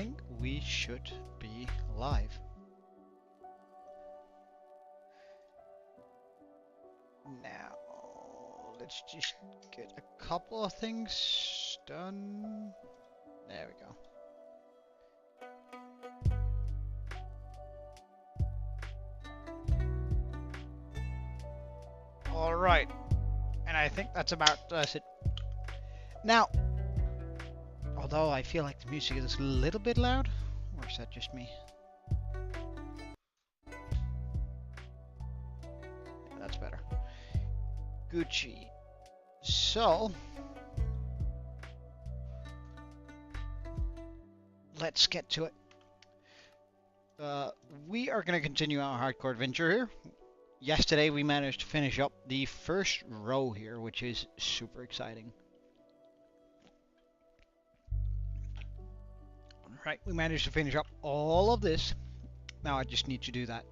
think we should be live. Now, let's just get a couple of things done. There we go. All right, and I think that's about it. Now, although I feel like the music is a little bit loud, or is that just me? Yeah, that's better. Gucci. So, let's get to it. We are going to continue our hardcore adventure here. Yesterday we managed to finish up the first row here, which is super exciting. Alright, we managed to finish up all of this. Now I just need to do that,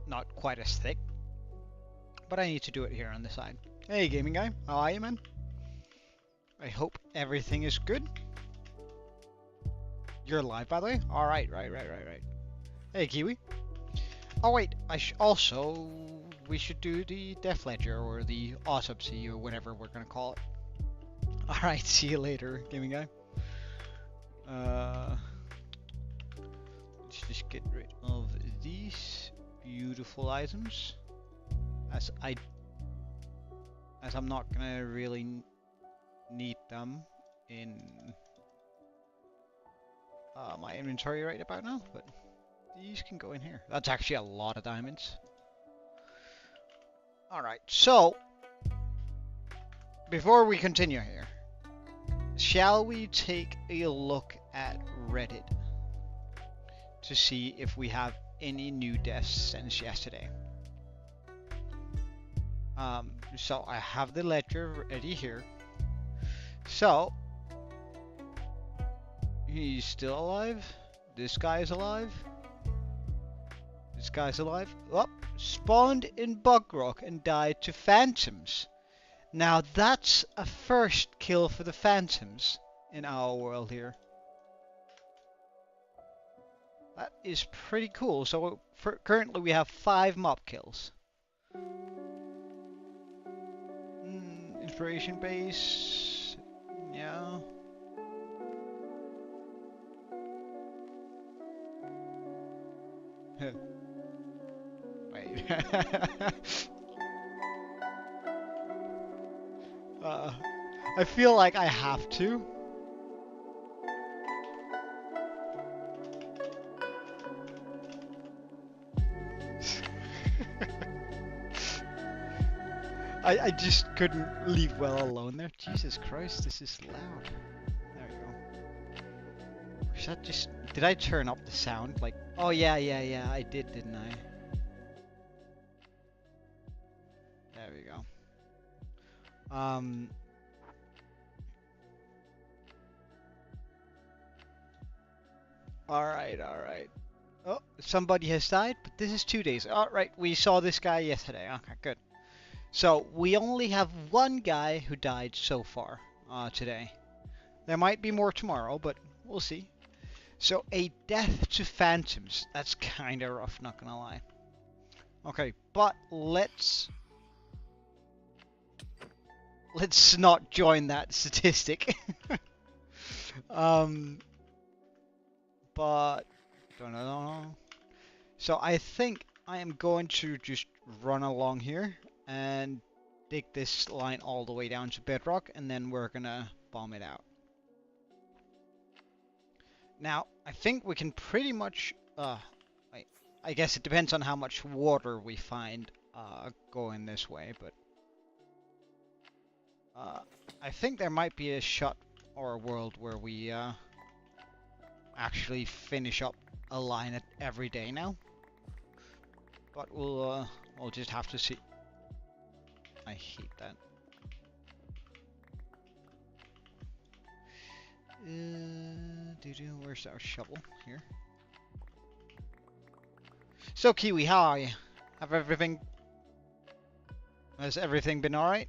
not quite as thick, but I need to do it here on the side. Hey gaming guy, how are you, man? I hope everything is good. You're live, by the way? Alright, right. Hey Kiwi. Oh wait, we should do the Death Ledger or the Autopsy or whatever we're gonna call it. Alright, see you later, gaming guy. Let's just get rid of these beautiful items, as I'm not gonna really need them in my inventory right about now, but these can go in here. That's actually a lot of diamonds. Alright, so before we continue here, shall we take a look at Reddit to see if we have any new deaths since yesterday? So I have the ledger ready here. So he's still alive. This guy is alive. This guy's alive. Oh, spawned in Bedrock and died to phantoms. Now that's a first kill for the phantoms in our world here. That is pretty cool. So currently we have 5 mob kills. Inspiration base. Yeah. Wait. I feel like I have to. I just couldn't leave well alone there. Jesus Christ, this is loud. There we go. Or is that just... Did I turn up the sound? Like, oh yeah, I did, didn't I? There we go. Alright. Oh, somebody has died, but this is 2 days. Alright, we saw this guy yesterday. Okay, good. So, we only have 1 guy who died so far today. There might be more tomorrow, but we'll see. So, a death to phantoms. That's kind of rough, not gonna lie. Okay, but let's not join that statistic. But don't know. So I think I am going to just run along here and dig this line all the way down to Bedrock, and then we're gonna bomb it out. Now I think we can pretty much wait, I guess it depends on how much water we find going this way, but I think there might be a shot or a world where we actually finish up a line every day now. But we'll just have to see. I hate that. Where's our shovel? Here. So Kiwi, how are you? Has everything been alright?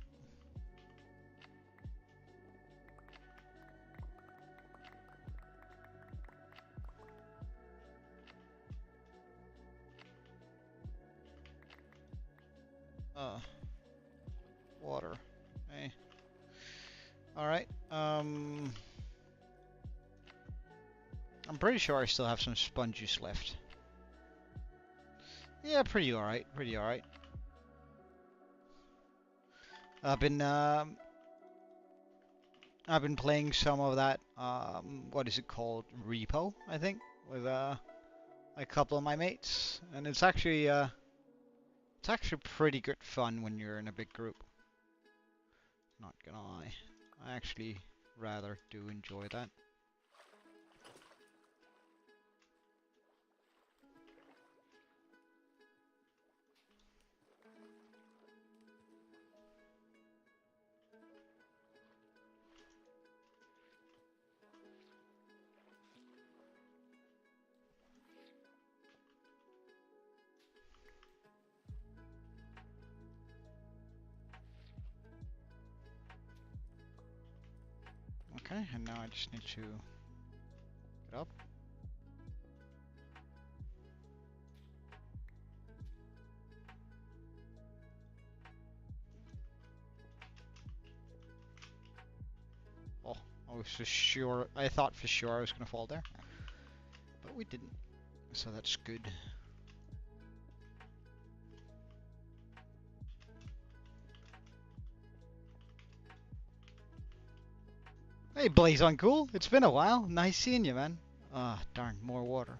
Water. Hey. Alright. I'm pretty sure I still have some sponge juice left. Yeah, pretty alright. Pretty alright. I've been playing some of that, what is it called? Repo, I think, with a couple of my mates, and it's actually pretty good fun when you're in a big group. Not gonna lie, I actually rather do enjoy that. Okay, and now I just need to get up. Oh, I was for sure, I thought for sure I was gonna fall there, but we didn't, so that's good. Hey, Blaze Uncool, it's been a while. Nice seeing you, man. Ah, darn, more water.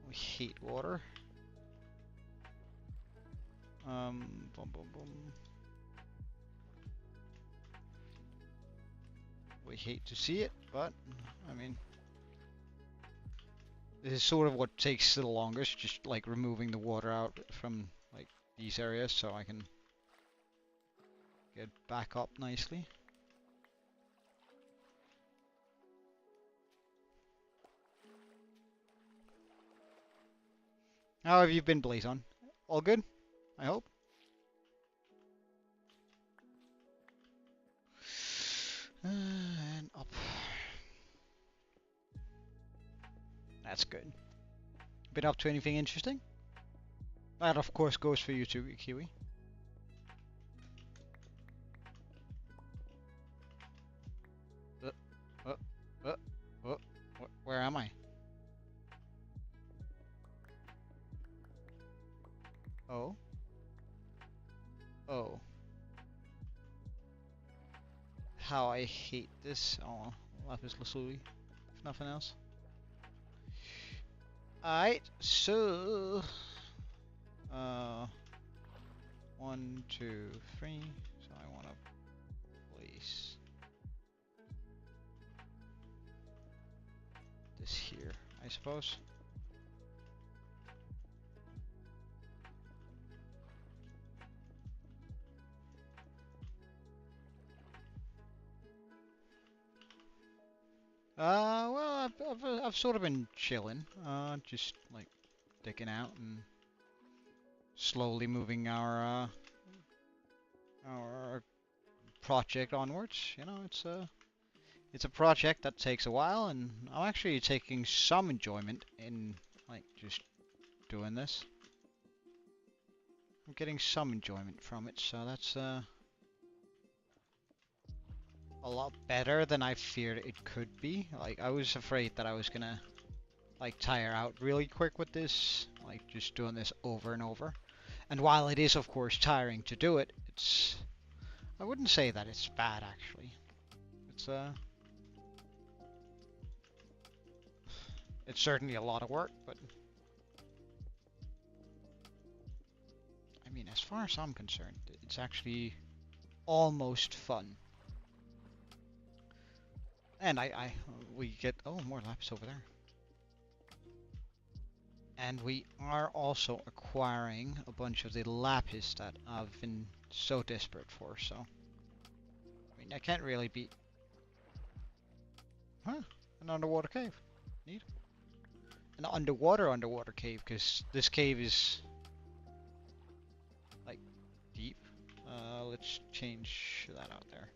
We hate water. Boom, boom, boom. We hate to see it, but, I mean, this is sort of what takes the longest, just like removing the water out from like these areas so I can get back up nicely. How have you been, Blazon? All good? I hope. And up. That's good. Been up to anything interesting? That of course goes for you too, Kiwi. Where am I? Oh. Oh. How I hate this. Oh, Lapis Lazuli, if nothing else. Alright, so 1, 2, 3. So I want to place this here, I suppose. Well, I've sort of been chilling, just like digging out and slowly moving our project onwards. You know, it's a project that takes a while, and I'm actually taking some enjoyment in like just doing this. I'm getting some enjoyment from it, so that's a lot better than I feared it could be. Like, I was afraid that I was gonna like tire out really quick with this, like just doing this over and over. And while it is of course tiring to do it, I wouldn't say that it's bad actually. It's certainly a lot of work, but I mean, as far as I'm concerned, it's actually almost fun. And we get, oh, more lapis over there. And we are also acquiring a bunch of the lapis that I've been so desperate for, so. I mean, I can't really beat. Huh, an underwater cave. Neat. An underwater cave, because this cave is like deep. Let's change that out there.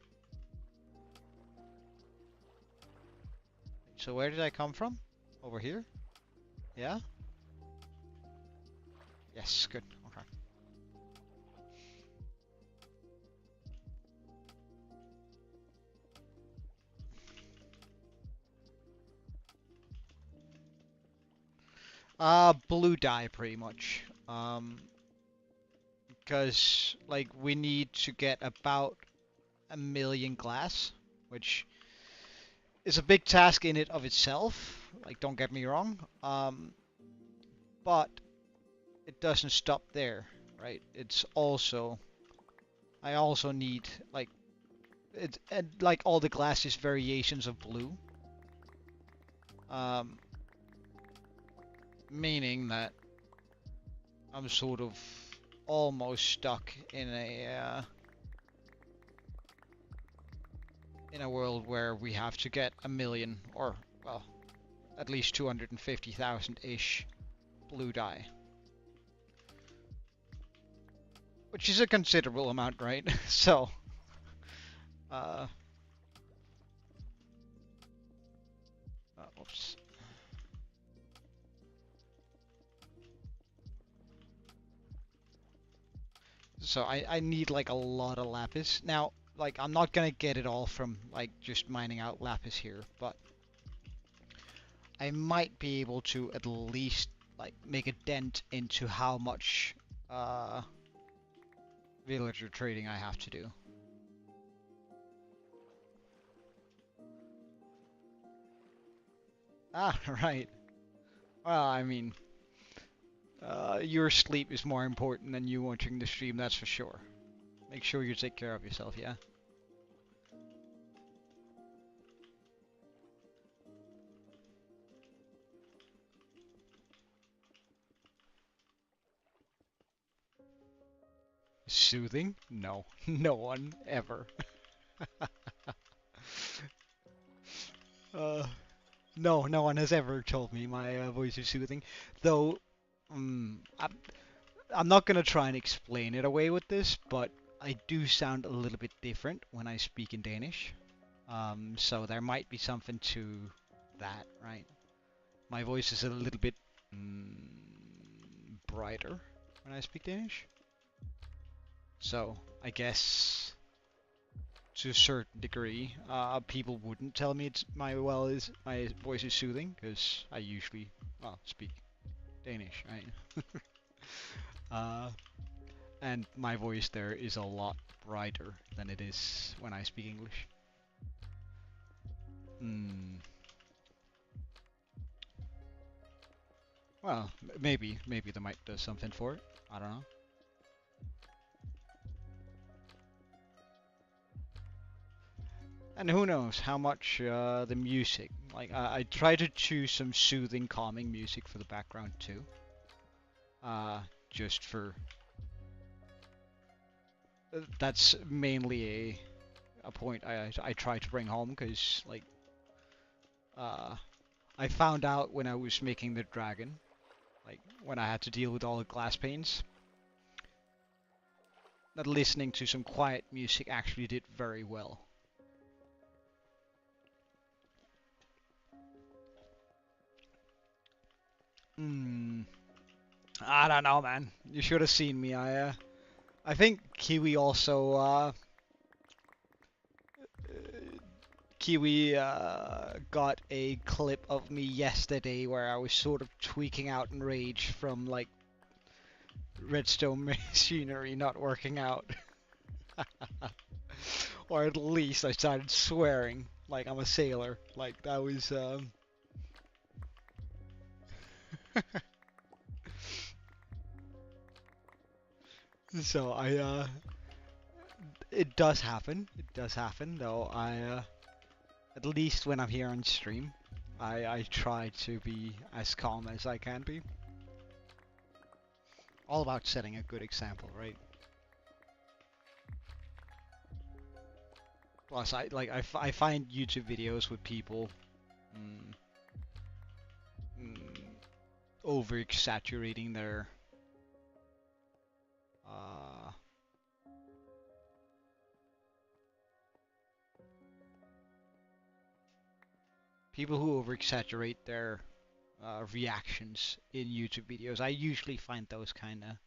So where did I come from? Over here? Yeah? Yes, good. Okay. Blue dye pretty much. Because like we need to get about 1,000,000 glass, which is a big task in it of itself. Like, don't get me wrong. But it doesn't stop there, right? It's also I also need like like all the glass is variations of blue. Um, Meaning that I'm sort of almost stuck in a world where we have to get 1,000,000 or well, at least 250,000 ish blue dye, which is a considerable amount, right? So, uh, whoops. So I need like a lot of lapis. Now, like I'm not gonna get it all from like just mining out lapis here, but I might be able to at least like make a dent into how much villager trading I have to do. Ah, right. Well, I mean, your sleep is more important than you watching the stream, that's for sure. Make sure you take care of yourself, yeah? Soothing? No. No one ever. uh, no, no one has ever told me my voice is soothing. Though, I'm not gonna try and explain it away with this, but I do sound a little bit different when I speak in Danish. So there might be something to that, right? My voice is a little bit brighter when I speak Danish. So I guess to a certain degree, people wouldn't tell me my voice is soothing because I usually speak Danish, right? And my voice there is a lot brighter than it is when I speak English. Well, maybe the mic does something for it. I don't know. And who knows how much the music. Like I try to choose some soothing, calming music for the background too. Just for that's mainly a point I try to bring home because like I found out when I was making the dragon, like when I had to deal with all the glass panes, that listening to some quiet music actually did very well. I don't know, man. You should have seen me. I think Kiwi also got a clip of me yesterday where I was sort of tweaking out in rage from like redstone machinery not working out. Or at least I started swearing like I'm a sailor. Like that was so it does happen. It does happen though. At least when I'm here on stream, I try to be as calm as I can be. All about setting a good example, right? Plus, I find YouTube videos with people over exaggerating their people who over exaggerate their reactions in YouTube videos. I usually find those kind of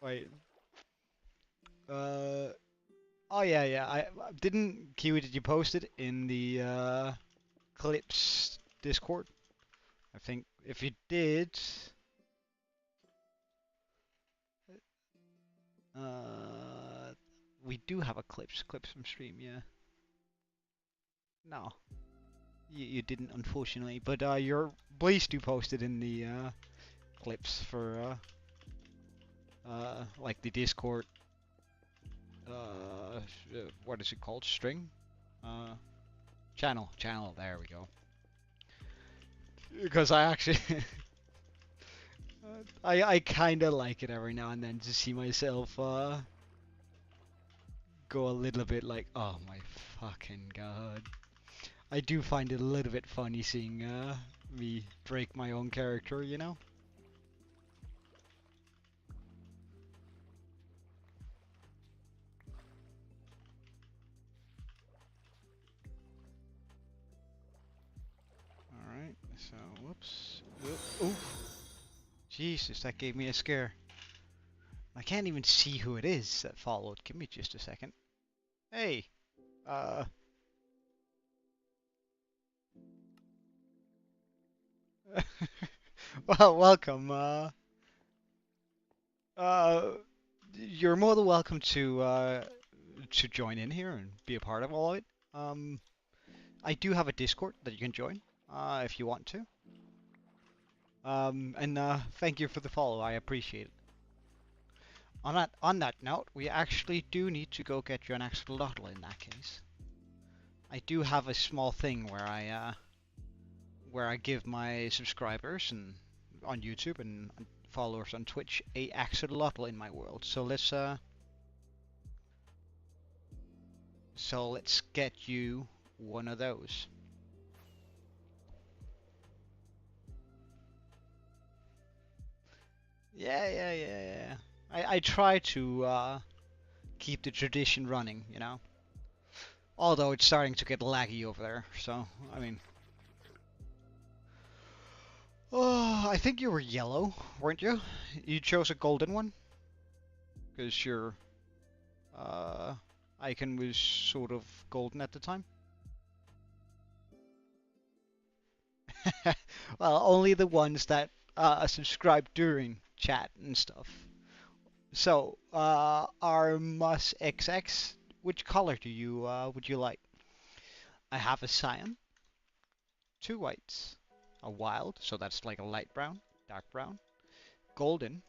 wait. Oh yeah, yeah. I didn't Kiwi. Did you post it in the Clips Discord. I think if you did, uh, we do have a clips from stream. Yeah. No, you didn't unfortunately, but your please do post it in the clips for like the Discord. What is it called? String? Channel. There we go. Because I actually, I kind of like it every now and then to see myself go a little bit like, oh my fucking god. I do find it a little bit funny seeing me break my own character, you know? Alright, so, whoops. Ooh. Jesus, that gave me a scare. I can't even see who it is that followed. Give me just a second. Hey, uh... well, welcome, you're more than welcome to join in here and be a part of all of it. I do have a Discord that you can join, if you want to. And thank you for the follow. I appreciate it. On that note, we actually do need to go get you an axolotl in that case. I do have a small thing where I give my subscribers and on YouTube and followers on Twitch a axolotl in my world. So let's get you one of those. Yeah. I try to keep the tradition running, you know. Although it's starting to get laggy over there, so I mean. Oh, I think you were yellow, weren't you? You chose a golden one? Because your icon was sort of golden at the time? Well, only the ones that subscribe during chat and stuff. So, our Mus XX, which color do you would you like? I have a cyan, two whites, a wild, so that's like a light brown, dark brown, golden,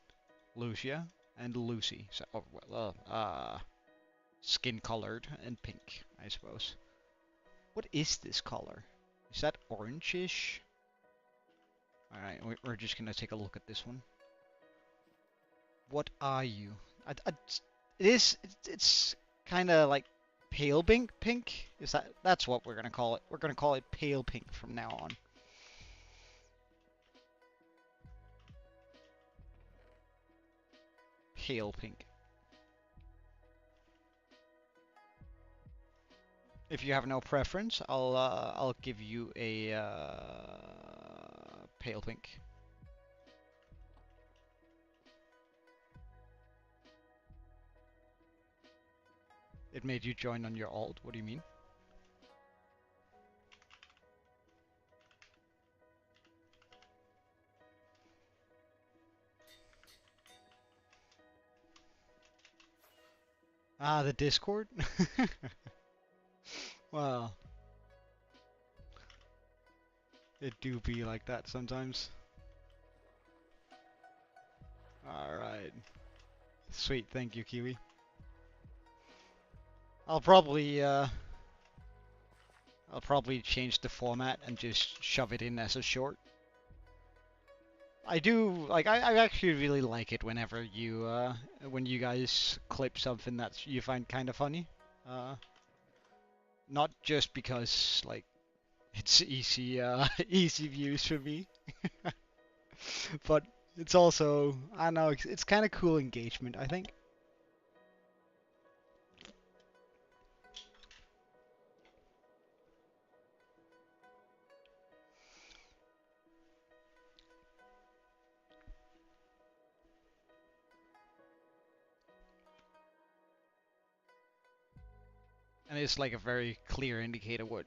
Lucia, and Lucy. So, oh, well, skin colored and pink, I suppose. What is this color? Is that orangish? Alright, we're just gonna take a look at this one. What are you? It's kind of like pale pink? That's what we're gonna call it. We're gonna call it pale pink from now on. Pale pink. If you have no preference, I'll give you a pale pink. It made you join on your alt. What do you mean? Ah, the Discord? Well, it do be like that sometimes. Alright. Sweet, thank you, Kiwi. I'll probably change the format and just shove it in as a short. I do like I actually really like it whenever you when you guys clip something that you find kind of funny. Not just because like it's easy easy views for me, but it's also I don't know it's kind of cool engagement I think. And it's like a very clear indicator what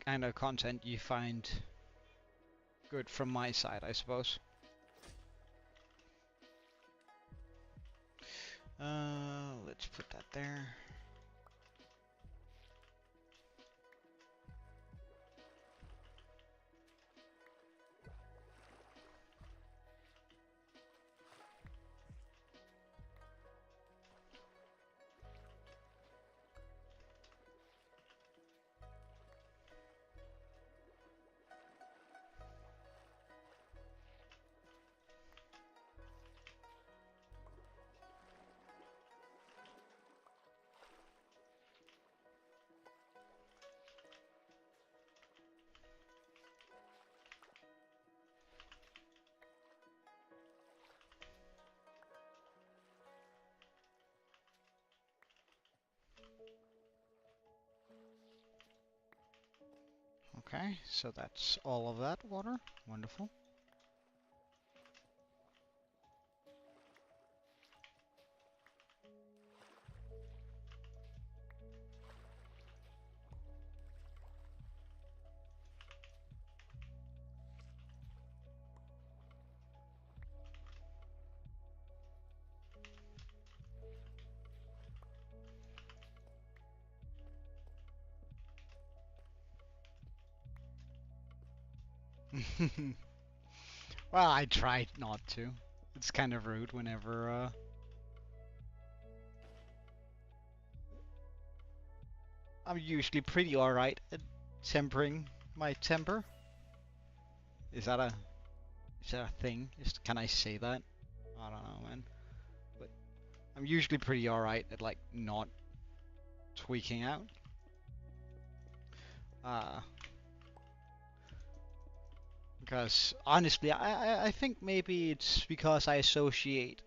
kind of content you find good from my side, I suppose. Let's put that there. Okay, so that's all of that water. Wonderful. Well, I tried not to. It's kind of rude whenever, I'm usually pretty alright at tempering my temper. Is that a thing? Can I say that? I don't know, man. But I'm usually pretty alright at like not tweaking out. Because honestly, I think maybe it's because I associate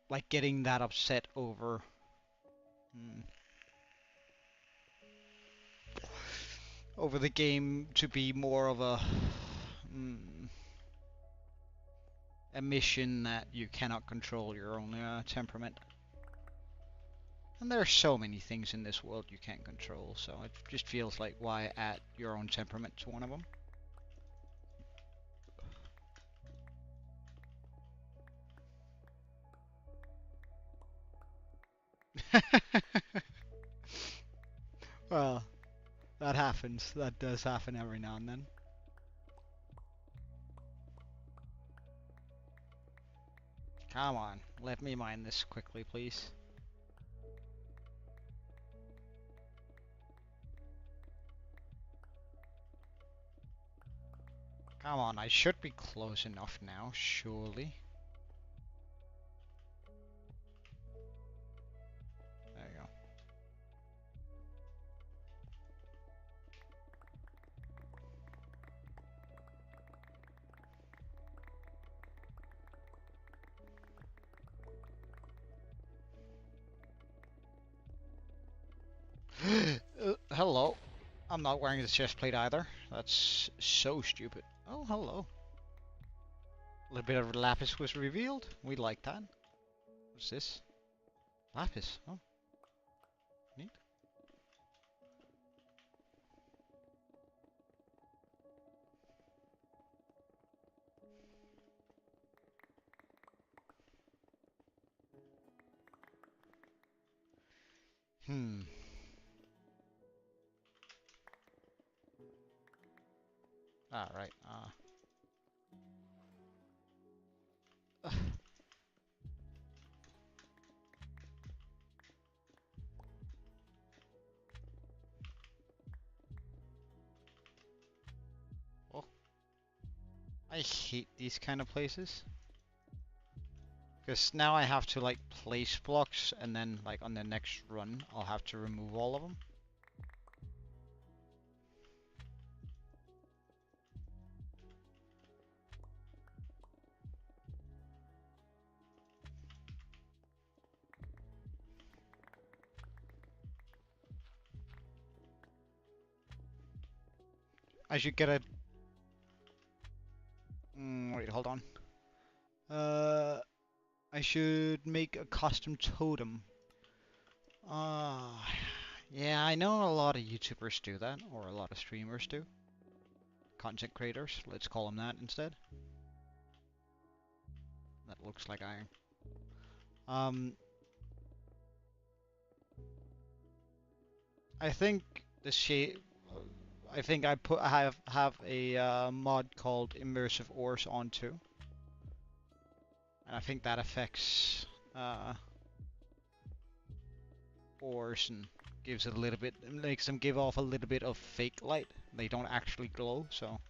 like getting that upset over over the game to be more of a mission that you cannot control your own temperament. And there are so many things in this world you can't control, so it just feels like why add your own temperament to one of them. Well, that happens. That does happen every now and then. Come on, let me mine this quickly, please. Come on, I should be close enough now, surely. There you go. Hello. I'm not wearing the chest plate either. That's so stupid. Oh, hello. A little bit of lapis was revealed. We like that. What's this? Lapis. Oh. Neat. Alright, oh. I hate these kind of places. Because now I have to like place blocks and then like on the next run I'll have to remove all of them. I should get a... wait, hold on. I should make a custom totem. Yeah, I know a lot of YouTubers do that, or a lot of streamers do. Content creators, let's call them that instead. That looks like iron. I think the shape. I think I have a mod called Immersive Ores on too, and I think that affects ores and gives it a little bit, makes them give off a little bit of fake light. They don't actually glow, so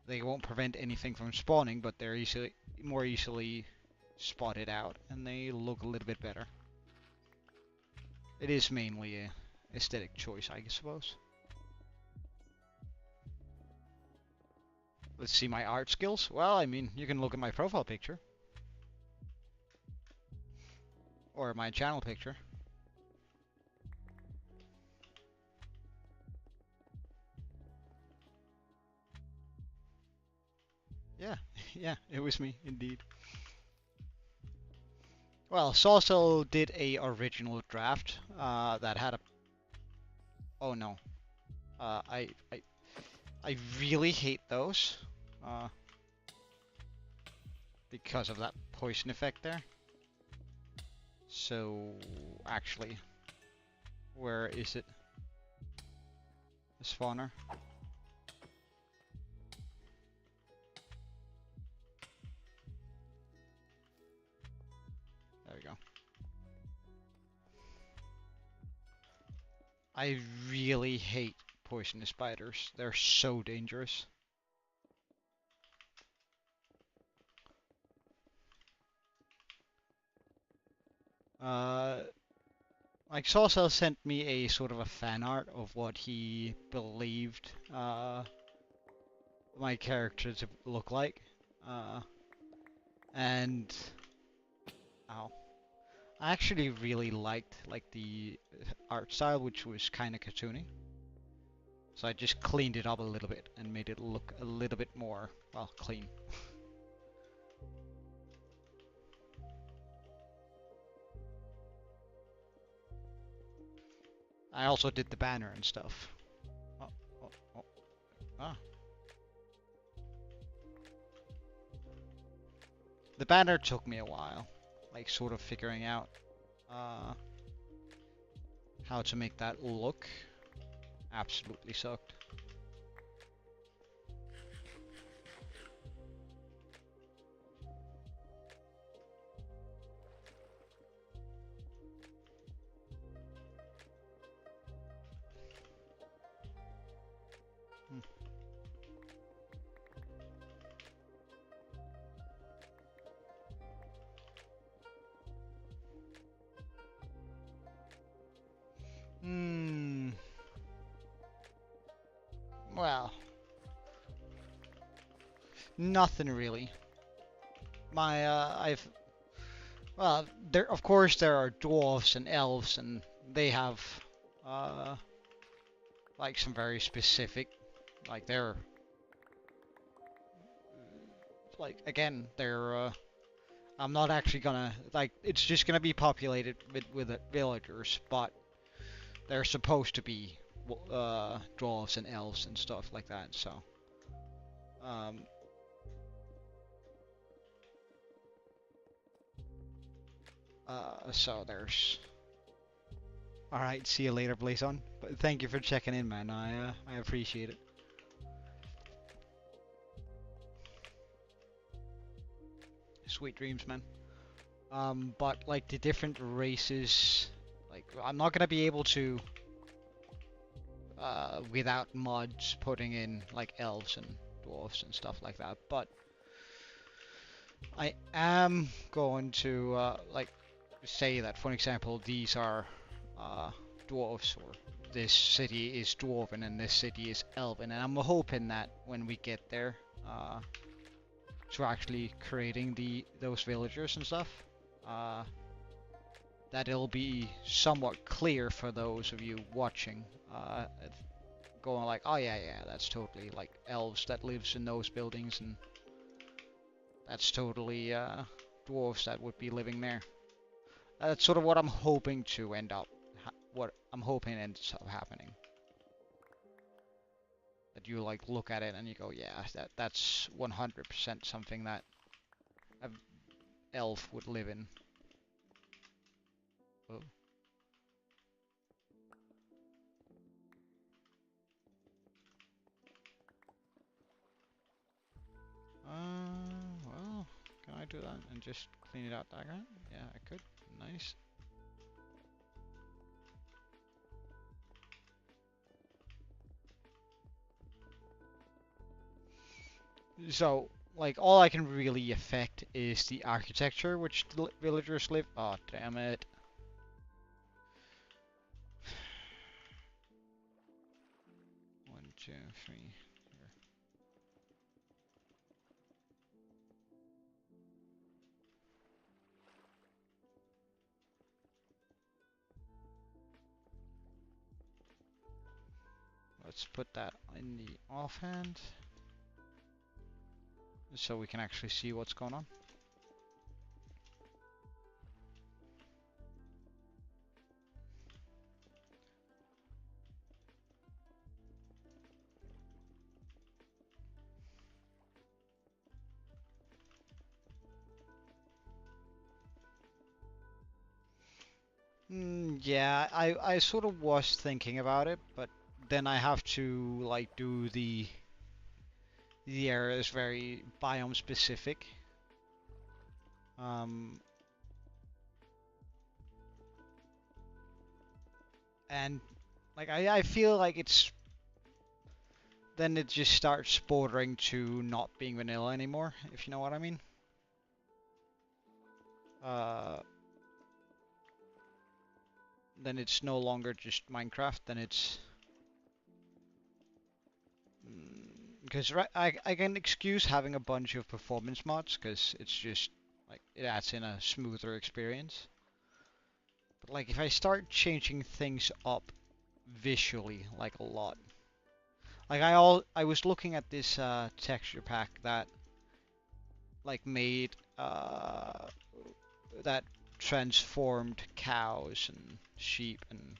they won't prevent anything from spawning, but they're more easily spotted out, and they look a little bit better. It is mainly a aesthetic choice, I suppose. Let's see my art skills. Well, I mean, you can look at my profile picture. Or my channel picture. Yeah, yeah, it was me, indeed. Well, Saucel did a original draft that had a... Oh no. I really hate those. Because of that poison effect there. So, actually, where is it? The spawner. There we go. I really hate poisonous spiders. They're so dangerous. Like Saucel sent me a sort of a fan art of what he believed my character to look like, and ow, I actually really liked like the art style, which was kind of cartoony. So I just cleaned it up a little bit and made it look a little bit more, well, clean. I also did the banner and stuff. Oh, oh, oh. Ah. The banner took me a while, like sort of figuring out how to make that look. Absolutely sucked. Well, nothing really. Well, of course there are dwarves and elves, and they have, like some very specific, like they're, I'm not actually gonna, like, it's just gonna be populated with villagers, but they're supposed to be dwarves and elves and stuff like that, so so there's... Alright, see you later, Blazon. But thank you for checking in, man. I appreciate it. Sweet dreams, man. But like the different races, like I'm not gonna be able to without mods putting in like elves and dwarves and stuff like that, but I am going to like say that, for example, these are dwarves, or this city is dwarven and this city is elven, and I'm hoping that when we get there to actually creating those villagers and stuff, that it'll be somewhat clear for those of you watching, going like, oh yeah, that's totally like elves that lives in those buildings, and that's totally dwarves that would be living there. That's sort of what I'm hoping to end up, what I'm hoping ends up happening. That you like look at it and you go, yeah, that's 100% something that an elf would live in. Oh. Well, can I do that and just clean it out that way? Yeah, I could. Nice. So, like, all I can really affect is the architecture which the villagers live. Oh, damn it. One, two, three. Here. Let's put that in the offhand so we can actually see what's going on. Yeah, I sort of was thinking about it, but then I have to like do the area is very biome specific. And like I feel like it's then it just starts bordering to not being vanilla anymore, if you know what I mean. Uh, then it's no longer just Minecraft, then it's because I can excuse having a bunch of performance mods because it's just like it adds in a smoother experience. But like if I start changing things up visually like a lot, like I was looking at this texture pack that like made that transformed cows and sheep and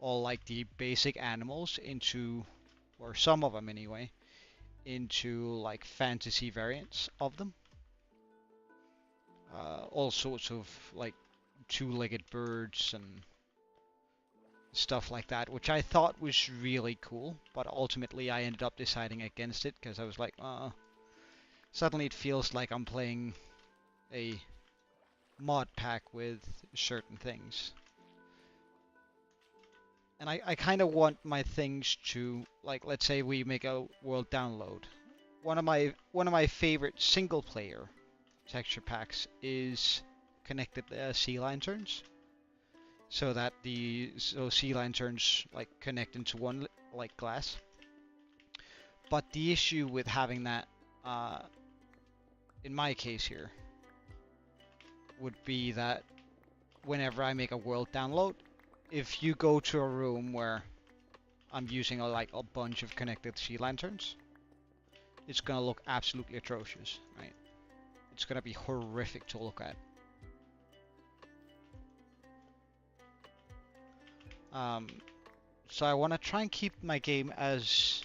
all like the basic animals into, or some of them anyway, into like fantasy variants of them. All sorts of like two-legged birds and stuff like that, which I thought was really cool, but ultimately I ended up deciding against it because I was like, suddenly it feels like I'm playing a mod pack with certain things. And I kind of want my things to, like, let's say we make a world download. One of my favorite single player texture packs is connected sea lanterns, so that sea lanterns like connect into one like glass. But the issue with having that, in my case here, would be that whenever I make a world download, if you go to a room where I'm using like a bunch of connected sea lanterns, it's gonna look absolutely atrocious, right? It's gonna be horrific to look at. So I want to try and keep my game as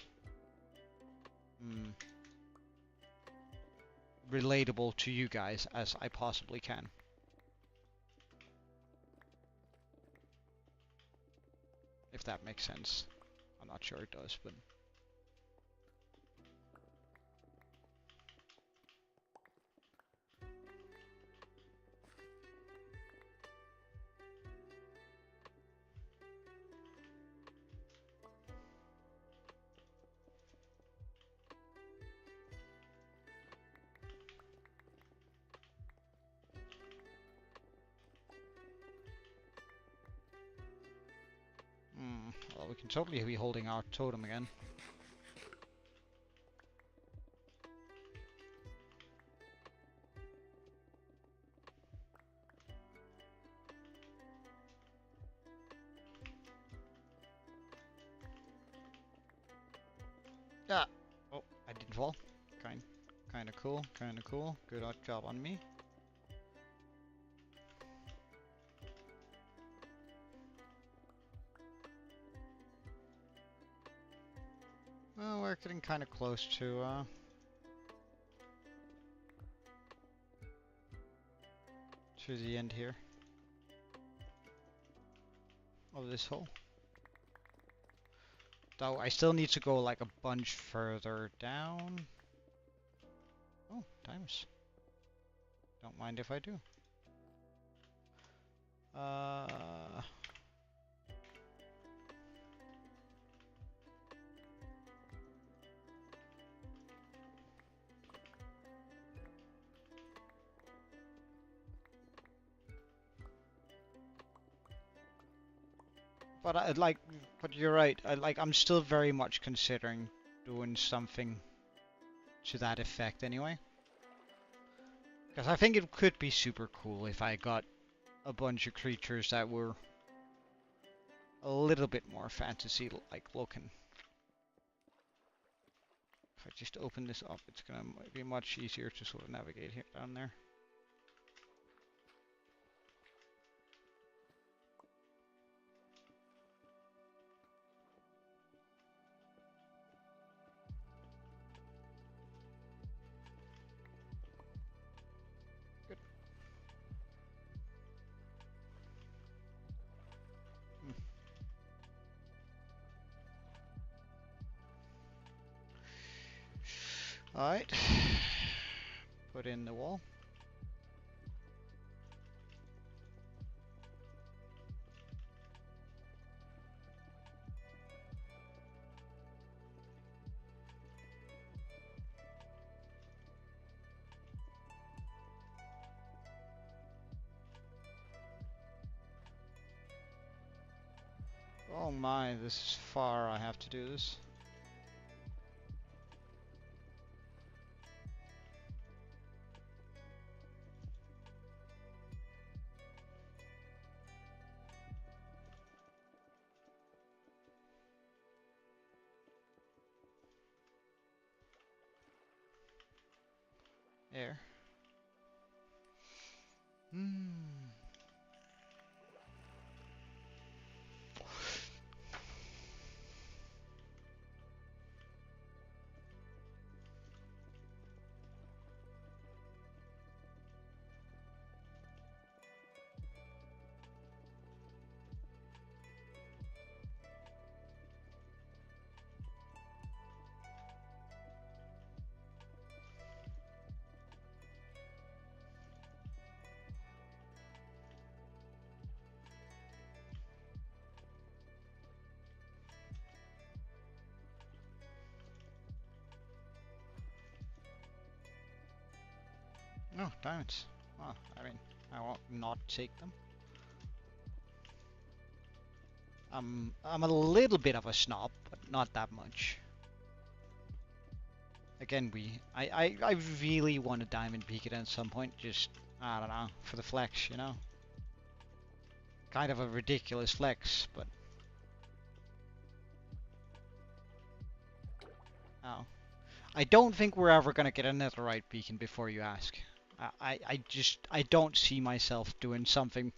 relatable to you guys as I possibly can. If that makes sense. I'm not sure it does, but... Well, we can totally be holding our totem again. Ah! Oh, I didn't fall. Kinda cool, kinda cool. Good job on me. we're getting kind of close to the end here of this hole. Though I still need to go like a bunch further down. Oh, times. Don't mind if I do. But but you're right. I'm still very much considering doing something to that effect anyway. Because I think it could be super cool if I got a bunch of creatures that were a little bit more fantasy-like looking. If I just open this up, it's gonna be much easier to sort of navigate here down there. Good. Alright. Put in the wall. Oh my, this is far. I have to do this. There. Oh, diamonds. Oh, I mean, I won't not take them. I'm a little bit of a snob, but not that much. Again, I really want a diamond beacon at some point. Just, I don't know, for the flex, you know. Kind of a ridiculous flex, but. Oh. I don't think we're ever gonna get a netherite beacon before you ask. I don't see myself doing something.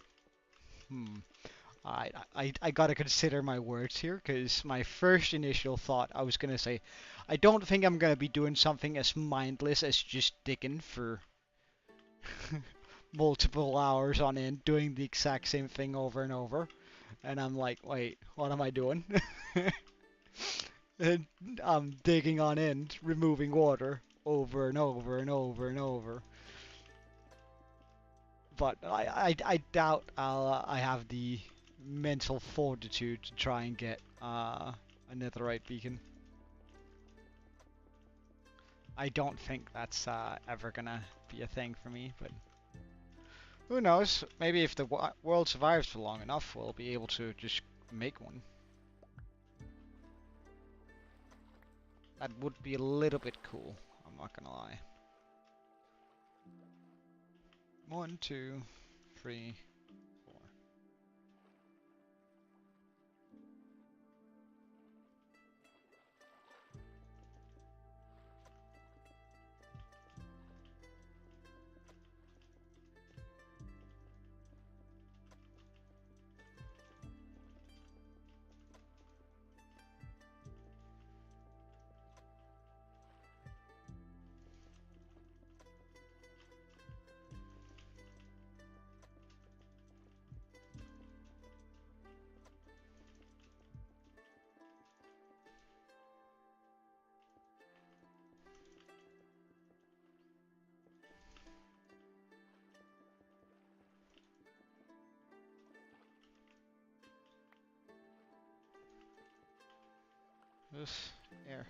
I gotta consider my words here, because my first initial thought, I was gonna say, I don't think I'm gonna be doing something as mindless as just digging for multiple hours on end, doing the exact same thing over and over. And I'm like, wait, what am I doing? And I'm digging on end, removing water over and over and over and over. But I doubt I have the mental fortitude to try and get a netherite beacon. I don't think that's ever gonna be a thing for me, but who knows? Maybe if the world survives for long enough, we'll be able to just make one. That would be a little bit cool, I'm not gonna lie. 1, 2, 3, 4. This air.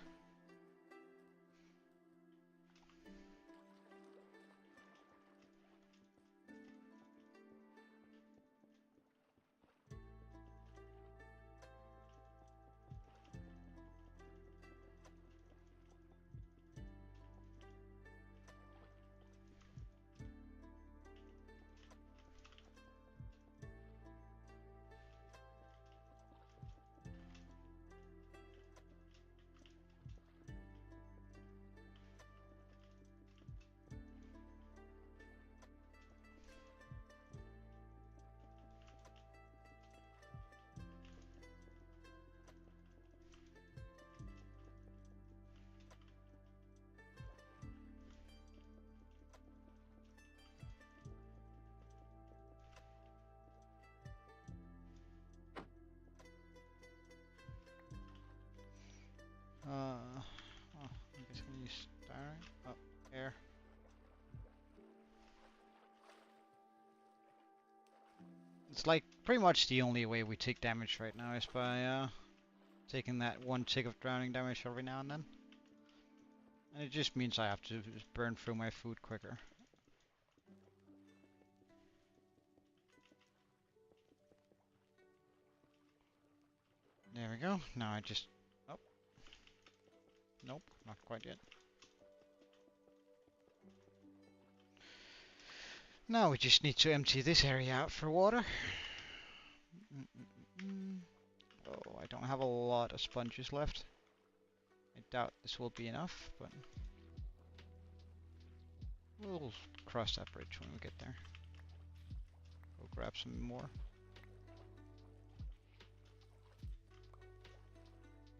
Well, I guess I'm gonna use styrene. Oh, air. It's like pretty much the only way we take damage right now is by taking that one tick of drowning damage every now and then. And it just means I have to just burn through my food quicker. There we go. Now I just... Oh. Nope, not quite yet. Now we just need to empty this area out for water. Oh, I don't have a lot of sponges left. I doubt this will be enough, but we'll cross that bridge when we get there. Go grab some more.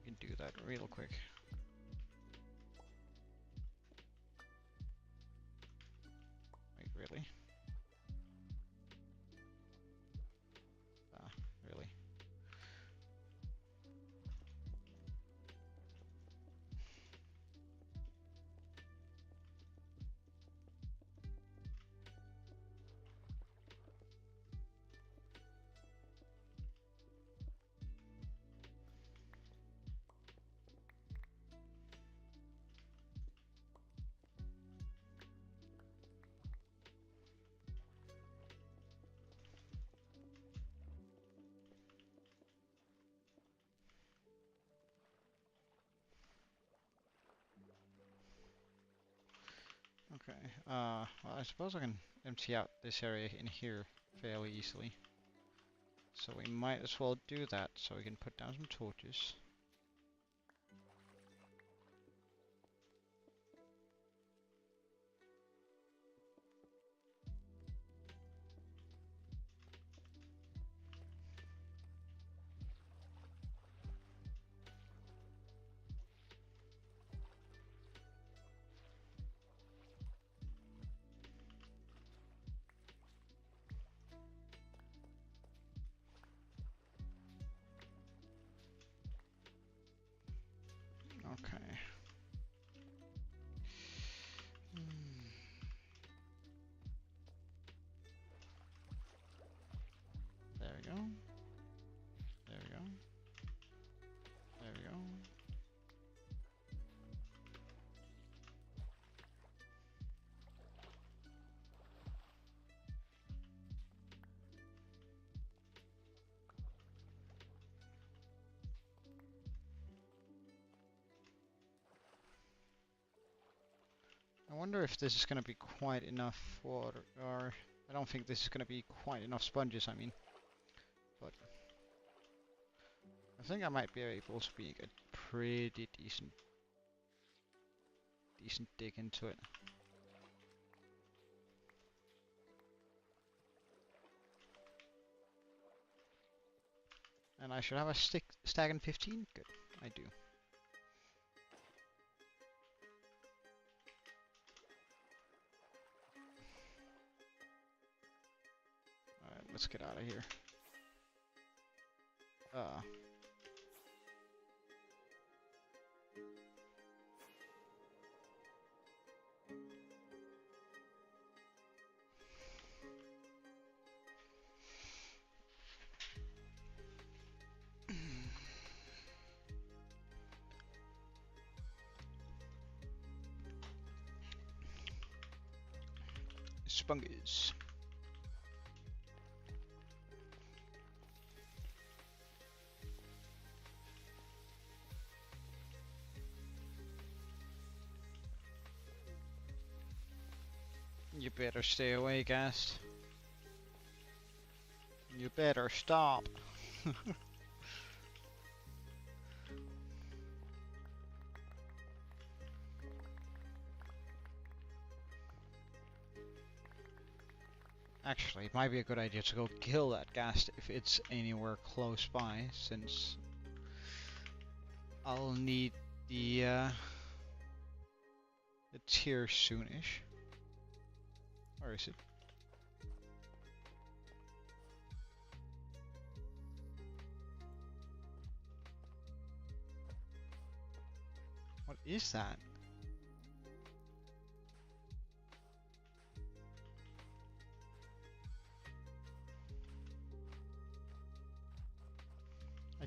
We can do that real quick. Wait, really? Ah, really? Okay, well, I suppose I can empty out this area in here fairly easily. So we might as well do that so we can put down some torches. Okay. There we go. There we go. There we go. I wonder if this is going to be quite enough water, or I don't think this is going to be quite enough sponges, I mean. But I think I might be able to make a pretty decent dig into it. And I should have a stag in 15? Good, I do. Alright, let's get out of here. Spungus. You better stay away, Gast. You better stop. Actually, it might be a good idea to go kill that Ghast if it's anywhere close by, since I'll need the tier soonish. Where is it? What is that? I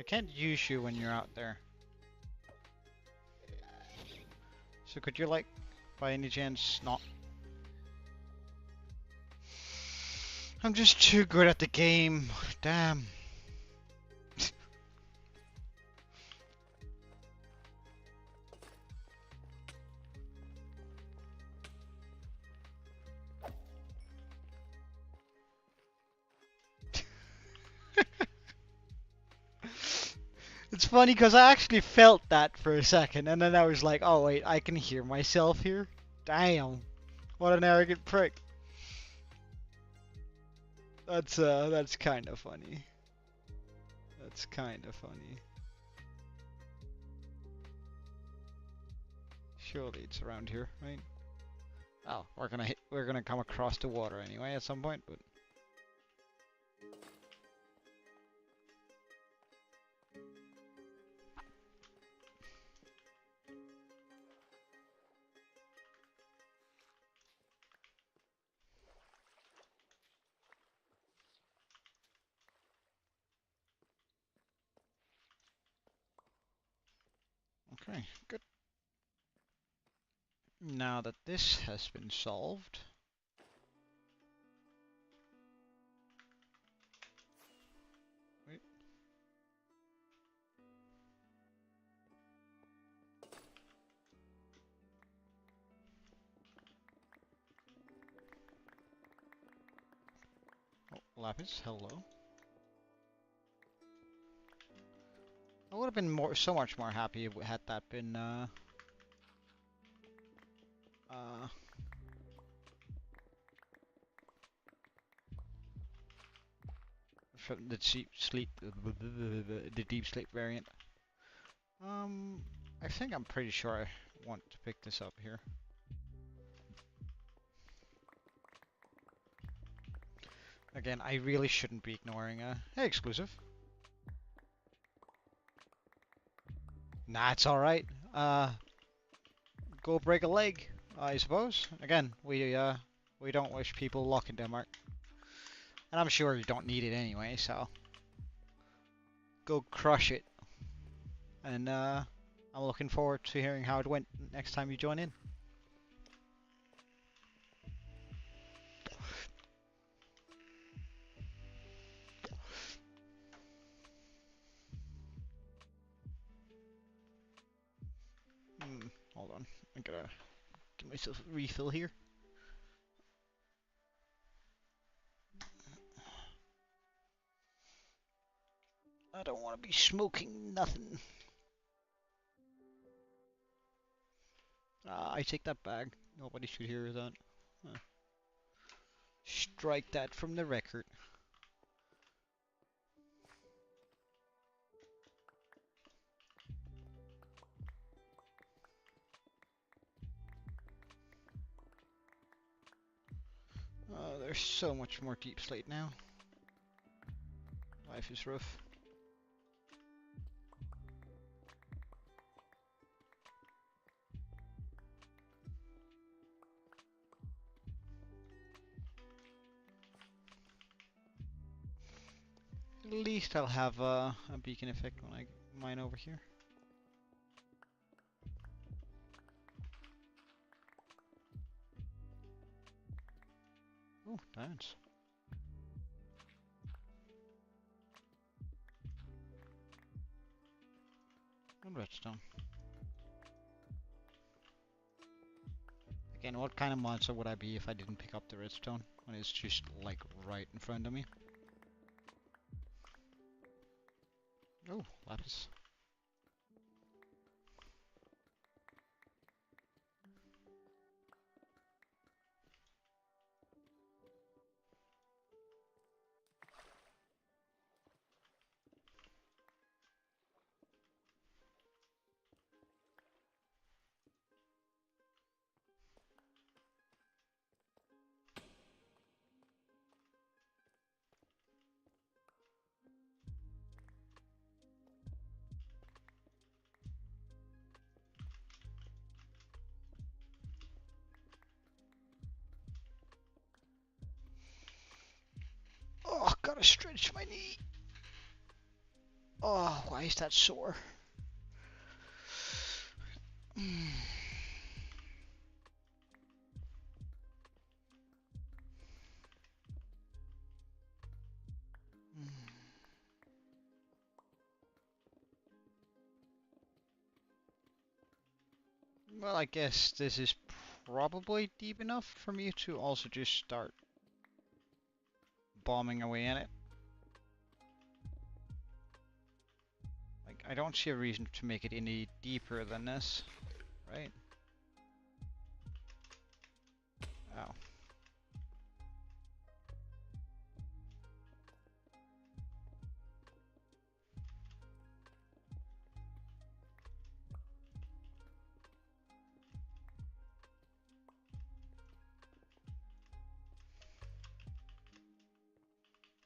can't use you when you're out there. So could you, like, by any chance not? I'm just too good at the game. Damn. It's funny because I actually felt that for a second, and then I was like, oh wait, I can hear myself here? Damn. What an arrogant prick. That's kind of funny. That's kind of funny. Surely it's around here, right? Oh, we're gonna come across the water anyway at some point, but okay, good. Now that this has been solved, wait. Oh, Lapis, hello. I would have been so much more happy if had that been from the deep sleep variant. I think I'm pretty sure I want to pick this up here. Again, I really shouldn't be ignoring hey, exclusive. Nah, it's alright. Go break a leg, I suppose. Again, we don't wish people luck in Denmark. And I'm sure you don't need it anyway, so go crush it. And I'm looking forward to hearing how it went next time you join in. Hold on, I'm gonna give myself a refill here. I don't want to be smoking nothing. I take that back. Nobody should hear that. Strike that from the record. There's so much more deep slate now. Life is rough. At least I'll have a beacon effect when I mine over here. Diamonds. And redstone. Again, what kind of monster would I be if I didn't pick up the redstone when it's just like right in front of me? Oh, lapis. Oh, gotta stretch my knee. Oh, why is that sore? Well, I guess this is probably deep enough for me to also just start bombing away in it. Like, I don't see a reason to make it any deeper than this, right? Oh.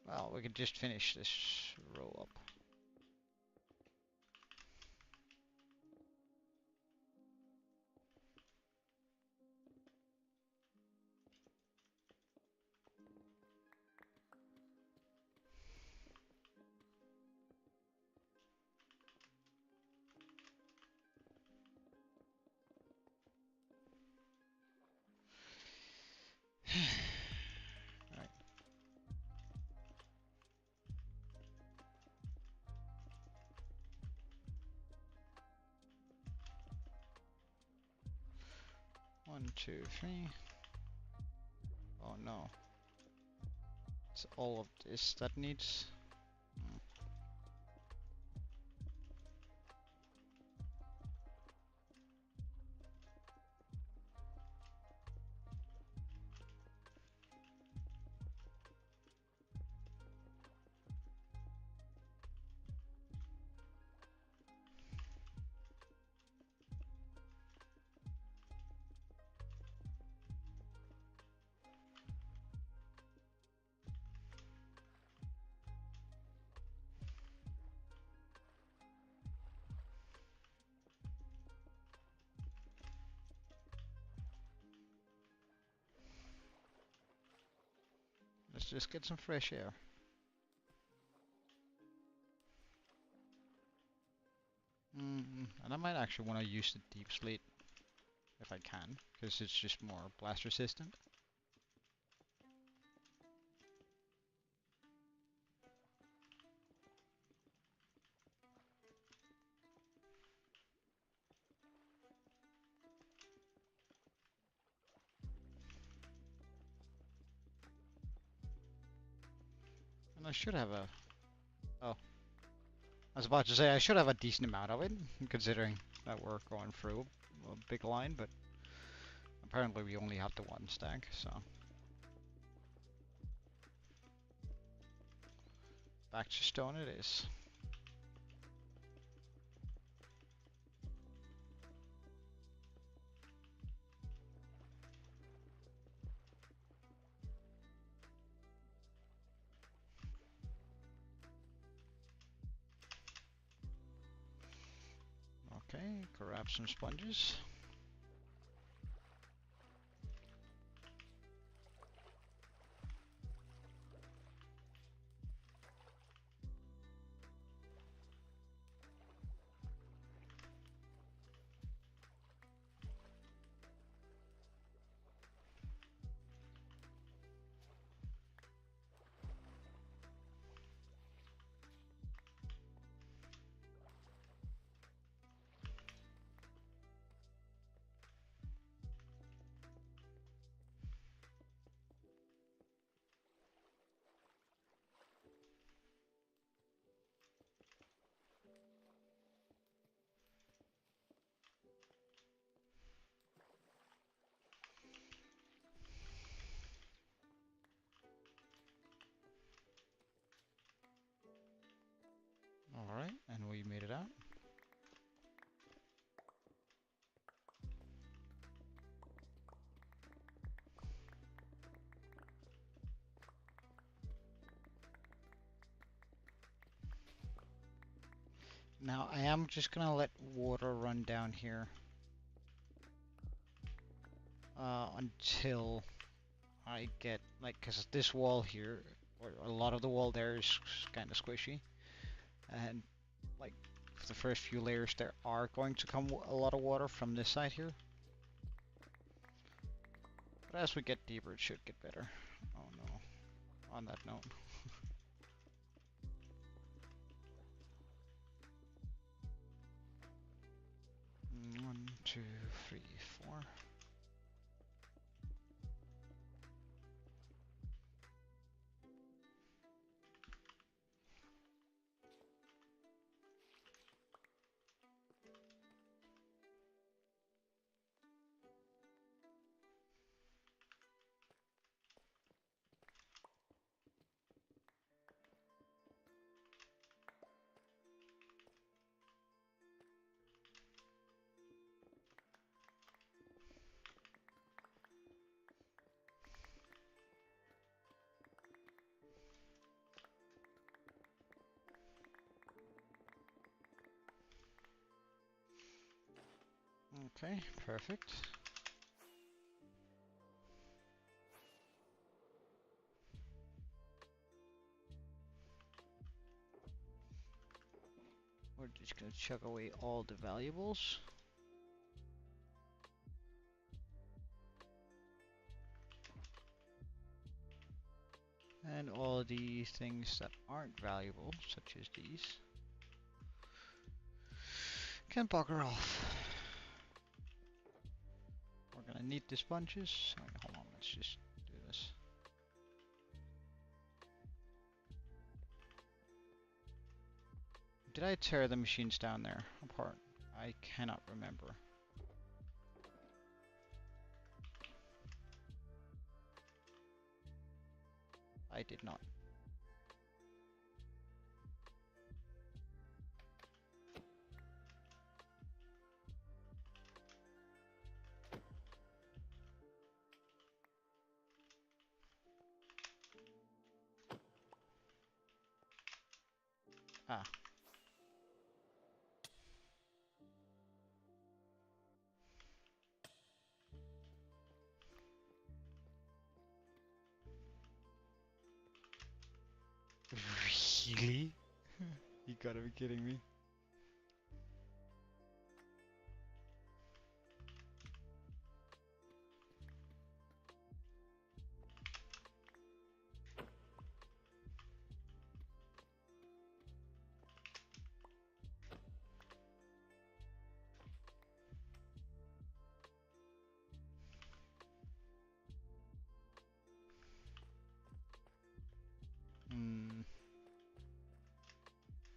Well, we could just finish this row up. Right. One, two, three. Oh no. It's all of this that needs. Let's just get some fresh air. And I might actually want to use the deep slate if I can, because it's just more blast resistant. And I should have a... Oh. I was about to say I should have a decent amount of it, considering that we're going through a big line, but apparently we only have the one stack, so... Back to stone it is. Okay, grab some sponges. Alright, and we made it out. Now I am just gonna let water run down here until I get, like, because this wall here, or a lot of the wall there is kind of squishy, and like for the first few layers there are going to come a lot of water from this side here. But as we get deeper it should get better. Oh no, on that note. 1, 2, 3, 4. Okay, perfect. We're just gonna chuck away all the valuables. And all the things that aren't valuable, such as these, can bugger off. We're gonna need the sponges. Wait, hold on, let's just do this. Did I tear the machines down there apart? I cannot remember. I did not. Ah. Really? You gotta be kidding me.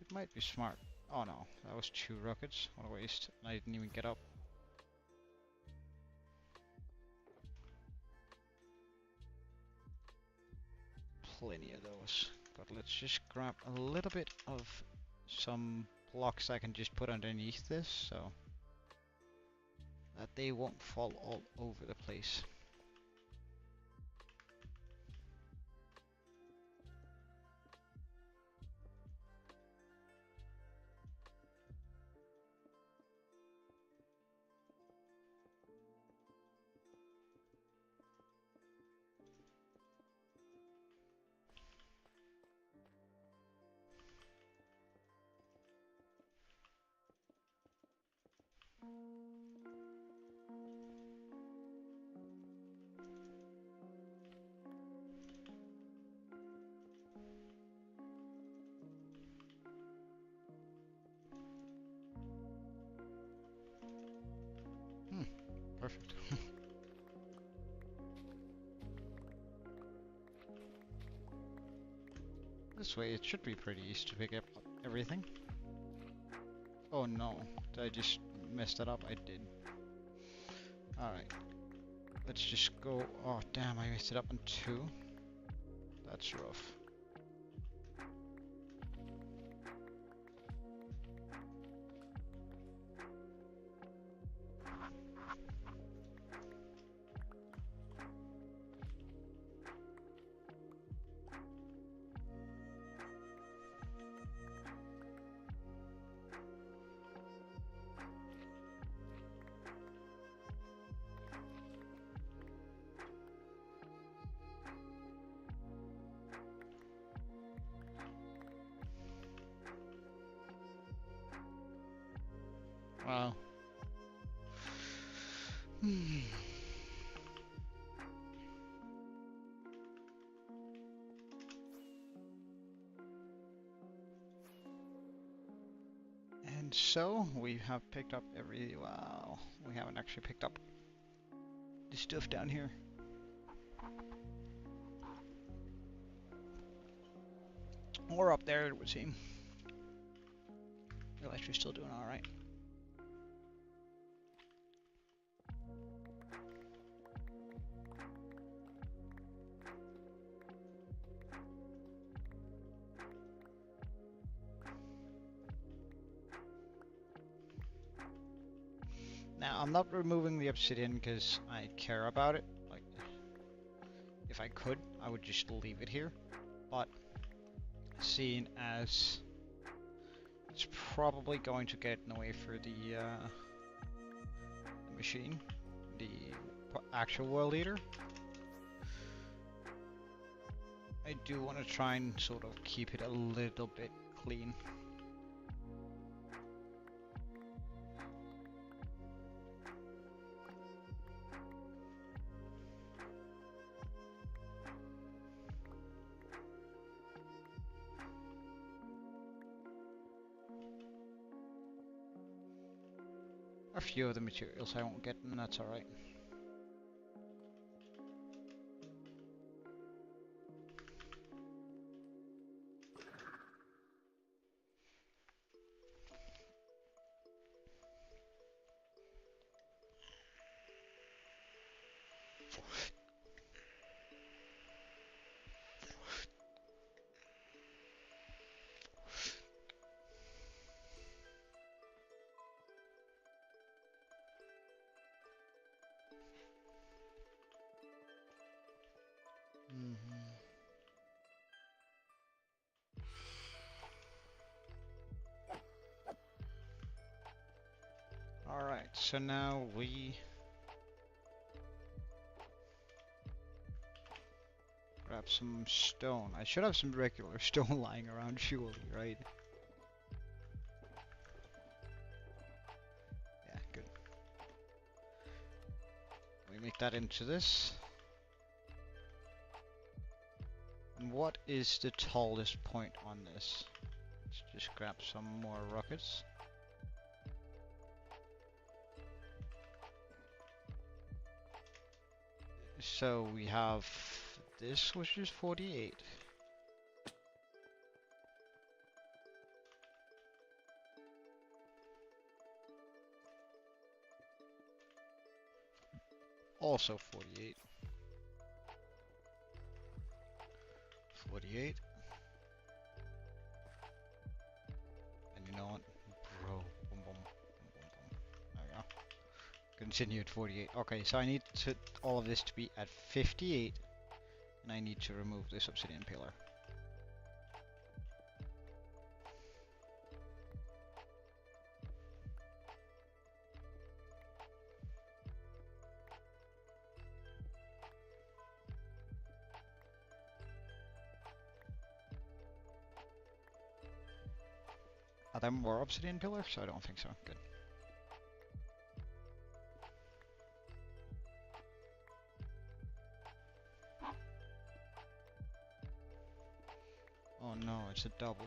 It might be smart. Oh no, that was 2 rockets. What a waste. I didn't even get up. Plenty of those. But let's just grab a little bit of some blocks I can just put underneath this so that they won't fall all over the place. Perfect. This way it should be pretty easy to pick up everything. Oh no, did I just mess that up? I did. Alright. Let's just go. Oh damn, I messed it up on 2. That's rough. Wow. And so we have picked up every. Wow, we haven't actually picked up the stuff down here. Or up there, it would seem. We're actually still doing all right. Now, I'm not removing the obsidian because I care about it. Like, if I could, I would just leave it here. But, seeing as it's probably going to get in the way for the machine, the actual world eater, I do want to try and sort of keep it a little bit clean. A few of the materials I won't get, and that's alright. Alright, so now we grab some stone. I should have some regular stone lying around, surely, right? Yeah, good. We make that into this. And what is the tallest point on this? Let's just grab some more rockets. So we have this, which is 48. Also 48. 48. And you know what? Bro. Boom, boom, boom, boom, boom. There we go. Continue at 48. Okay, so I need to all of this to be at 58. And I need to remove this obsidian pillar. Are there more obsidian pillars? I don't think so. Good. Oh no, it's a double.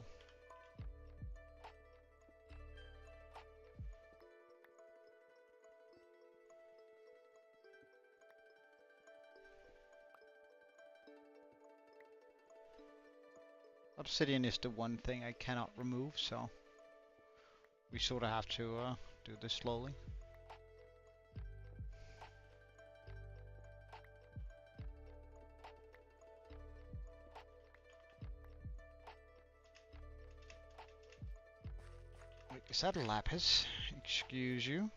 Obsidian is the one thing I cannot remove, so we sort of have to do this slowly. Wait, is that a lapis? Excuse you.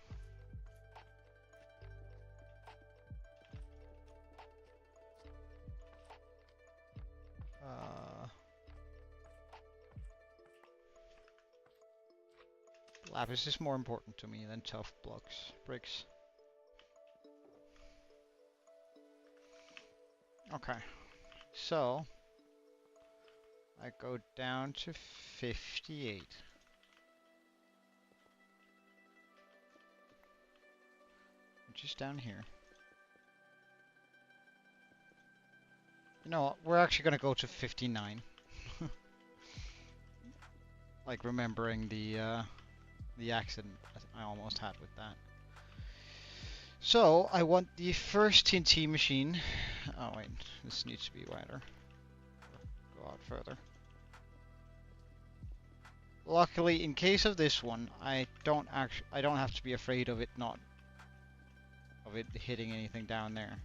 Lapis is more important to me than tough bricks. Okay, so I go down to 58. just down here. You know what? We're actually going to go to 59. Like remembering the accident I almost had with that. So I want the first TNT machine. Oh wait, this needs to be wider. Go out further. Luckily, in case of this one, I don't have to be afraid of it hitting anything down there.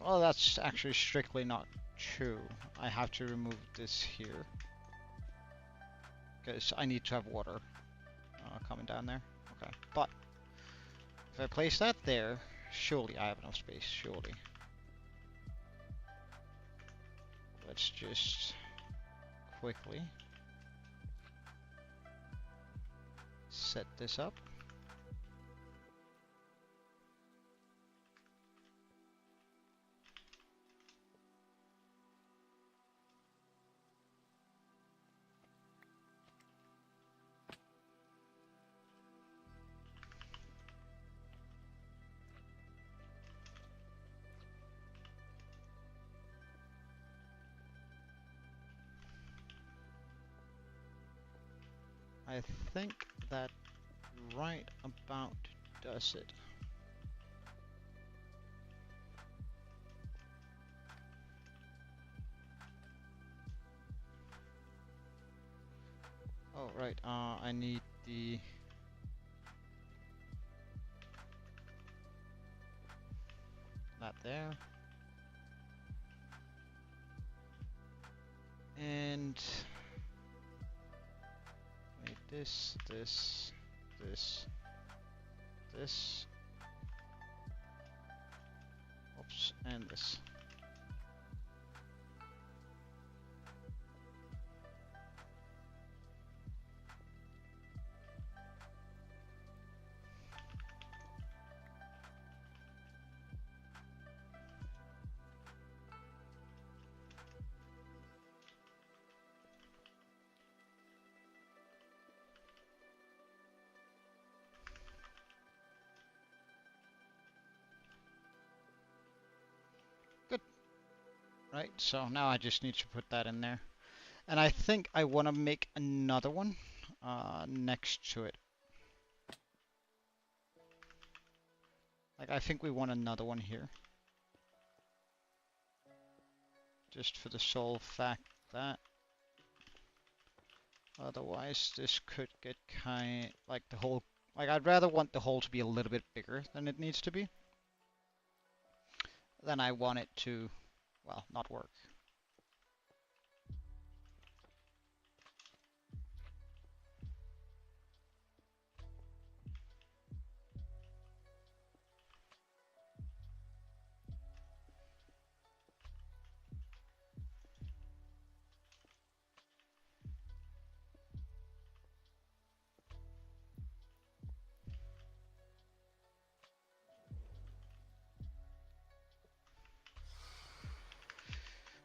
Well, that's actually strictly not true. I have to remove this here because I need to have water coming down there. Okay, but if I place that there, surely I have enough space. Surely. Let's just quickly set this up. I think that right about does it. Oh, right, I need that there. And wait, this. Oops, and this. Good. Right, so now I just need to put that in there. And I think I want to make another one next to it. Like, I think we want another one here. Just for the sole fact that otherwise this could get like the hole. Like, I'd rather want the hole to be a little bit bigger than it needs to be. Then I want it to, well, not work.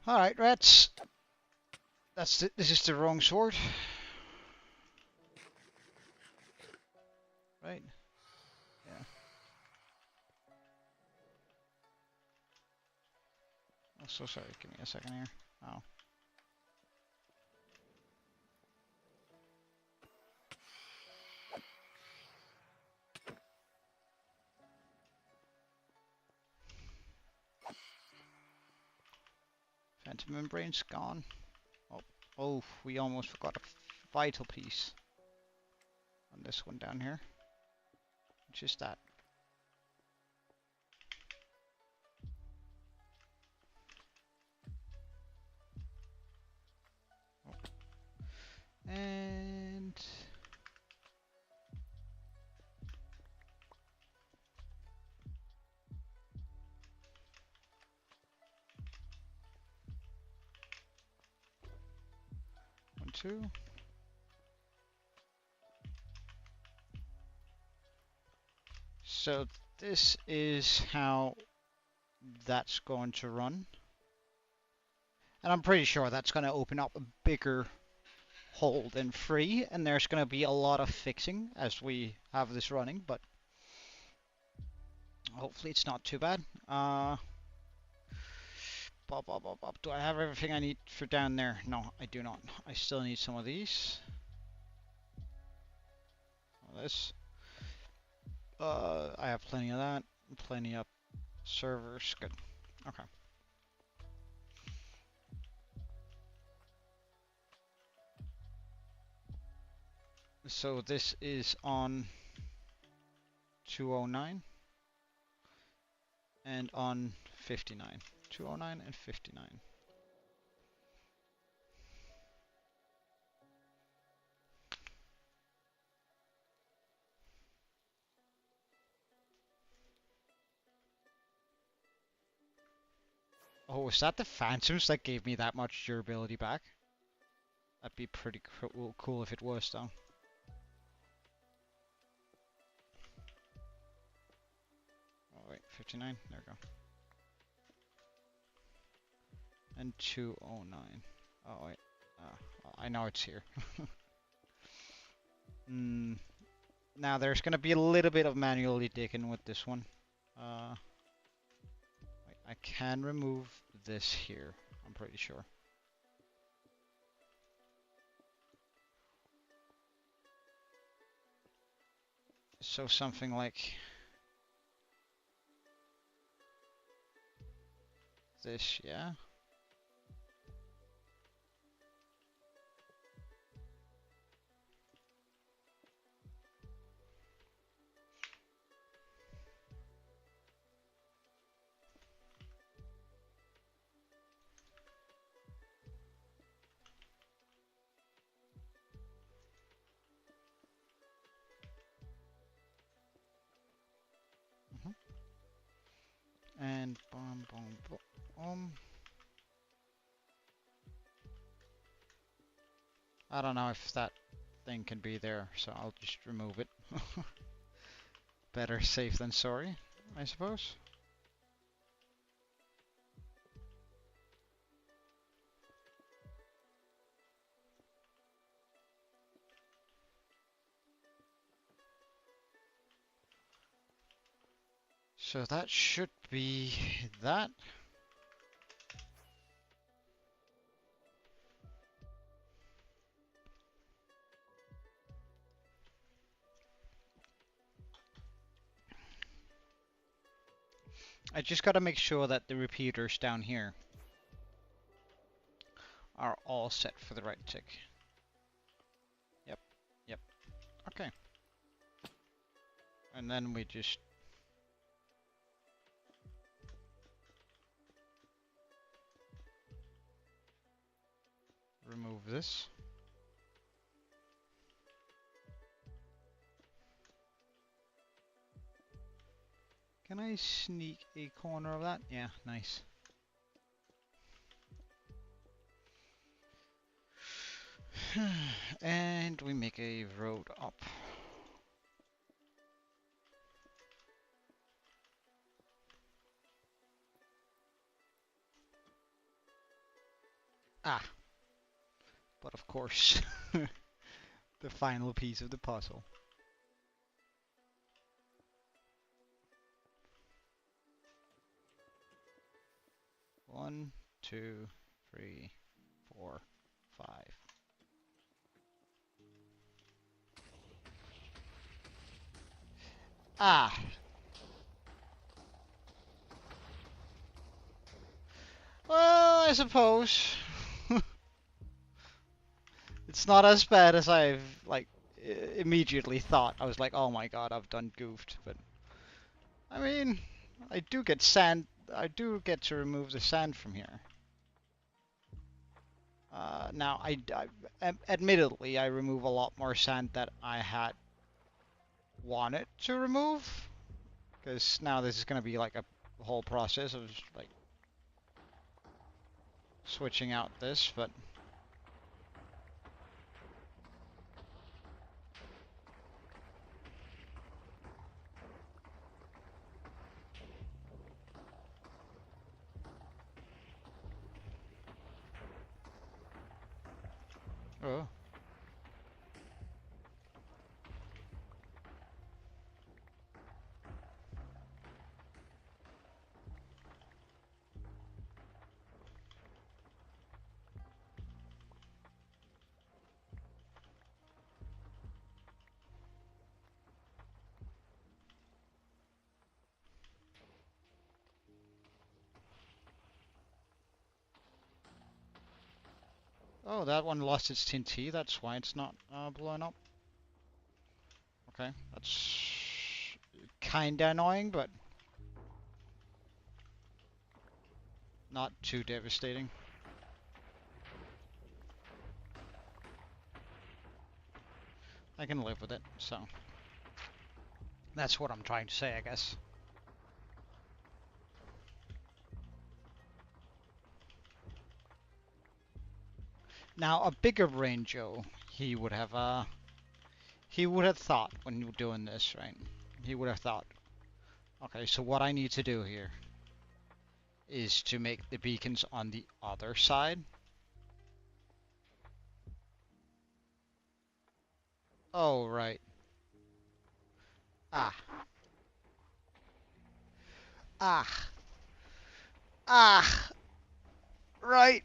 Alright, rats. This is the wrong sword. Right? Yeah. Oh, so sorry. Give me a second here. Oh. Phantom membrane's gone. Oh, we almost forgot a vital piece on this one down here. Which is that. Oh. And one, two. So this is how that's going to run. And I'm pretty sure that's going to open up a bigger hold and free, and there's going to be a lot of fixing as we have this running, but hopefully it's not too bad. Do I have everything I need for down there? No, I do not. I still need some of these. This. I have plenty of that. Plenty of servers. Good. Okay. So this is on 209 and on 59. 209 and 59. Oh, was that the Phantoms that gave me that much durability back? That'd be pretty cool if it was, though. Oh, wait, 59? There we go. And 209. Oh, wait. Well, I know it's here. Now, there's going to be a little bit of manually digging with this one. Wait, I can remove this here, I'm pretty sure. So something like this, yeah? And boom, boom, boom. I don't know if that thing can be there, so I'll just remove it. Better safe than sorry, I suppose. So that should be that. I just gotta make sure that the repeaters down here are all set for the right tick. Yep, yep. Okay. And then we just remove this. Can I sneak a corner of that? Yeah, nice. And we make a road up. Ah, but of course, the final piece of the puzzle. One, 2, 3, 4, 5. Ah! Well, I suppose. It's not as bad as I've, like, immediately thought. I was like, oh my god, I've done goofed. But, I mean, I do get sand. I do get to remove the sand from here. Now, admittedly, I remove a lot more sand that I had wanted to remove. Because now this is going to be like a whole process of, like, switching out this, but... Oh. Oh, that one lost its TNT. That's why it's not blowing up. Okay, that's kinda annoying, but not too devastating. I can live with it, so that's what I'm trying to say, I guess. Now, a bigger brain Joe, he would have thought when you were doing this, right? He would have thought, okay, so what I need to do here is to make the beacons on the other side. Oh, right. Ah. Ah. Ah. Right.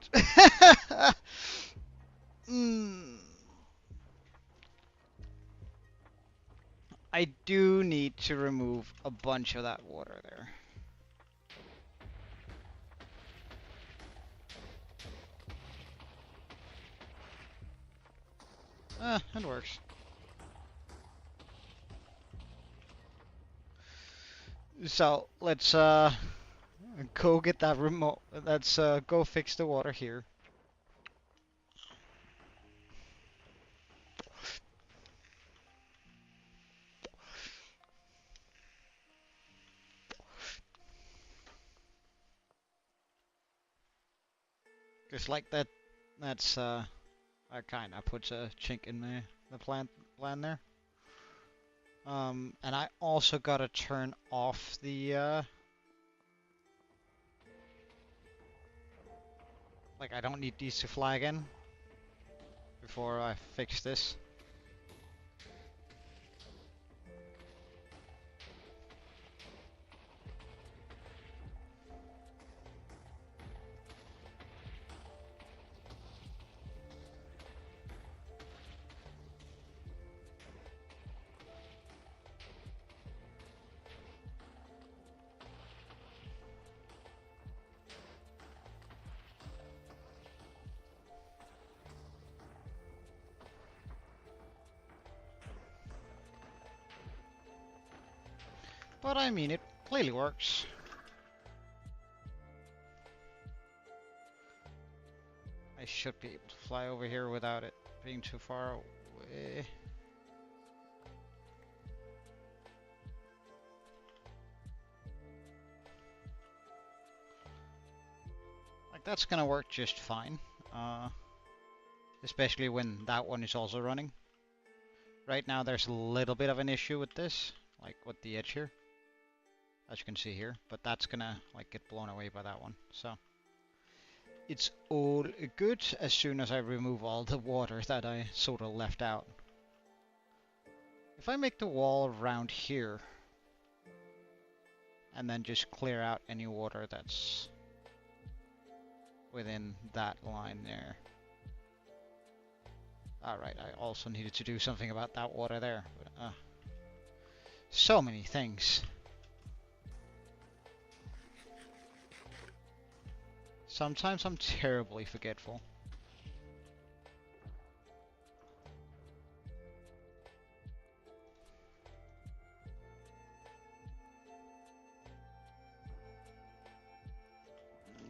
mm. I do need to remove a bunch of that water there. It works. So, let's go get that remote. Let's go fix the water here. Just like that, that's that kind of puts a chink in the plan there. And I also gotta turn off the like I don't need these to fly again before I fix this. But I mean, it clearly works. I should be able to fly over here without it being too far away. Like, that's gonna work just fine. Especially when that one is also running. Right now there's a little bit of an issue with this, like with the edge here, as you can see here, but that's gonna like get blown away by that one. So it's all good as soon as I remove all the water that I sort of left out. If I make the wall around here and then just clear out any water that's within that line there. Alright, I also needed to do something about that water there. But, so many things. Sometimes I'm terribly forgetful.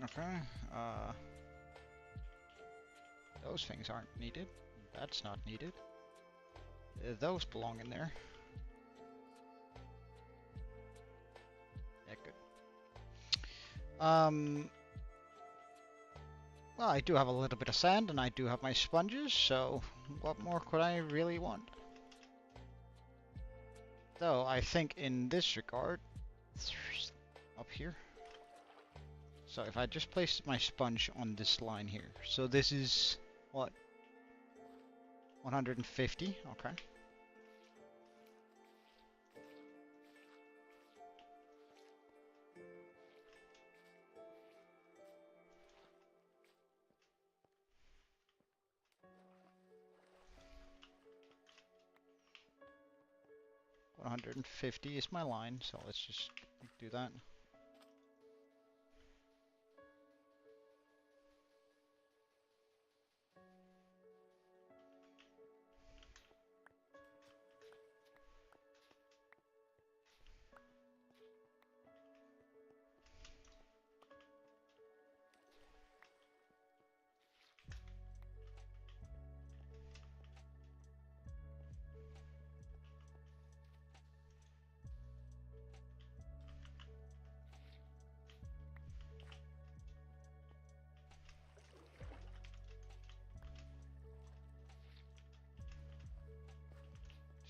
Okay, those things aren't needed. That's not needed. Those belong in there. Yeah, good. Well, I do have a little bit of sand, and I do have my sponges, so what more could I really want? Though, I think in this regard, up here. So if I just place my sponge on this line here, so this is, what, 150, okay. $150 is my line, so let's just do that.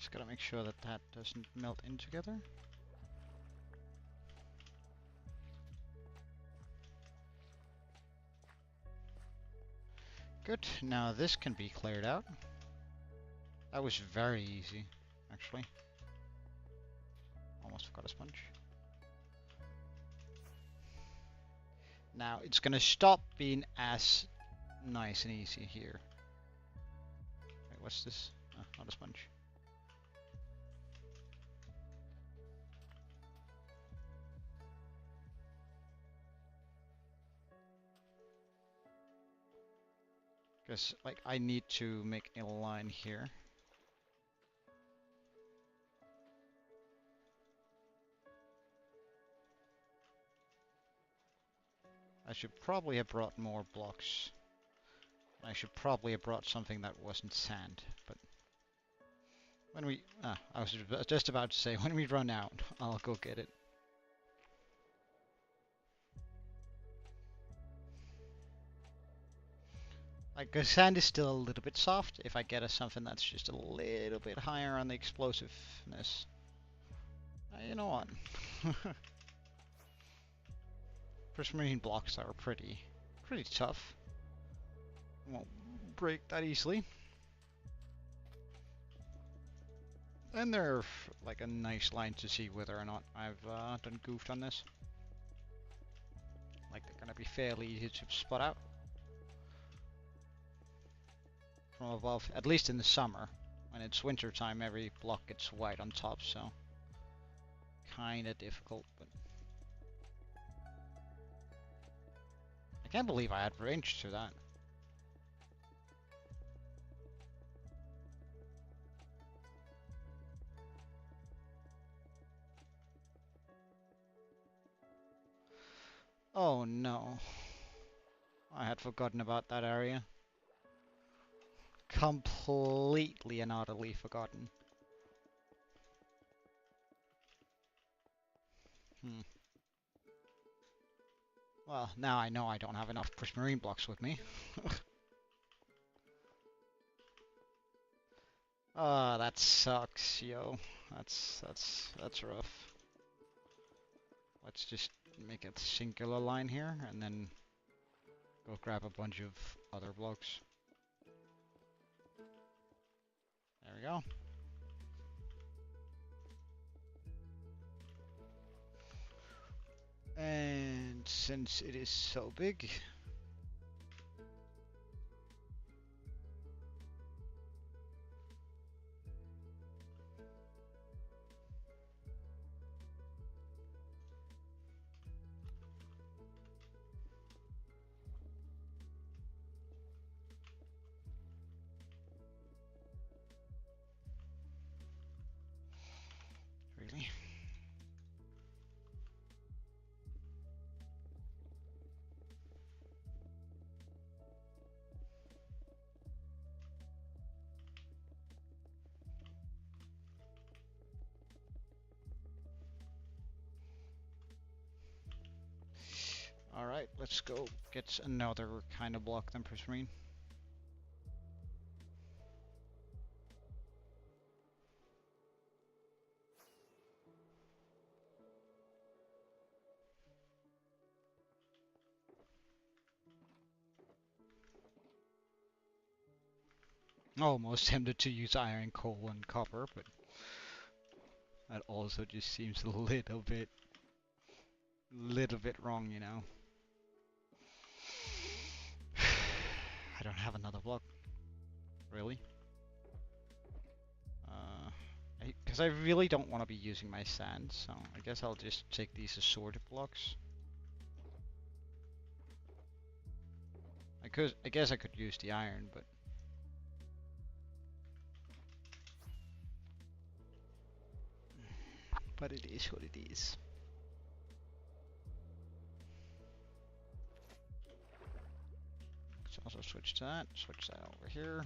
Just gotta make sure that that doesn't melt in together. Good, now this can be cleared out. That was very easy, actually. Almost forgot a sponge. Now it's gonna stop being as nice and easy here. Wait, what's this? Oh, not a sponge. Because, like, I need to make a line here. I should probably have brought more blocks. I should probably have brought something that wasn't sand, but when we... I was just about to say, when we run out, I'll go get it. Like, 'cause sand is still a little bit soft. If I get us something that's just a little bit higher on the explosiveness, you know what? Prismarine blocks are pretty tough. Won't break that easily. And they're like a nice line to see whether or not I've done goofed on this. Like, they're gonna be fairly easy to spot out from above, at least in the summer. When it's winter time, every block gets white on top, so kinda difficult, but I can't believe I had range to that. Oh no. I had forgotten about that area. Completely and utterly forgotten. Well, now I know I don't have enough prismarine blocks with me. Ah, that sucks, yo. That's rough. Let's just make a singular line here, and then go grab a bunch of other blocks. There we go. And since it is so big, really. Alright, let's go get another kind of block than prismarine. Almost tempted to use iron, coal, and copper, but that also just seems a little bit wrong, you know. I don't have another block. Really? Because I really don't want to be using my sand, so I guess I'll just take these assorted blocks. I guess I could use the iron, but it is what it is. Let's also switch that over here.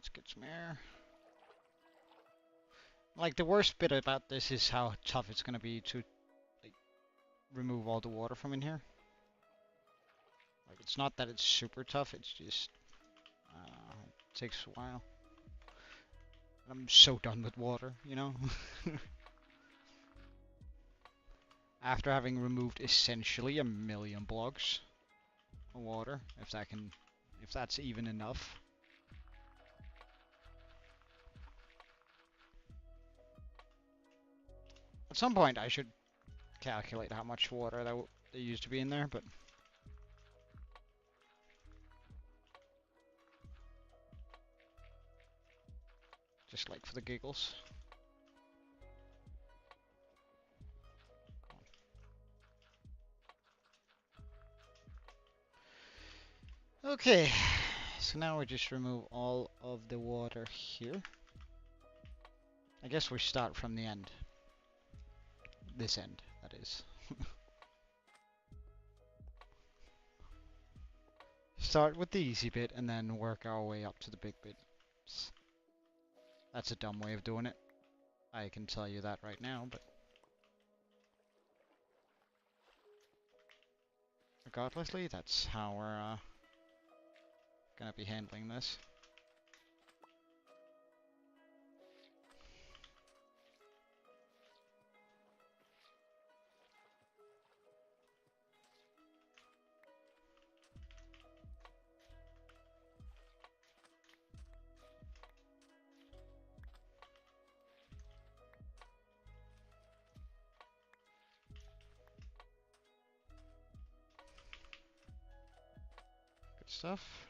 Let's get some air. Like, the worst bit about this is how tough it's gonna be to, like, remove all the water from in here. Like, it's not that it's super tough, it's just, it takes a while. I'm so done with water, you know? After having removed essentially a million blocks of water, if that's even enough. At some point I should calculate how much water there used to be in there, but just like for the giggles. Okay, so now we just remove all of the water here. I guess we start from the end. This end, that is. Start with the easy bit and then work our way up to the big bits. That's a dumb way of doing it. I can tell you that right now, but regardlessly, that's how we're gonna be handling this. Good stuff.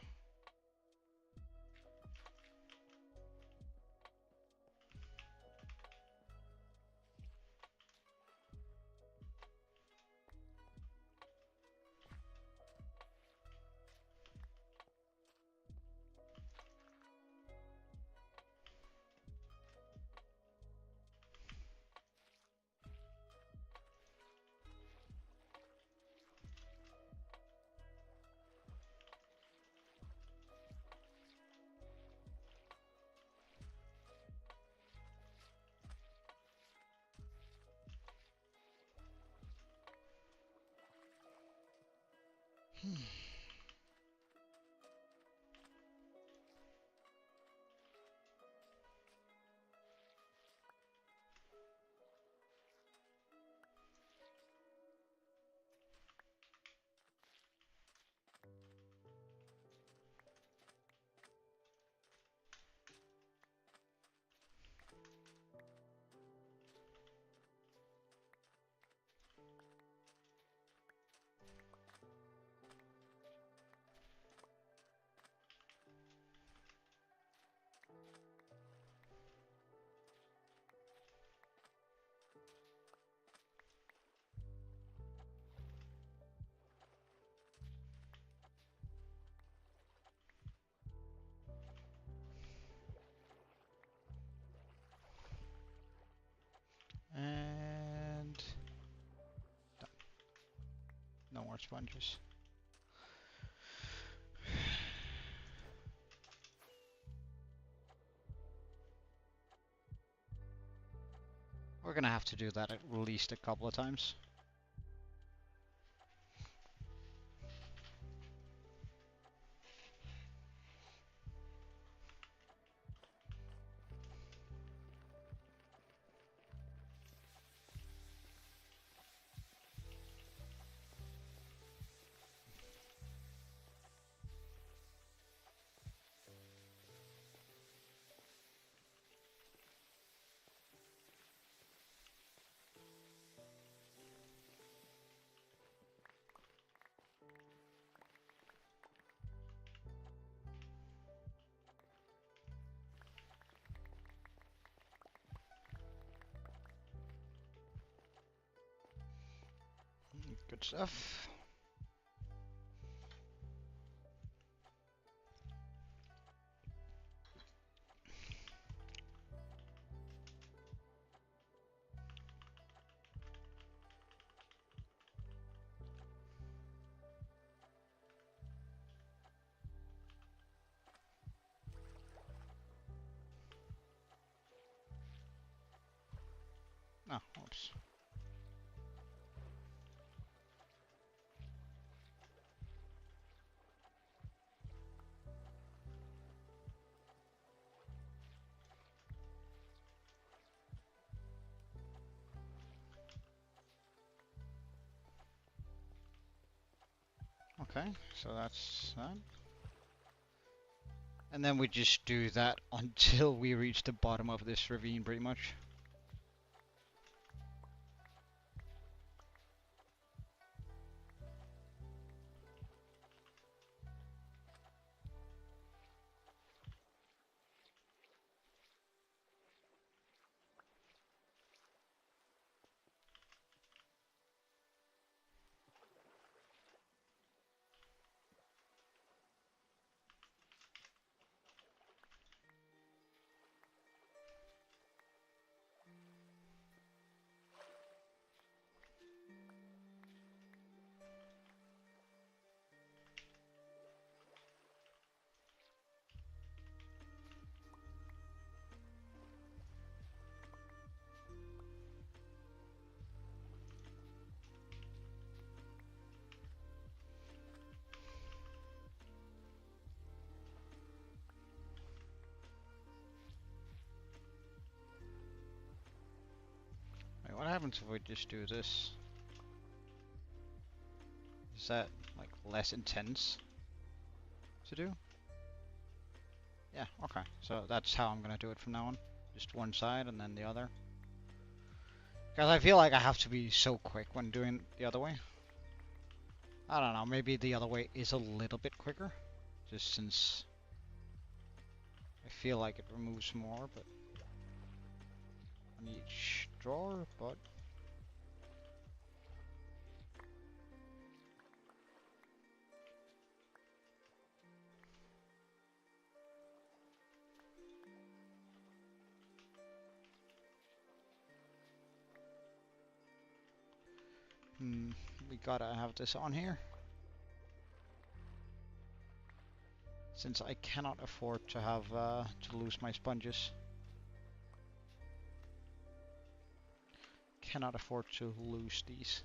And done. No more sponges. We're gonna have to do that at least a couple of times. Good stuff. Oh, whoops. Okay, so that's that. And then we just do that until we reach the bottom of this ravine, pretty much. Wait, what happens if we just do this? Is that like less intense to do? Yeah, okay. So that's how I'm gonna do it from now on. Just one side and then the other. Because I feel like I have to be so quick when doing the other way. I don't know, maybe the other way is a little bit quicker. Just since I feel like it removes more, but on each drawer, but we gotta have this on here. Since I cannot afford to have to lose my sponges. Cannot afford to lose these.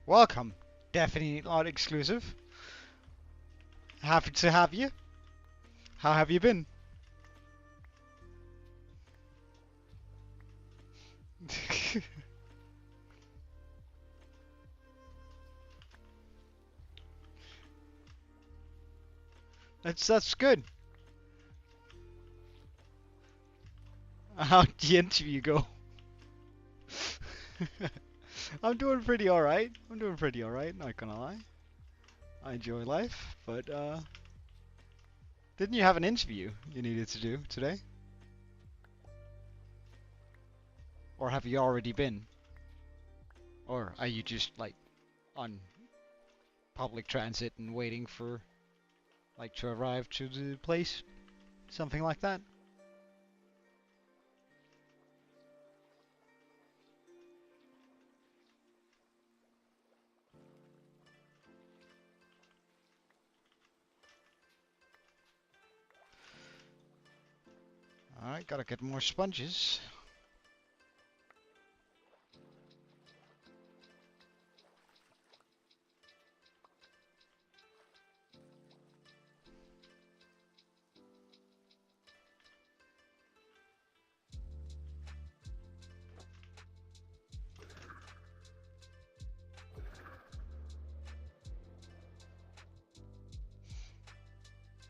Welcome. Definitely not exclusive. Happy to have you. How have you been? That's good. How'd the interview go? I'm doing pretty alright. I'm doing pretty alright, not gonna lie. I enjoy life, but didn't you have an interview you needed to do today? Or have you already been? Or are you just like on public transit and waiting for like to arrive to the place? Something like that? Alright, gotta get more sponges.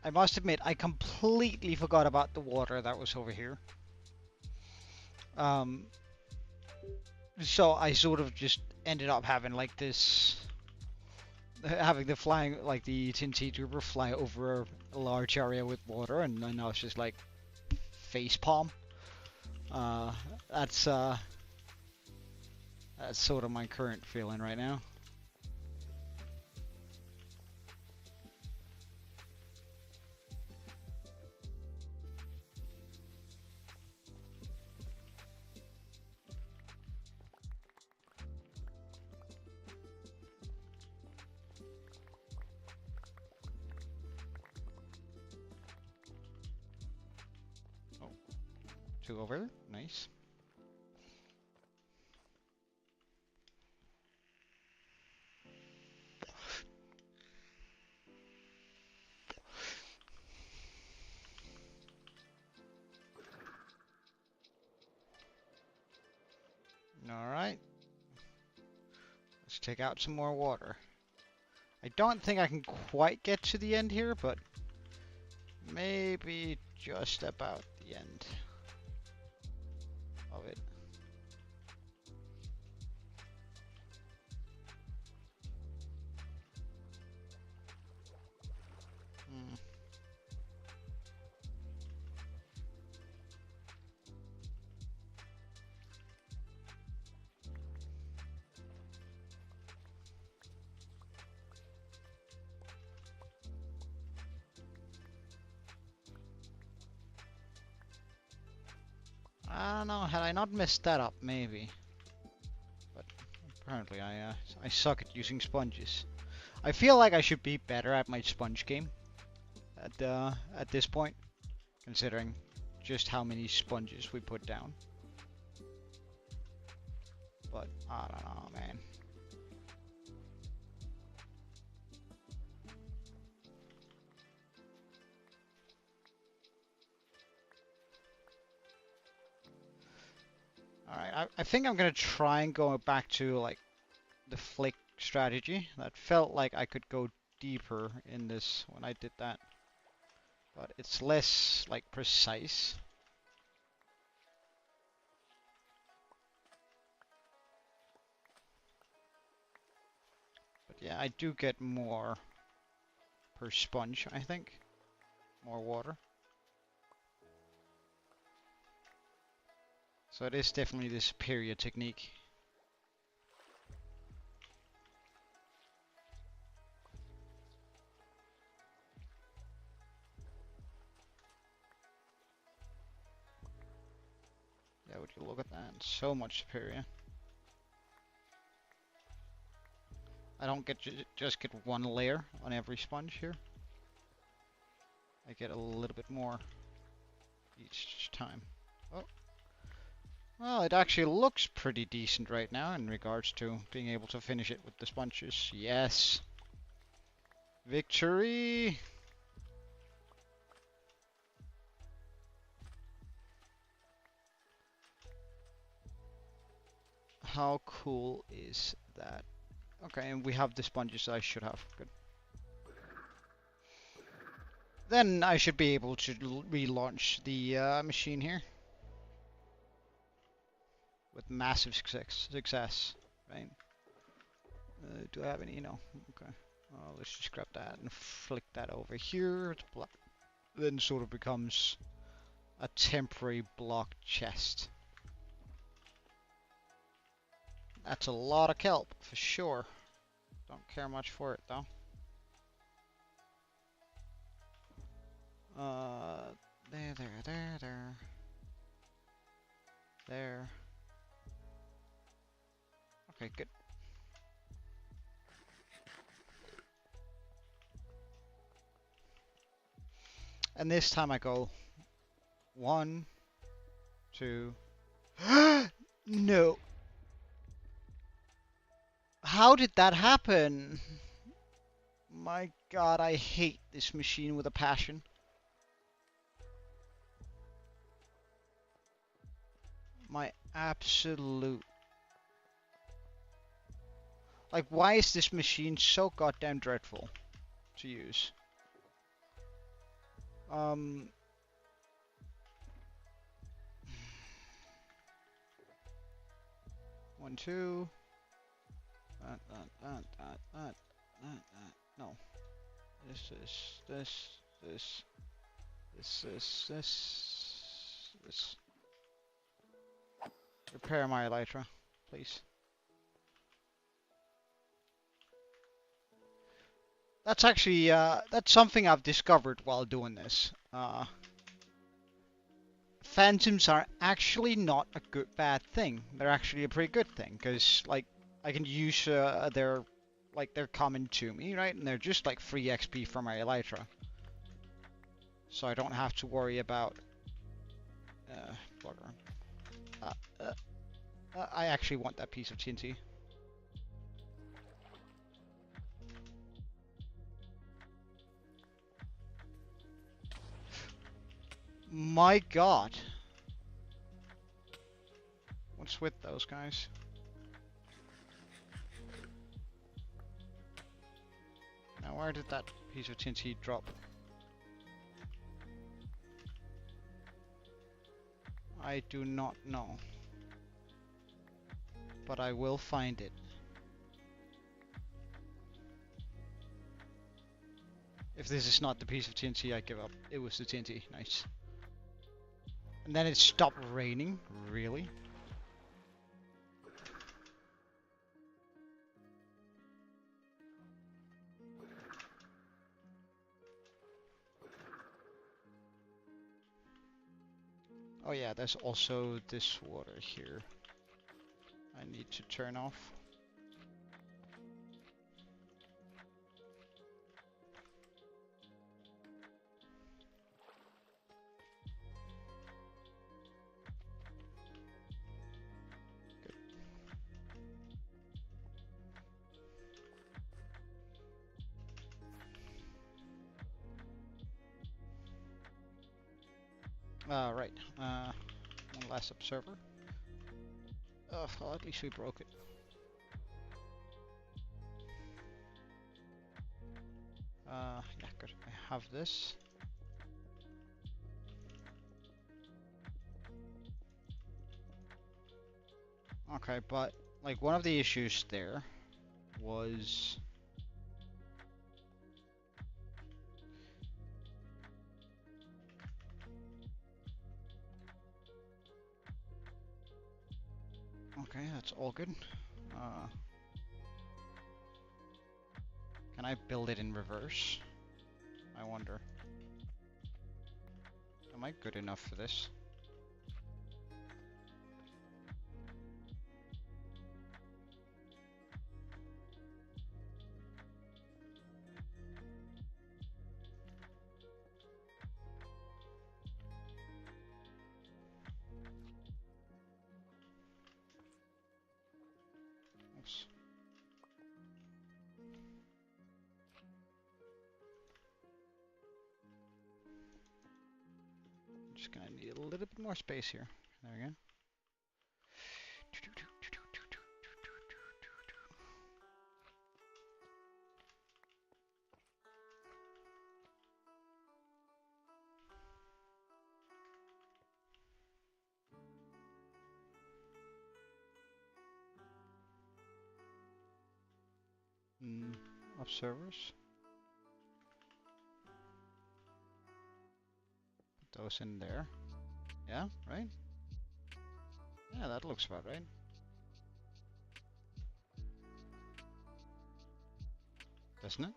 I must admit, I completely forgot about the water that was over here. So I sort of just ended up having like this, having the flying, like the TNT trooper fly over a large area with water, and then I was just like face palm. Uh, that's uh, that's sort of my current feeling right now. 2 over there. Nice. Alright. Let's take out some more water. I don't think I can quite get to the end here, but maybe just about the end of it. I don't know, had I not messed that up, maybe. But apparently I suck at using sponges. I feel like I should be better at my sponge game at this point, considering just how many sponges we put down. But I don't know, man. Alright, I think I'm gonna try and go back to like the flick strategy. That felt like I could go deeper in this when I did that. But it's less like precise. But yeah, I do get more per sponge, I think. More water. So it is definitely the superior technique. Yeah, would you look at that? So much superior. I don't get just get one layer on every sponge here. I get a little bit more each time. Oh. Well, it actually looks pretty decent right now in regards to being able to finish it with the sponges. Yes. Victory! How cool is that? Okay, and we have the sponges I should have. Good. Then I should be able to relaunch the machine here. With massive success, right? Do I have any? No. Okay. Let's just grab that and flick that over here. Then sort of becomes a temporary block chest. That's a lot of kelp, for sure. Don't care much for it, though. There. Okay, good. And this time I go 1, 2. No. How did that happen? My God, I hate this machine with a passion. My absolute... Like, why is this machine so goddamn dreadful to use? 1, 2. No. This. Repair my elytra, please. That's actually, that's something I've discovered while doing this. Phantoms are actually not a bad thing. They're actually a pretty good thing, because, like, I can use they're coming to me, right? And they're just like free XP for my elytra. So I don't have to worry about Blogger. I actually want that piece of TNT. My God. What's with those guys? Now where did that piece of TNT drop? I do not know. But I will find it. If this is not the piece of TNT, I give up. It was the TNT. Nice. And then it stopped raining? Really? Oh yeah, there's also this water here. I need to turn off. Right. One last observer. Well, at least we broke it. Yeah, good. I have this. Okay, but like one of the issues there was okay, that's all good. Can I build it in reverse? I wonder. Am I good enough for this? Oops. Just gonna need a little bit more space here. There we go. Observers. Put those in there. Yeah, right? Yeah, that looks about right. Doesn't it?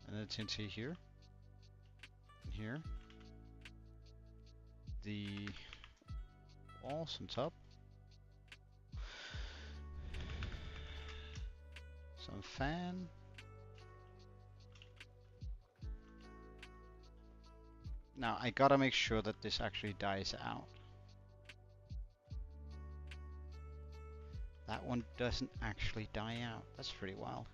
And then TNT here. And here. The walls on top. Some fan. Now I gotta make sure that this actually dies out. That one doesn't actually die out. That's pretty wild.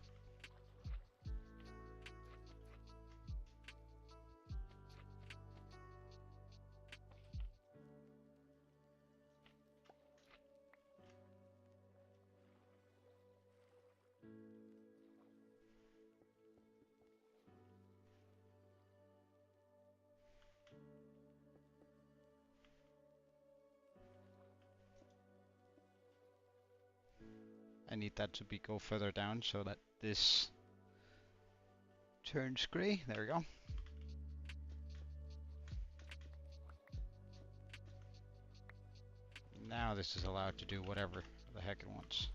I need that to go further down so that this turns grey. There we go. Now this is allowed to do whatever the heck it wants.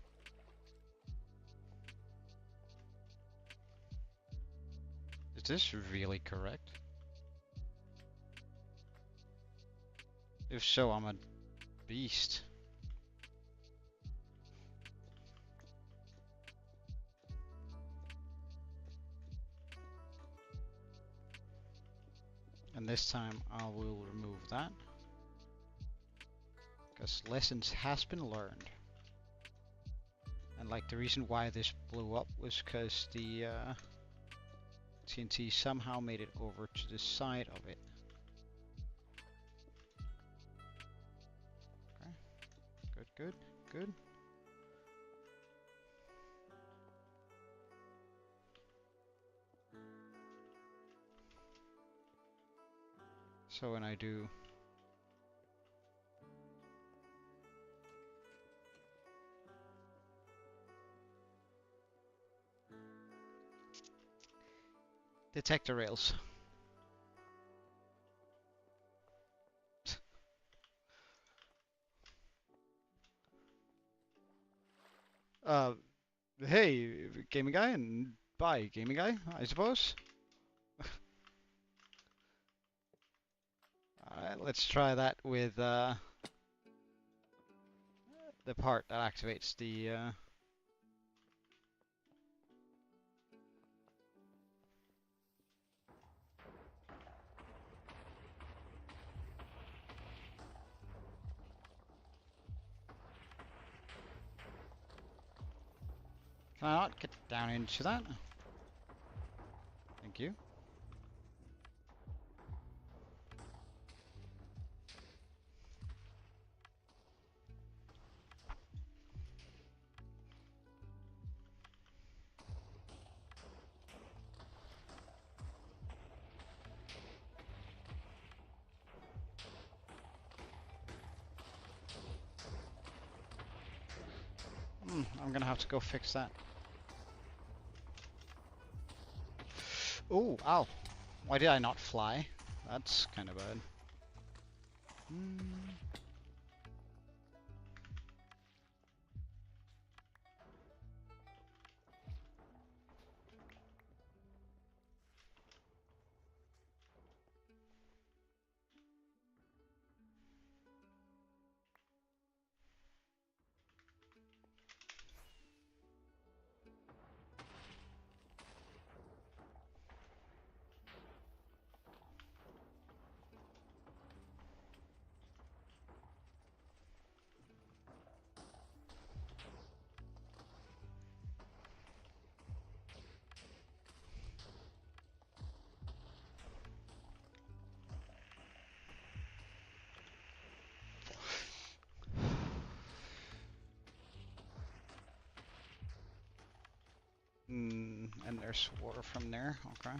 Is this really correct? If so, I'm a beast. And this time I will remove that. Because lessons has been learned. And like the reason why this blew up was because the TNT somehow made it over to the side of it. Okay. Good, good, good. So when I do detector rails. Hey, gaming guy, and bye, gaming guy, I suppose. Alright, let's try that with the part that activates the Can I not get down into that? Thank you. I'm gonna have to go fix that. Oh, ow. Why did I not fly? That's kind of bad. And there's water from there, okay.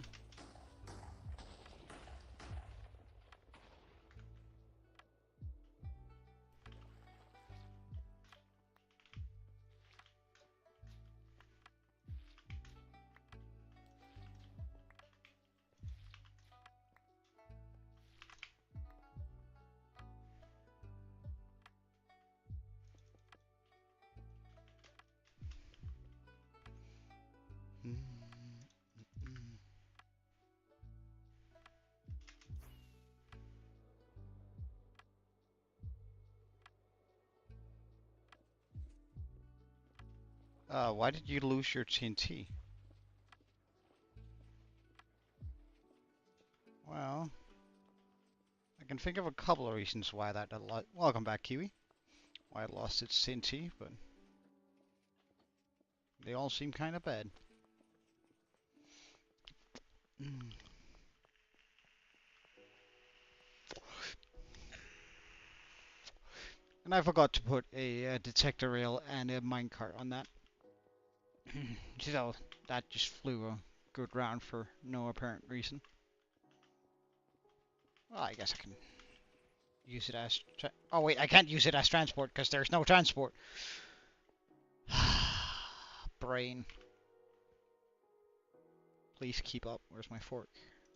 Why did you lose your TNT? Well, I can think of a couple of reasons why that welcome back, Kiwi. Why it lost its TNT, but they all seem kind of bad. And I forgot to put a detector rail and a minecart on that. So that just flew a good round for no apparent reason. Well, I guess I can use it as... Oh wait, I can't use it as transport because there's no transport. Brain. Please keep up. Where's my fork?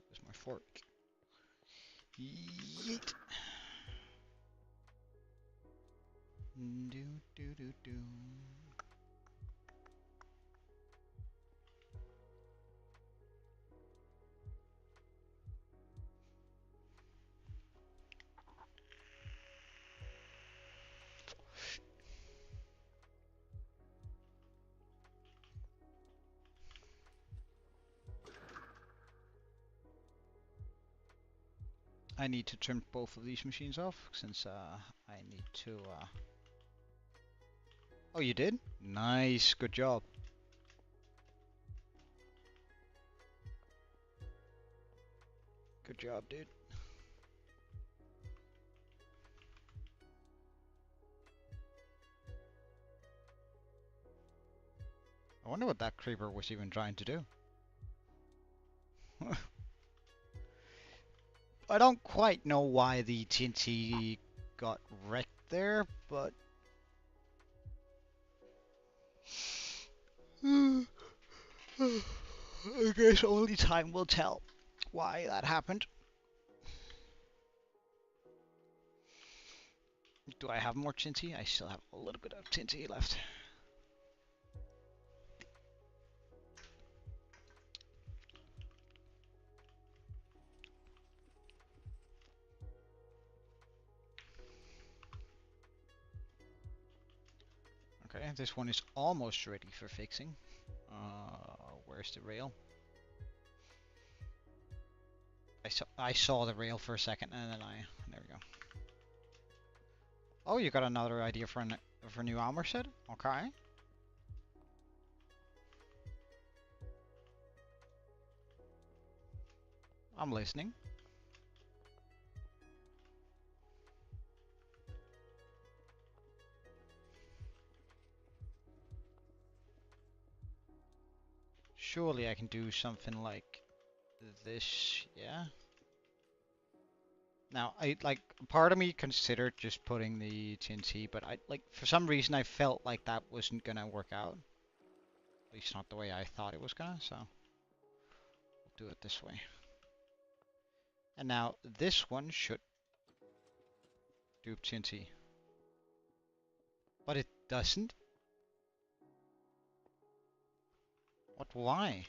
Where's my fork? Yeet. Do do do do. I need to turn both of these machines off since I need to. Oh, you did? Nice, good job. Good job, dude. I wonder what that creeper was even trying to do. I don't quite know why the TNT got wrecked there, but I guess only time will tell why that happened. Do I have more TNT? I still have a little bit of TNT left. Okay, this one is almost ready for fixing. Where's the rail? I saw the rail for a second, and then there we go. Oh, you got another idea for a new armor set? Okay. I'm listening. Surely I can do something like this, yeah? Now, part of me considered just putting the TNT, but for some reason I felt like that wasn't gonna work out. At least not the way I thought it was gonna, so we'll do it this way. And now this one should do TNT. But it doesn't? What, why?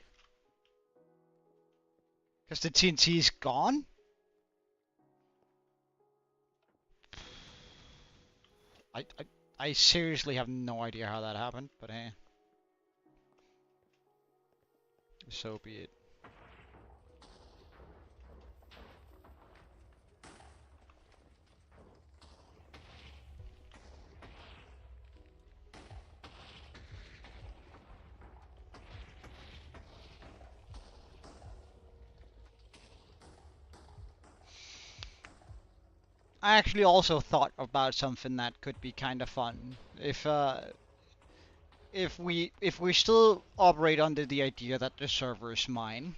Because the TNT is gone? I seriously have no idea how that happened, but hey. So be it. I actually also thought about something that could be kind of fun. If we still operate under the idea that the server is mine,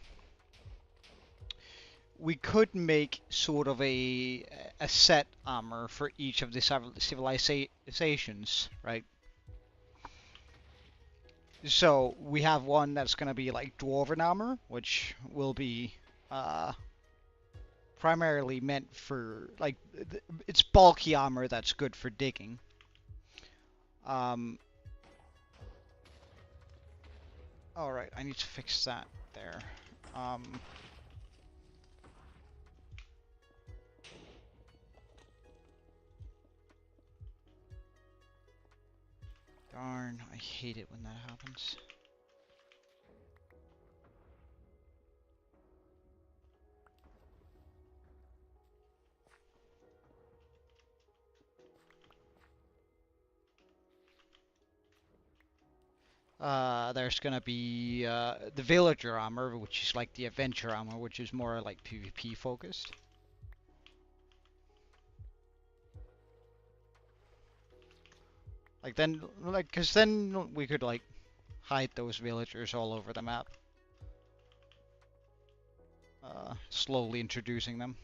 we could make sort of a set armor for each of the civilizations, right? So we have one that's gonna be like dwarven armor, which will be primarily meant for it's bulky armor that's good for digging. All right, I need to fix that there. Darn, I hate it when that happens. There's gonna be the villager armor, which is like the adventure armor, which is more like PvP focused. Cause then we could like hide those villagers all over the map. Slowly introducing them.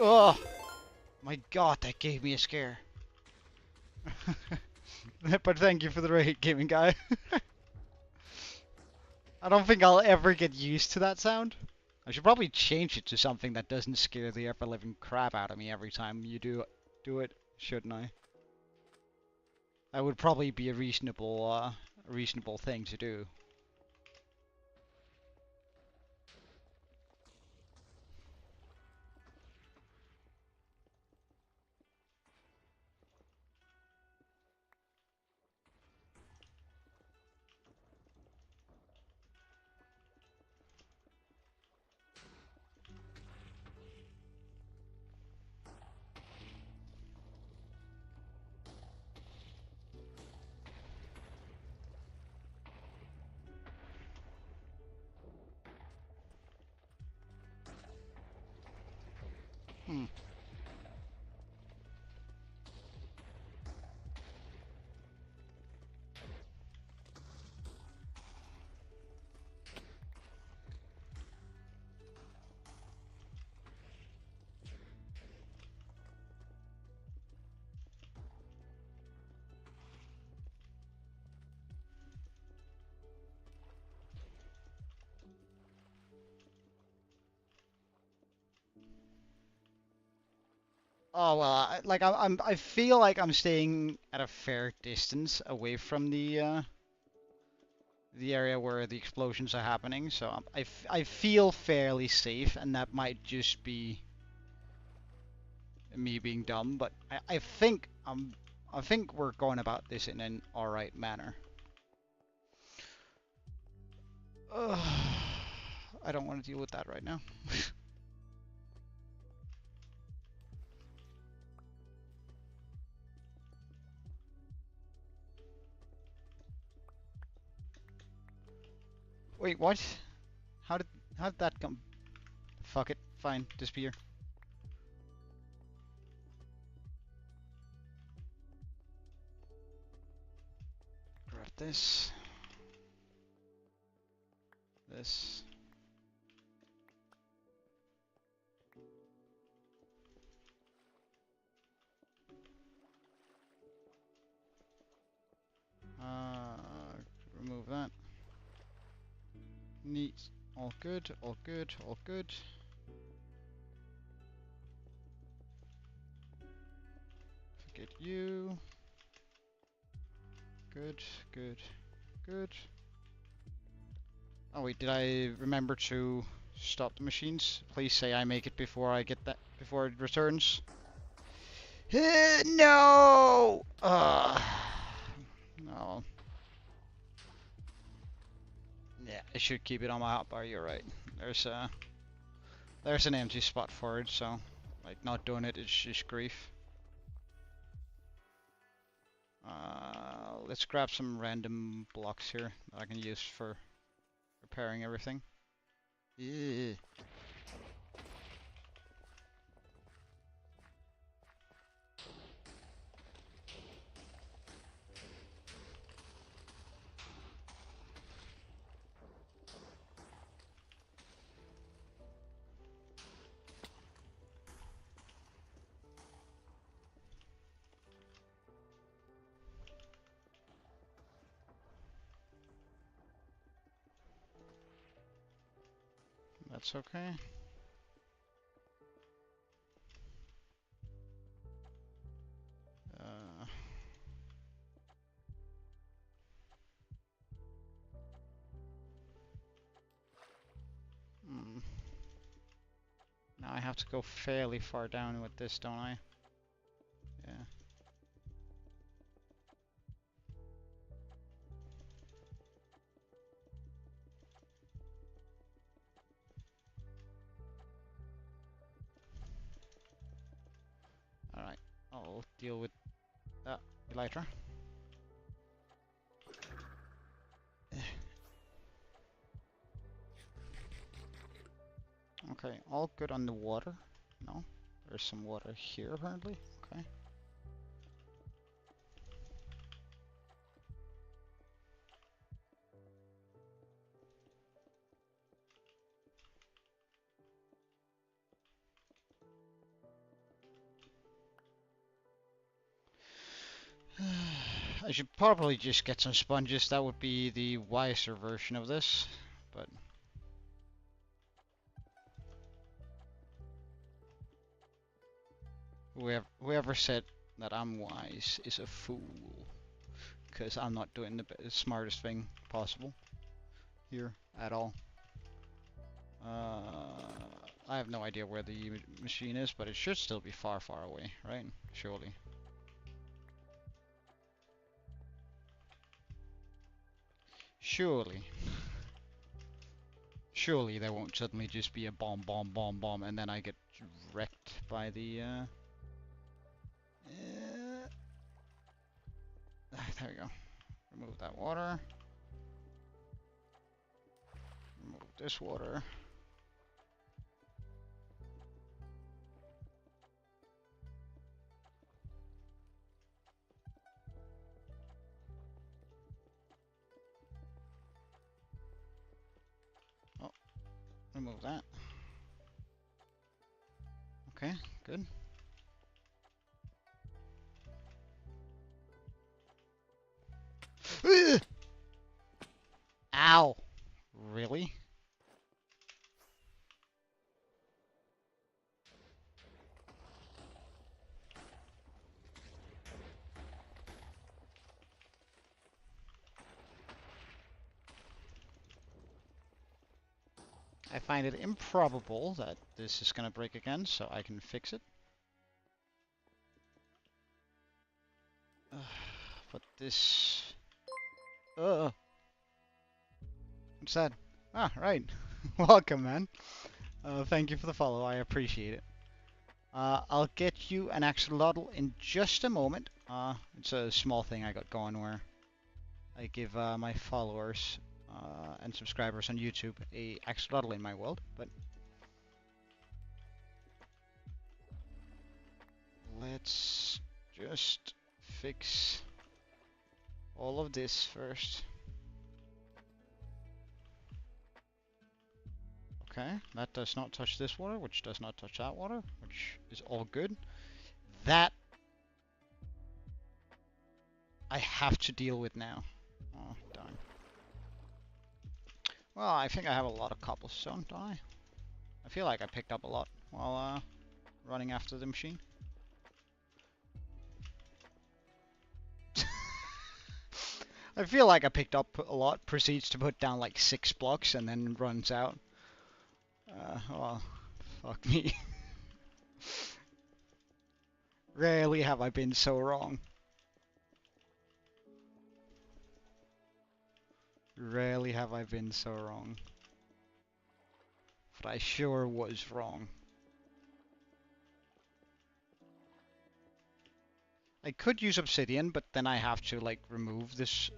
Oh my god, that gave me a scare. But thank you for the raid, gaming guy. I don't think I'll ever get used to that sound. I should probably change it to something that doesn't scare the ever-living crap out of me every time you do it, shouldn't I? That would probably be a reasonable thing to do. Oh well, I feel like I'm staying at a fair distance away from the area where the explosions are happening, so I feel fairly safe, and that might just be me being dumb, but I think we're going about this in an alright manner. Ugh, I don't want to deal with that right now. Wait, what? How did how did that come? Fuck it, fine, disappear. Grab this. This. Remove that. Neat. All good, all good, all good. Forget you. Good, good, good. Oh wait, did I remember to stop the machines? Please say I make it before I get that, before it returns. No! No. Yeah, I should keep it on my hotbar, you're right. There's an empty spot for it, so like not doing it is just grief. Let's grab some random blocks here that I can use for repairing everything. Yeah. That's okay. Uh, hmm. Now I have to go fairly far down with this, don't I? Yeah. Alright, I'll deal with that later. Okay, all good on the water. No? There's some water here apparently. Okay. I should probably just get some sponges. That would be the wiser version of this, but whoever said that I'm wise is a fool, because I'm not doing the smartest thing possible here at all. I have no idea where the machine is, but it should still be far, far away, right? Surely. Surely. Surely there won't suddenly just be a bomb, bomb, bomb, bomb, and then I get wrecked by the, there we go. Remove that water. Remove this water. Oh, remove that. Okay, good. Ow! Really? I find it improbable that this is gonna break again, so I can fix it. But this... what's that? Ah, right. Welcome, man. Thank you for the follow, I appreciate it. I'll get you an axolotl in just a moment. It's a small thing I got going where I give my followers and subscribers on YouTube a axolotl in my world, but let's just fix all of this first. Okay, that does not touch this water, which does not touch that water, which is all good. That I have to deal with now. Oh, darn. Well, I think I have a lot of cobblestone, don't I? I feel like I picked up a lot while running after the machine. I feel like I picked up a lot, proceeds to put down like 6 blocks and then runs out. Well, fuck me. Rarely have I been so wrong. Rarely have I been so wrong. But I sure was wrong. I could use obsidian, but then I have to like remove this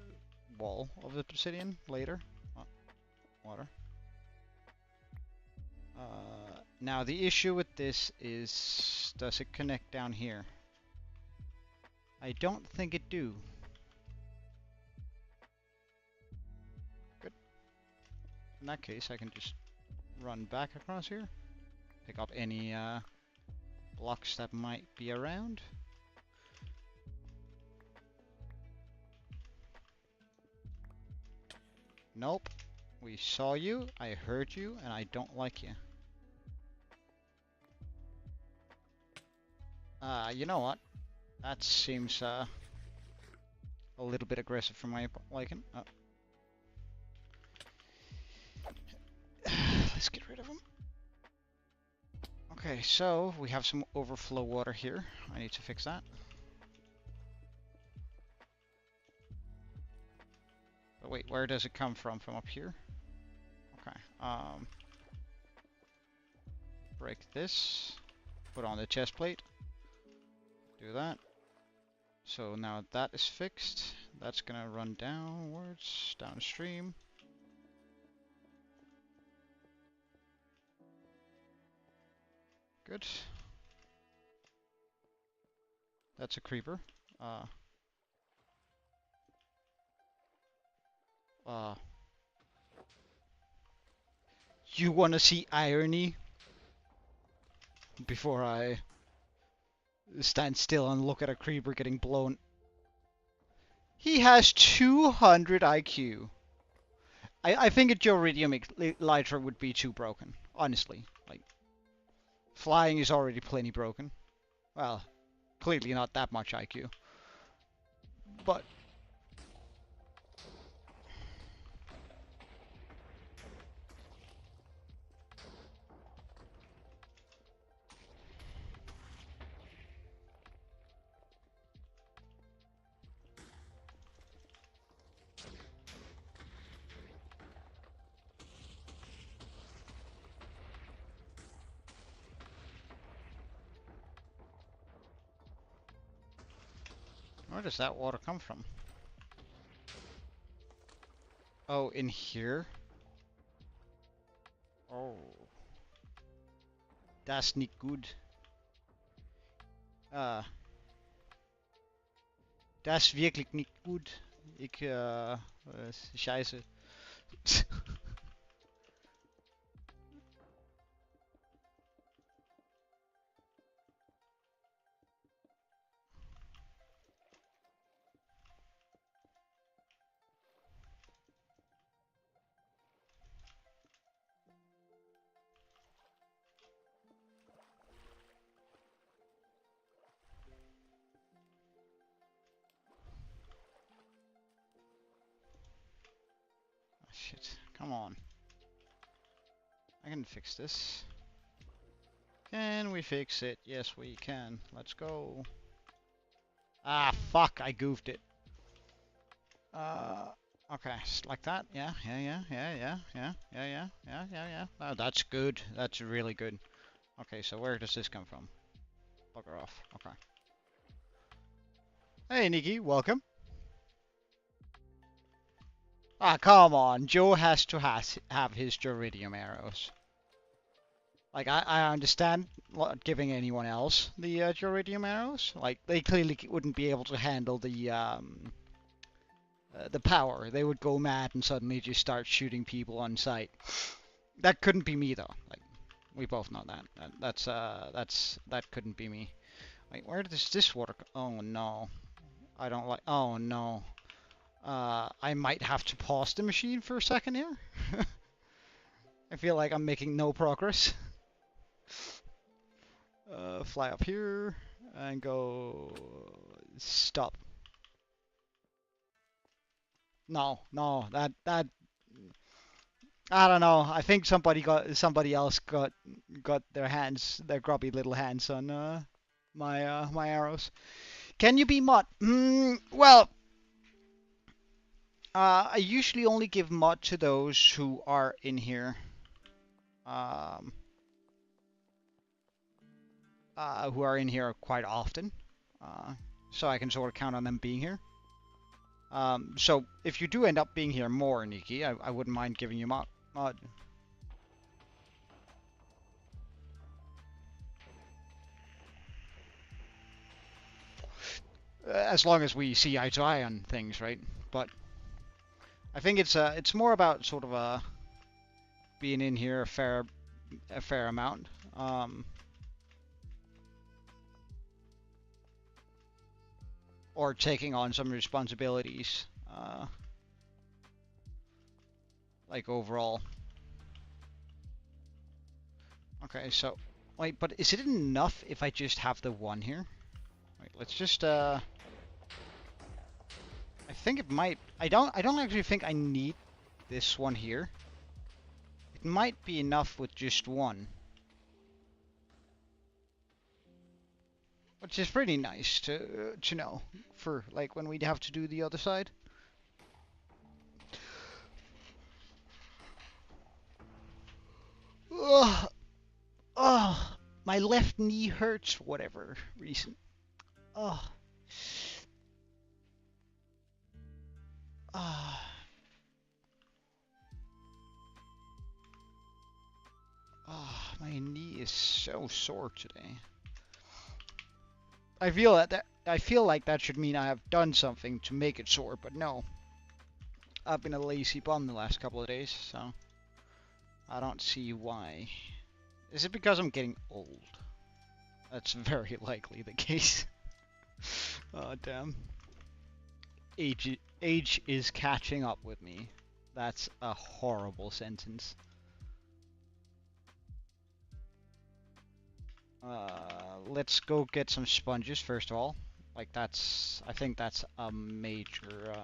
wall of obsidian later. Oh, water. Now the issue with this is, does it connect down here? I don't think it do. Good. In that case, I can just run back across here, pick up any blocks that might be around. Nope. We saw you, I heard you, and I don't like you. You know what? That seems a little bit aggressive for my liking. Oh. Let's get rid of him. Okay, so we have some overflow water here. I need to fix that. But wait, where does it come from? From up here? Okay. Break this. Put on the chest plate. Do that. So now that is fixed. That's gonna run downwards, downstream. Good. That's a creeper. You wanna see irony? Before I stand still and look at a creeper getting blown. He has 200 IQ. I think a Georidium Elytra would be too broken, honestly. Like, flying is already plenty broken. Well, clearly not that much IQ. But where does that water come from? Oh, in here? Oh. Das nicht gut. Das wirklich nicht gut. Scheiße. Shit, come on. I can fix this. Can we fix it? Yes, we can. Let's go. Ah, fuck, I goofed it. Okay, like that. Yeah. Oh, that's good. That's really good. Okay, so where does this come from? Bugger off. Okay. Hey, Nikki, welcome. Ah, come on. Joe has to have his Juridium arrows. Like, I understand not giving anyone else the Juridium arrows. Like, they clearly wouldn't be able to handle the power. They would go mad and suddenly just start shooting people on sight. That couldn't be me, though. Like, we both know that. That couldn't be me. Wait, where does this water go? Oh, no. I don't like... Oh, no. I might have to pause the machine for a second here. I feel like I'm making no progress. Fly up here and go stop. No, that I don't know. I think somebody else got their grubby little hands on my arrows. Can you be mod? Well, I usually only give mod to those who are in here. Who are in here quite often, so I can sort of count on them being here. So if you do end up being here more, Nikki, I wouldn't mind giving you mod. As long as we see eye to eye on things, right? But I think it's more about sort of being in here a fair amount. Or taking on some responsibilities, like overall. Okay, so wait, but is it enough if I just have the one here? Wait, let's just I think it might. I don't actually think I need this one here. It might be enough with just one. Which is pretty nice to know for like when we have to do the other side. Ugh. Oh, my left knee hurts for whatever reason. Oh. Ah. Oh, my knee is so sore today. I feel like that should mean I have done something to make it sore, but no. I've been a lazy bum the last couple of days, so I don't see why. Is it because I'm getting old? That's very likely the case. Oh, damn. Age is catching up with me. That's a horrible sentence. Let's go get some sponges first of all. Like I think that's a major,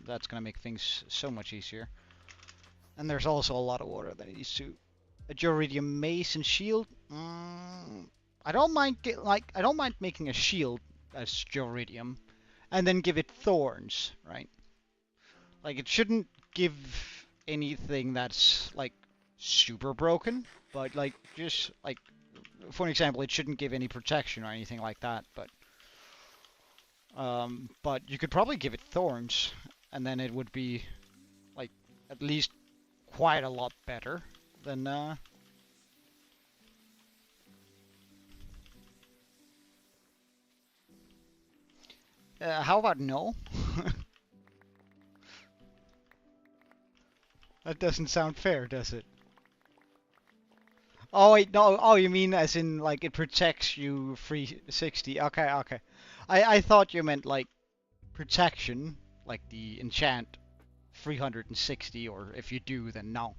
that's gonna make things so much easier. And there's also a lot of water that needs to. A Juridium mace and shield. I don't mind making a shield as Juridium, and then give it thorns, right? Like it shouldn't give anything that's like super broken, but like just like. For an example, it shouldn't give any protection or anything like that, but you could probably give it thorns, and then it would be like at least quite a lot better than how about no? That doesn't sound fair, does it? Oh wait, no. Oh, you mean as in like it protects you 360? Okay, okay. I thought you meant like protection, like the enchant 360, or if you do, then no.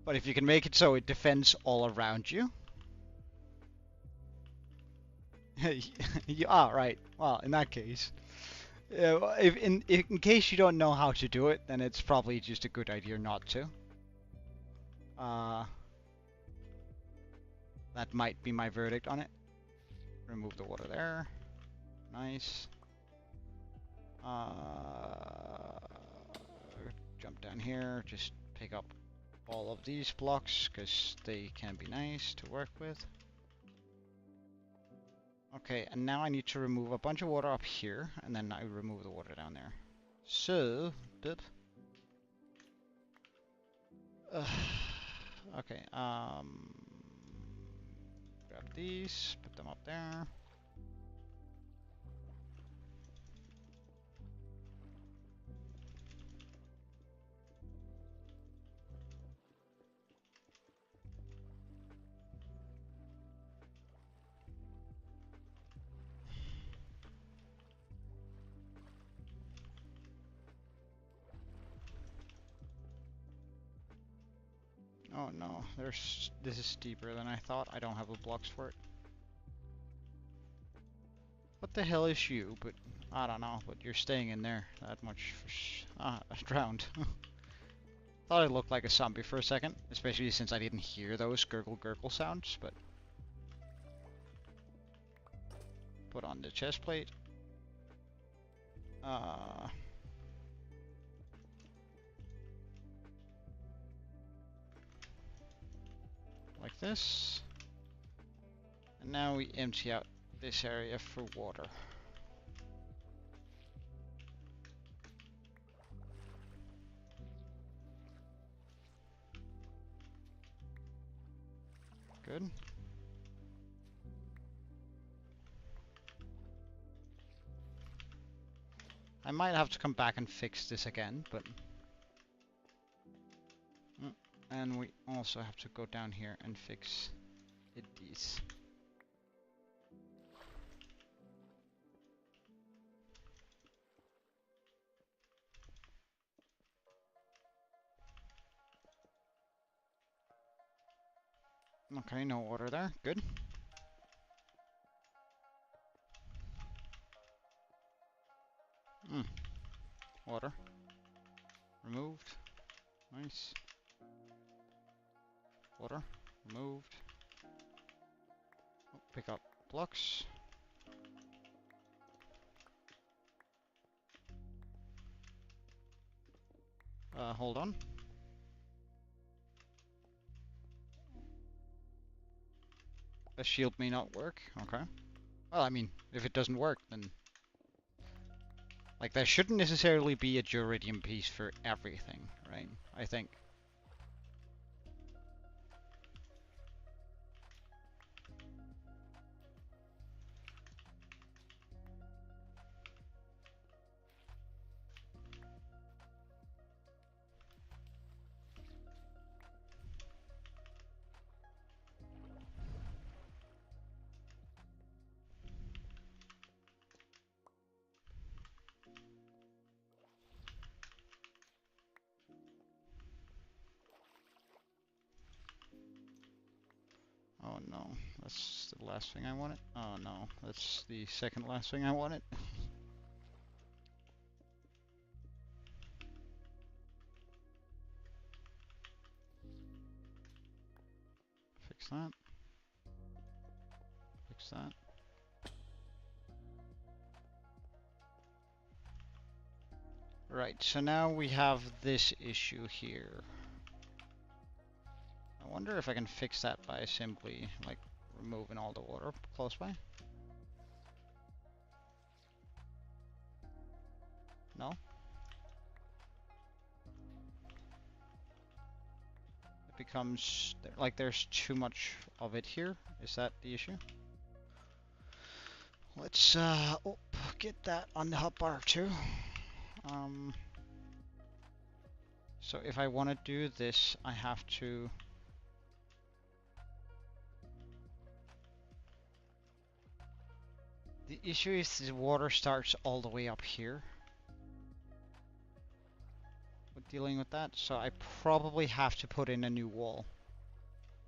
But if you can make it so it defends all around you. Right. Well, in that case, if in case you don't know how to do it, then it's probably just a good idea not to. Uh, that might be my verdict on it. Remove the water there. Nice. Jump down here, just pick up all of these blocks because they can be nice to work with. Okay, and now I need to remove a bunch of water up here, and then I remove the water down there. So, okay, grab these, put them up there. Oh no, this is steeper than I thought. I don't have the blocks for it. What the hell is you? But I don't know, but you're staying in there that much. I drowned. Thought I looked like a zombie for a second, especially since I didn't hear those gurgle gurgle sounds, but put on the chest plate. Like this. And now we empty out this area for water. Good. I might have to come back and fix this again, but... And we also have to go down here and fix these. Okay, no water there. Good. Water. Removed. Nice. Water. Removed. Oh, pick up blocks. Hold on. A shield may not work. Okay. Well, I mean, if it doesn't work, then... Like, there shouldn't necessarily be a Duridium piece for everything, right? I think. Oh no, that's the last thing I wanted. Oh no, that's the second last thing I wanted. Fix that. Fix that. Right, so now we have this issue here. I wonder if I can fix that by simply, like, removing all the water close by. No? It becomes, like, there's too much of it here. Is that the issue? Let's, get that on the hotbar too. So if I want to do this, I have to... The issue is the water starts all the way up here. With dealing with that, so I probably have to put in a new wall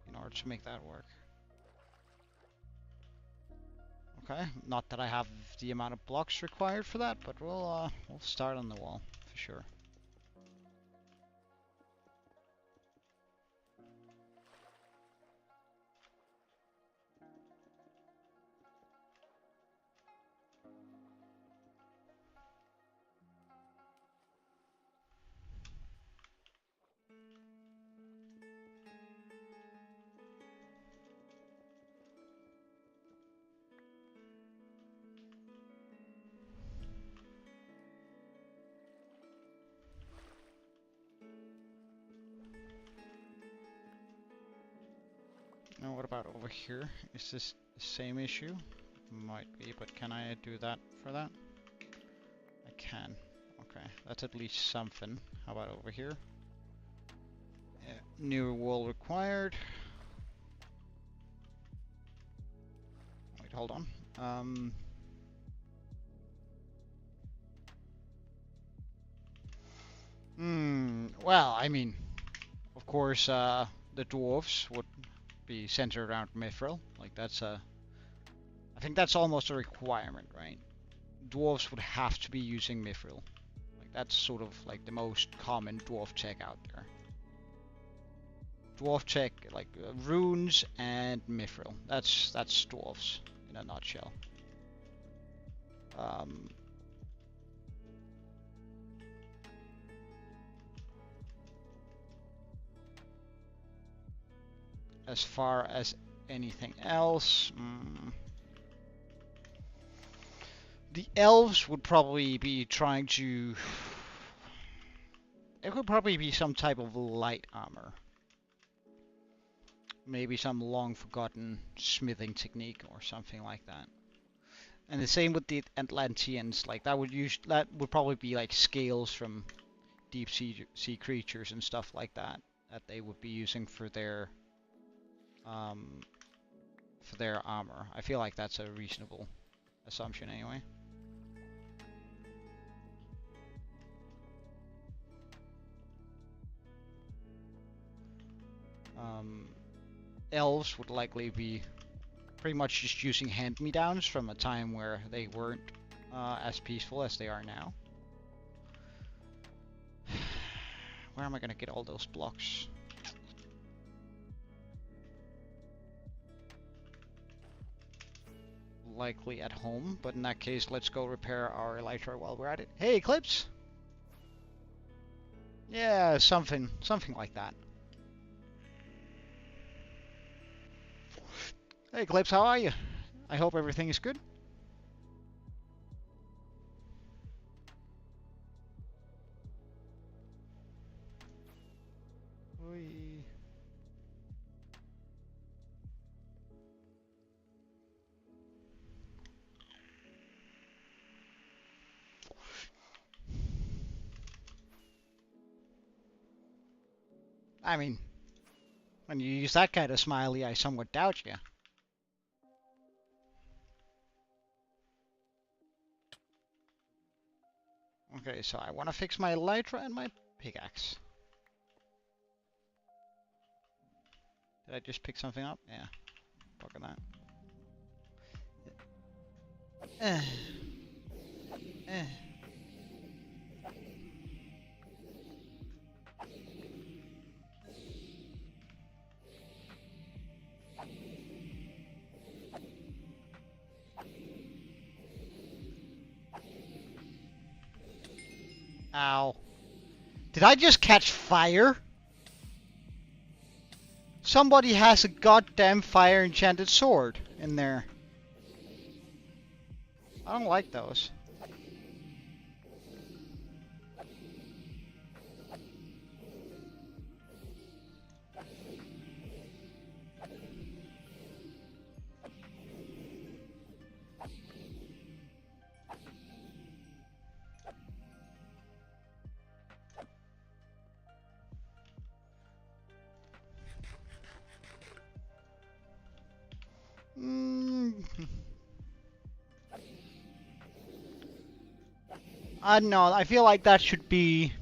in order to make that work. Okay, not that I have the amount of blocks required for that, but we'll start on the wall for sure. over here? Is this the same issue? Might be, but can I do that for that? I can. Okay, that's at least something. How about over here? Yeah, new wall required. Wait, hold on. Well, I mean, of course, the dwarves would be centered around mithril. Like that's a, I think that's almost a requirement, right? Dwarves would have to be using mithril. Like that's sort of like the most common dwarf tech out there. Dwarf tech, like runes and mithril. That's dwarves in a nutshell. As far as anything else, the elves would probably be trying to. It would probably be some type of light armor. Maybe some long forgotten smithing technique or something like that. And the same with the Atlanteans. Like that would probably be like scales from deep sea creatures and stuff like that they would be using for their armor. I feel like that's a reasonable assumption anyway. Elves would likely be pretty much just using hand-me-downs from a time where they weren't as peaceful as they are now. Where am I gonna get all those blocks? Likely at home, but in that case, let's go repair our elytra while we're at it. Hey, Eclipse! Yeah, something like that. Hey, Eclipse, how are you? I hope everything is good. Oy. I mean, when you use that kind of smiley, I somewhat doubt you. Okay, so I want to fix my elytra and my pickaxe. Did I just pick something up? Yeah. Look at that. Ow. Did I just catch fire? Somebody has a goddamn fire enchanted sword in there. I don't like those. I don't know, I feel like that should be...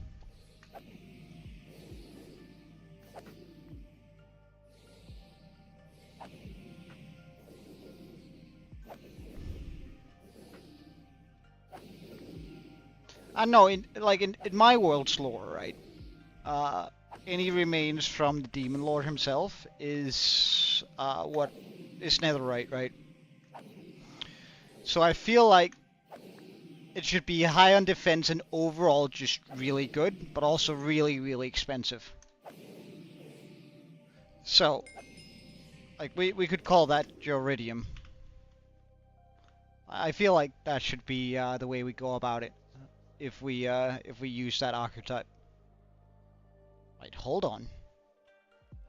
I don't know, in my world's lore, right? Any remains from the Demon Lord himself is what is netherite, right? So I feel like it should be high on defense and overall just really good, but also really, really expensive. So, like, we could call that Joridium. I feel like that should be the way we go about it if we use that archetype. Wait, hold on.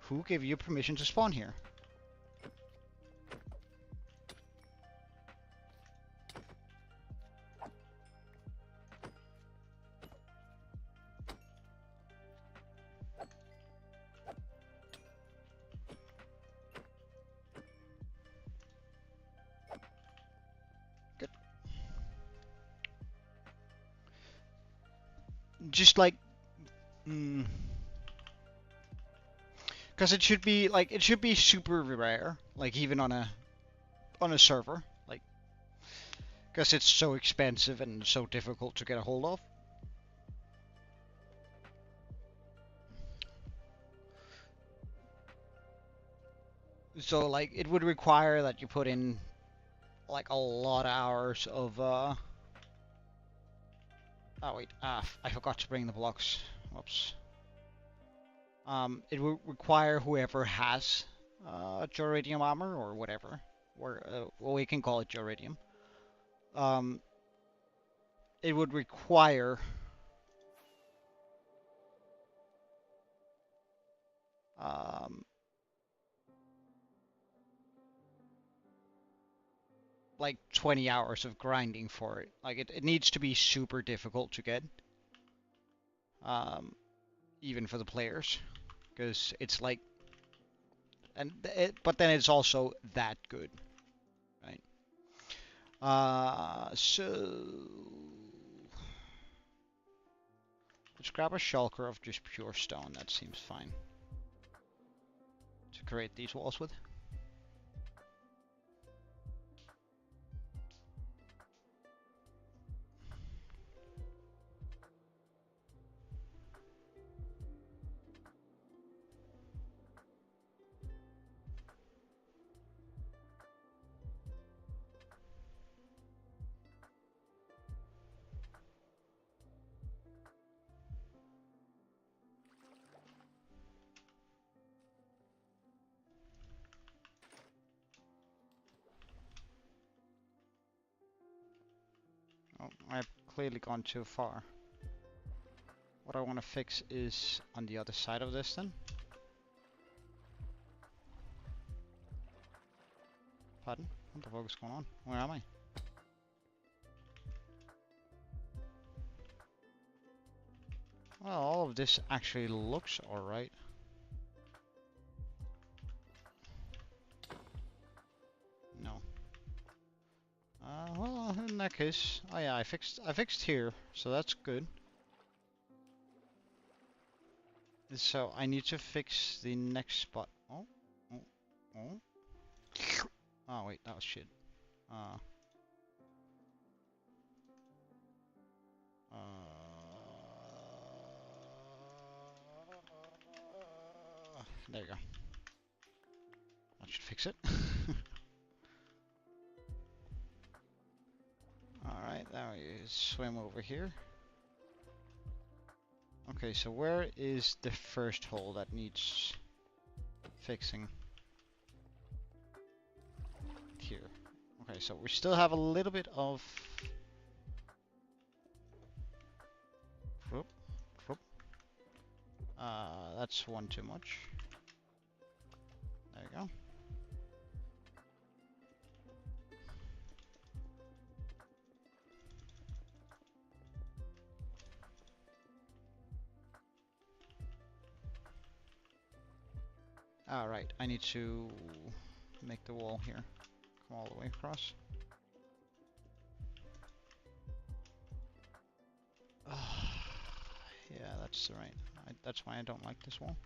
Who gave you permission to spawn here? just like, because it should be like it should be super rare, like even on a server, like because it's so expensive and so difficult to get a hold of. So like it would require that you put in like a lot of hours of oh wait, I forgot to bring the blocks. Whoops. It would require whoever has Juradium armor or whatever, or well, we can call it Juradium. It would require like 20 hours of grinding for it. Like it needs to be super difficult to get, even for the players, because it's like, but then it's also that good, right? So let's grab a shulker of just pure stone. That seems fine to create these walls with. Oh, I've clearly gone too far. What I want to fix is on the other side of this then. Pardon? What the fuck is going on? Where am I? Well, all of this actually looks alright. No. Well, in that case, oh yeah, I fixed here, so that's good. So I need to fix the next spot. Oh, oh, oh. Oh wait, that was shit. There you go. That should fix it. Alright, now we swim over here. Okay, so where is the first hole that needs fixing? Here. Okay, so we still have a little bit of... Whoop, whoop. That's one too much. There you go. Alright, I need to make the wall here come all the way across. Yeah, that's right. That's why I don't like this wall.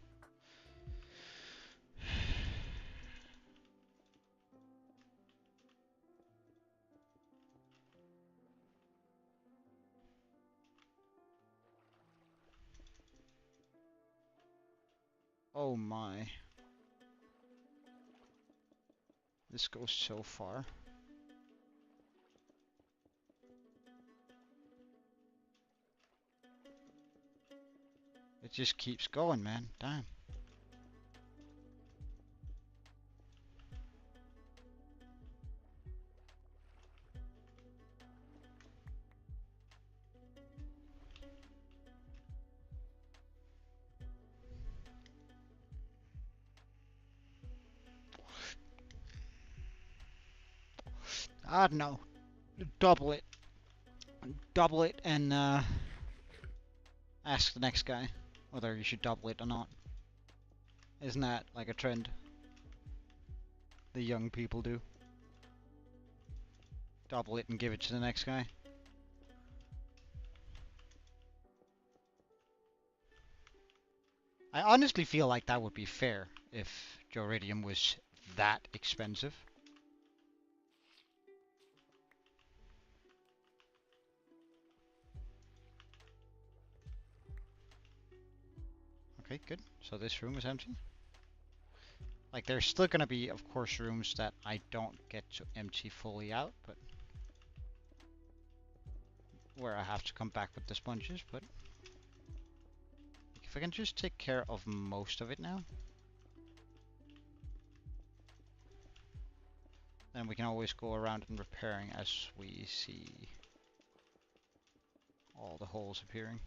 Oh my. This goes so far. It just keeps going, man. Damn. I don't know. Double it. Double it and ask the next guy whether you should double it or not. Isn't that like a trend the young people do? Double it and give it to the next guy. I honestly feel like that would be fair if Joridium was that expensive. Okay, good. So this room is empty. Like, there's still gonna be, of course, rooms that I don't get to empty fully out, but where I have to come back with the sponges, but if I can just take care of most of it now, then we can always go around and repairing as we see all the holes appearing.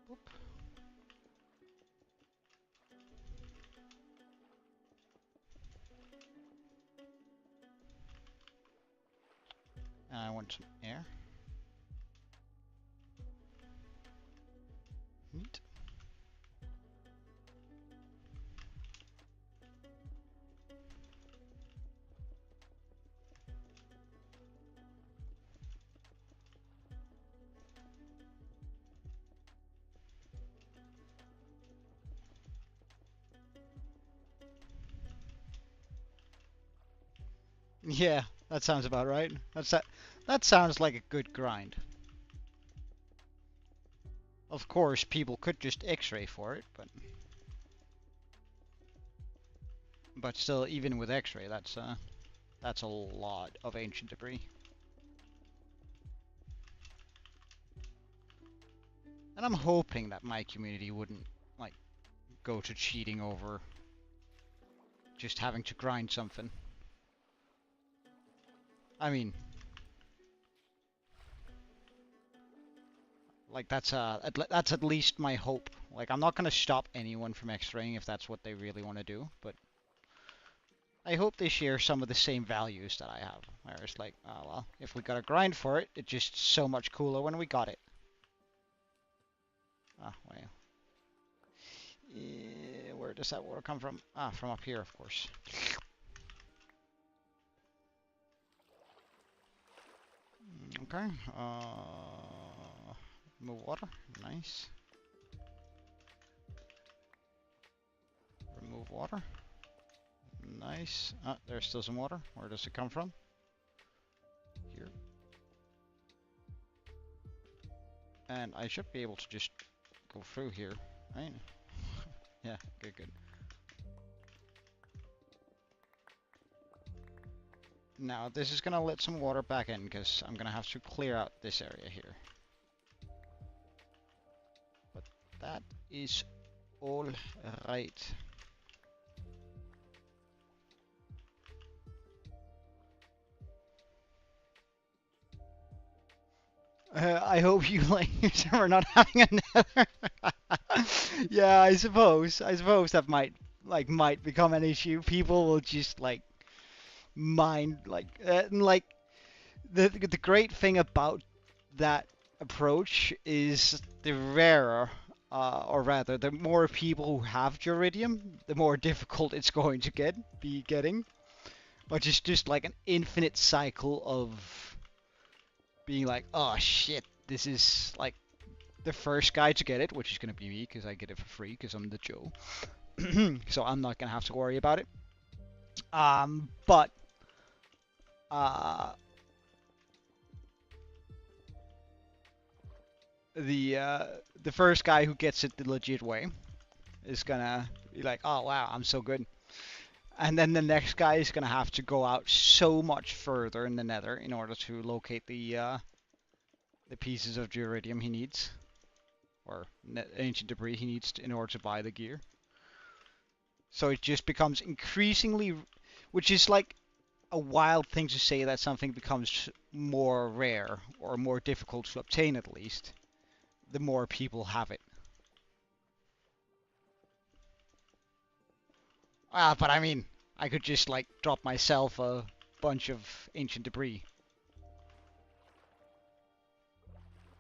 Oop. And I want some air. Neat. Yeah, that sounds about right. That sounds like a good grind. Of course, people could just X-ray for it, but still, even with X-ray, that's a lot of ancient debris. And I'm hoping that my community wouldn't like go to cheating over just having to grind something. I mean, like that's at least my hope. Like, I'm not gonna stop anyone from X-raying if that's what they really want to do, but I hope they share some of the same values that I have. Where it's like, oh well, if we got a grind for it, it's just so much cooler when we got it. Ah, well. Where does that water come from? Ah, from up here, of course. Okay. Remove water. Nice. Remove water. Nice. Ah, there's still some water. Where does it come from? Here. And I should be able to just go through here, right? Yeah, good, good. Now, this is gonna let some water back in, because I'm gonna have to clear out this area here. But that is all right. I hope you like we're not having another. Yeah, I suppose that might become an issue. People will just like mind like the great thing about that approach is the rarer, or rather, the more people who have Juridium, the more difficult it's going to be getting, which is just like an infinite cycle of being like, oh shit, this is like the first guy to get it, which is going to be me because I get it for free because I'm the Joe. So I'm not going to have to worry about it. But the first guy who gets it the legit way is gonna be like, oh wow, I'm so good. And then the next guy is gonna have to go out so much further in the nether in order to locate the pieces of Juridium he needs, or ancient debris he needs in order to buy the gear. So it just becomes increasingly, which is like a wild thing to say, that something becomes more rare or more difficult to obtain, at least the more people have it. But I mean, I could just like drop myself a bunch of ancient debris.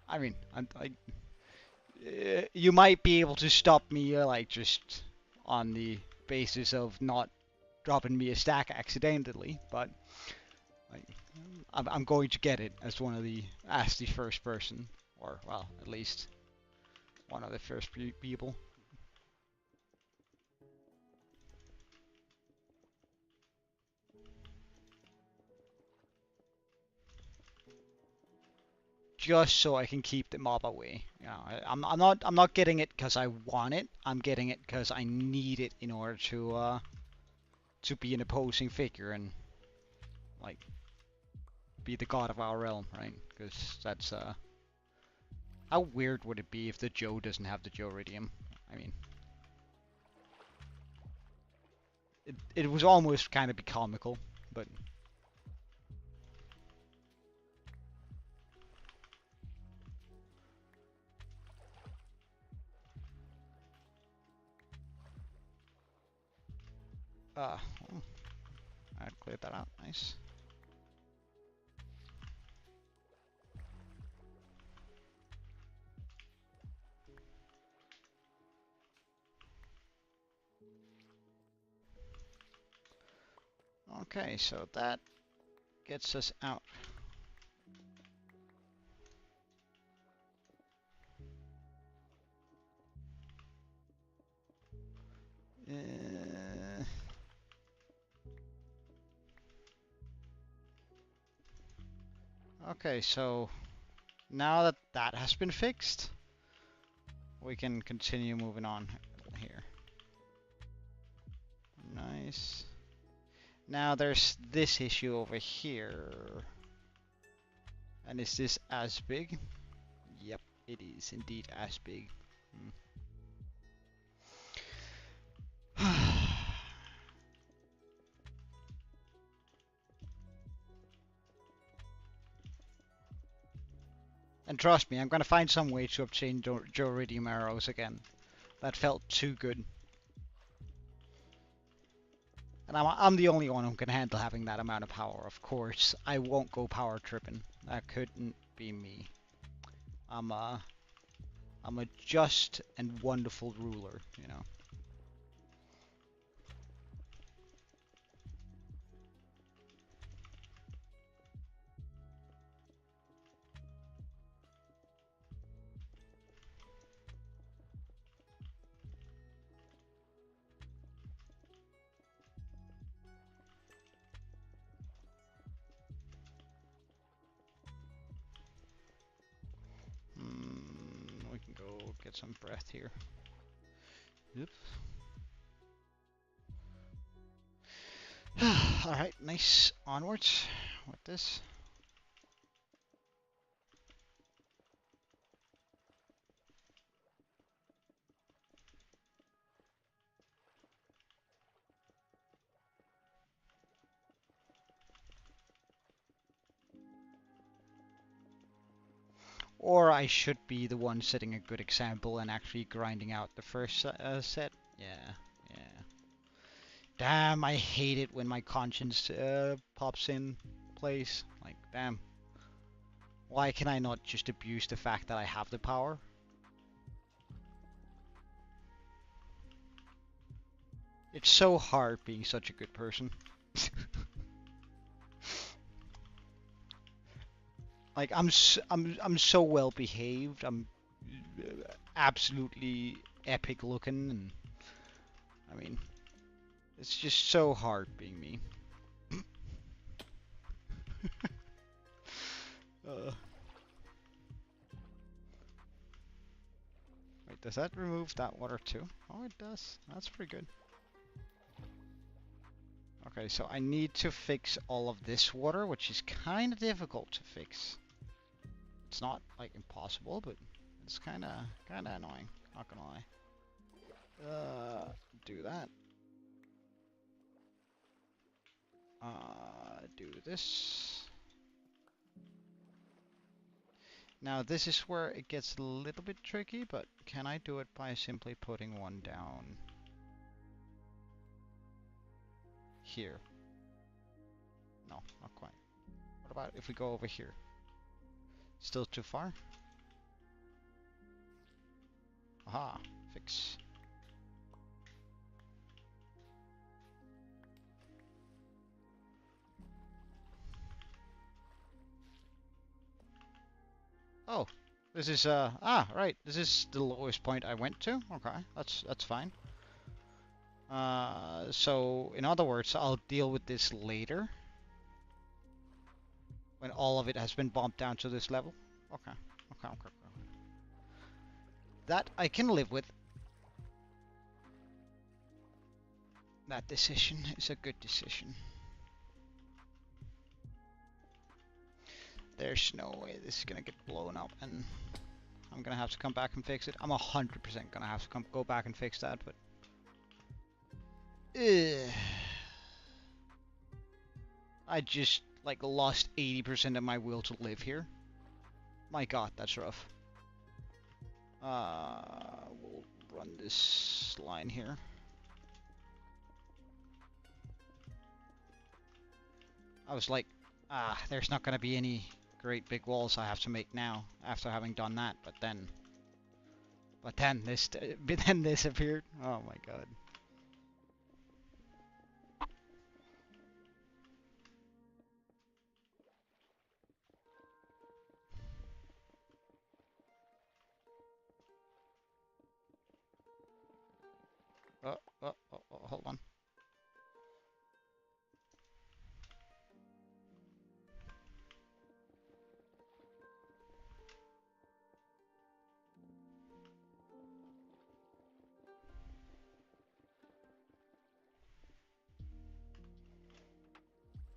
I mean, you might be able to stop me like just on the basis of not dropping me a stack accidentally, but like, I'm going to get it as the first person, or well, at least one of the first people. Just so I can keep the mob away. You know, I'm not getting it because I want it. I'm getting it because I need it in order to be an opposing figure and like be the god of our realm, right? Because that's how weird would it be if the Joe doesn't have the Joe-ridium? I mean, it was almost kind of be comical, but oh, I cleared that out. Nice. Okay, so that gets us out. Okay, so now that that has been fixed, we can continue moving on here. Nice. Now there's this issue over here. And is this as big? Yep, it is indeed as big. And trust me, I'm gonna find some way to obtain Joe-ridium arrows again. That felt too good. And I'm the only one who can handle having that amount of power, of course. I won't go power tripping. That couldn't be me. I'm a just and wonderful ruler, you know. We can go get some breath here. Oops. Alright, nice. Onwards with this. Or I should be the one setting a good example and actually grinding out the first set. Yeah, yeah. Damn, I hate it when my conscience pops in place. Like, damn. Why can I not just abuse the fact that I have the power? It's so hard being such a good person. Like I'm so well behaved. I'm absolutely epic looking, and I mean, it's just so hard being me. Wait, does that remove that water too? Oh, it does. That's pretty good. Okay, so I need to fix all of this water, which is kind of difficult to fix. It's not like impossible, but it's kind of annoying. Not gonna lie. Do that. Do this. Now this is where it gets a little bit tricky, but can I do it by simply putting one down here? No, not quite. What about if we go over here? Still too far? Aha, fix. Oh, this is right. This is the lowest point I went to. Okay, that's fine. So in other words, I'll deal with this later when all of it has been bumped down to this level. Okay, okay. That I can live with. That decision is a good decision. There's no way this is gonna get blown up, and I'm gonna have to come back and fix it. I'm 100% gonna have to go back and fix that, but I just like lost 80% of my will to live here. My God, that's rough. We'll run this line here. I was like, there's not gonna be any great big walls I have to make now after having done that, but then this appeared. Oh my God. Hold on.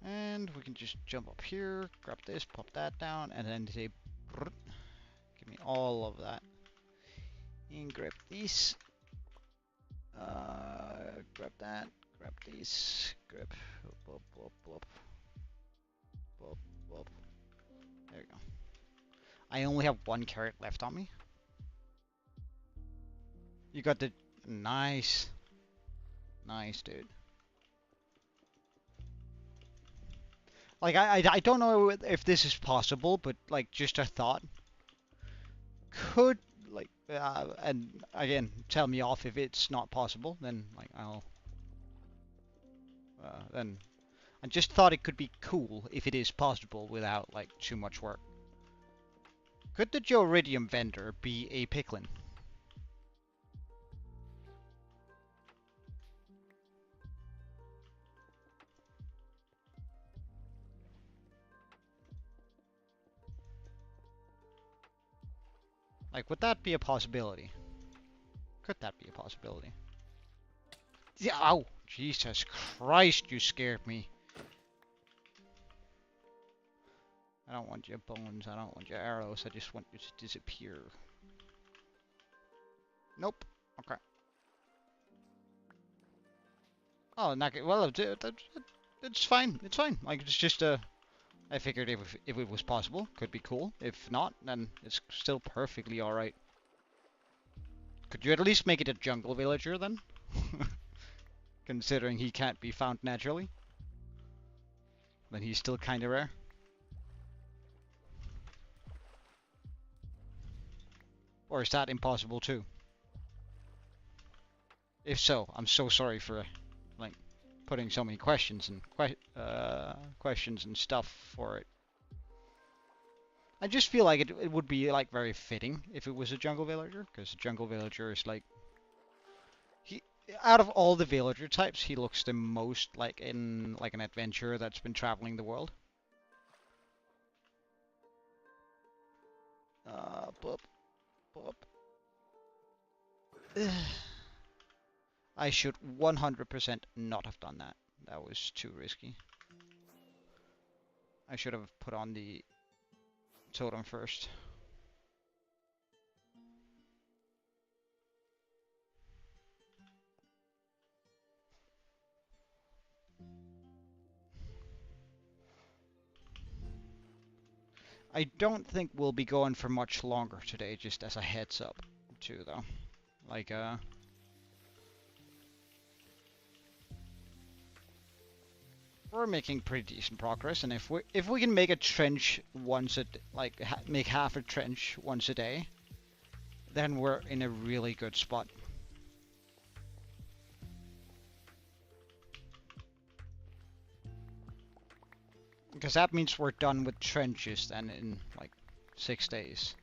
And we can just jump up here, grab this, pop that down, and then say, give me all of that. And grab these. Grab that, grab these, grab, blop, blop, blop, blop, blop. There you go. I only have one carrot left on me. You got the, nice, nice, dude. Like, I don't know if this is possible, but, like, just a thought. Could, like, and again, tell me off if it's not possible, then, like, I'll, then, I just thought it could be cool if it is possible without, like, too much work. Could the Georidium vendor be a Picklin? Like, would that be a possibility? Could that be a possibility? Yeah, ow! Jesus Christ, you scared me. I don't want your bones, I don't want your arrows, I just want you to disappear. Nope. Okay. Oh, not well, it's fine, it's fine. Like, it's just, I figured if it was possible, could be cool. If not, then it's still perfectly alright. Could you at least make it a jungle villager, then? Considering he can't be found naturally. Then he's still kinda rare. Or is that impossible too? If so, I'm so sorry for, like, putting so many questions and questions and stuff for it. I just feel like it would be, like, very fitting if it was a jungle villager, because a jungle villager is like, he, out of all the villager types, he looks the most like in like an adventurer that's been traveling the world. Boop, boop. I should 100% not have done that. That was too risky. I should have put on the totem first. I don't think we'll be going for much longer today, just as a heads up, too, though. Like, we're making pretty decent progress, and if we can make a trench once a make half a trench once a day, then we're in a really good spot. Because that means we're done with trenches then in like 6 days.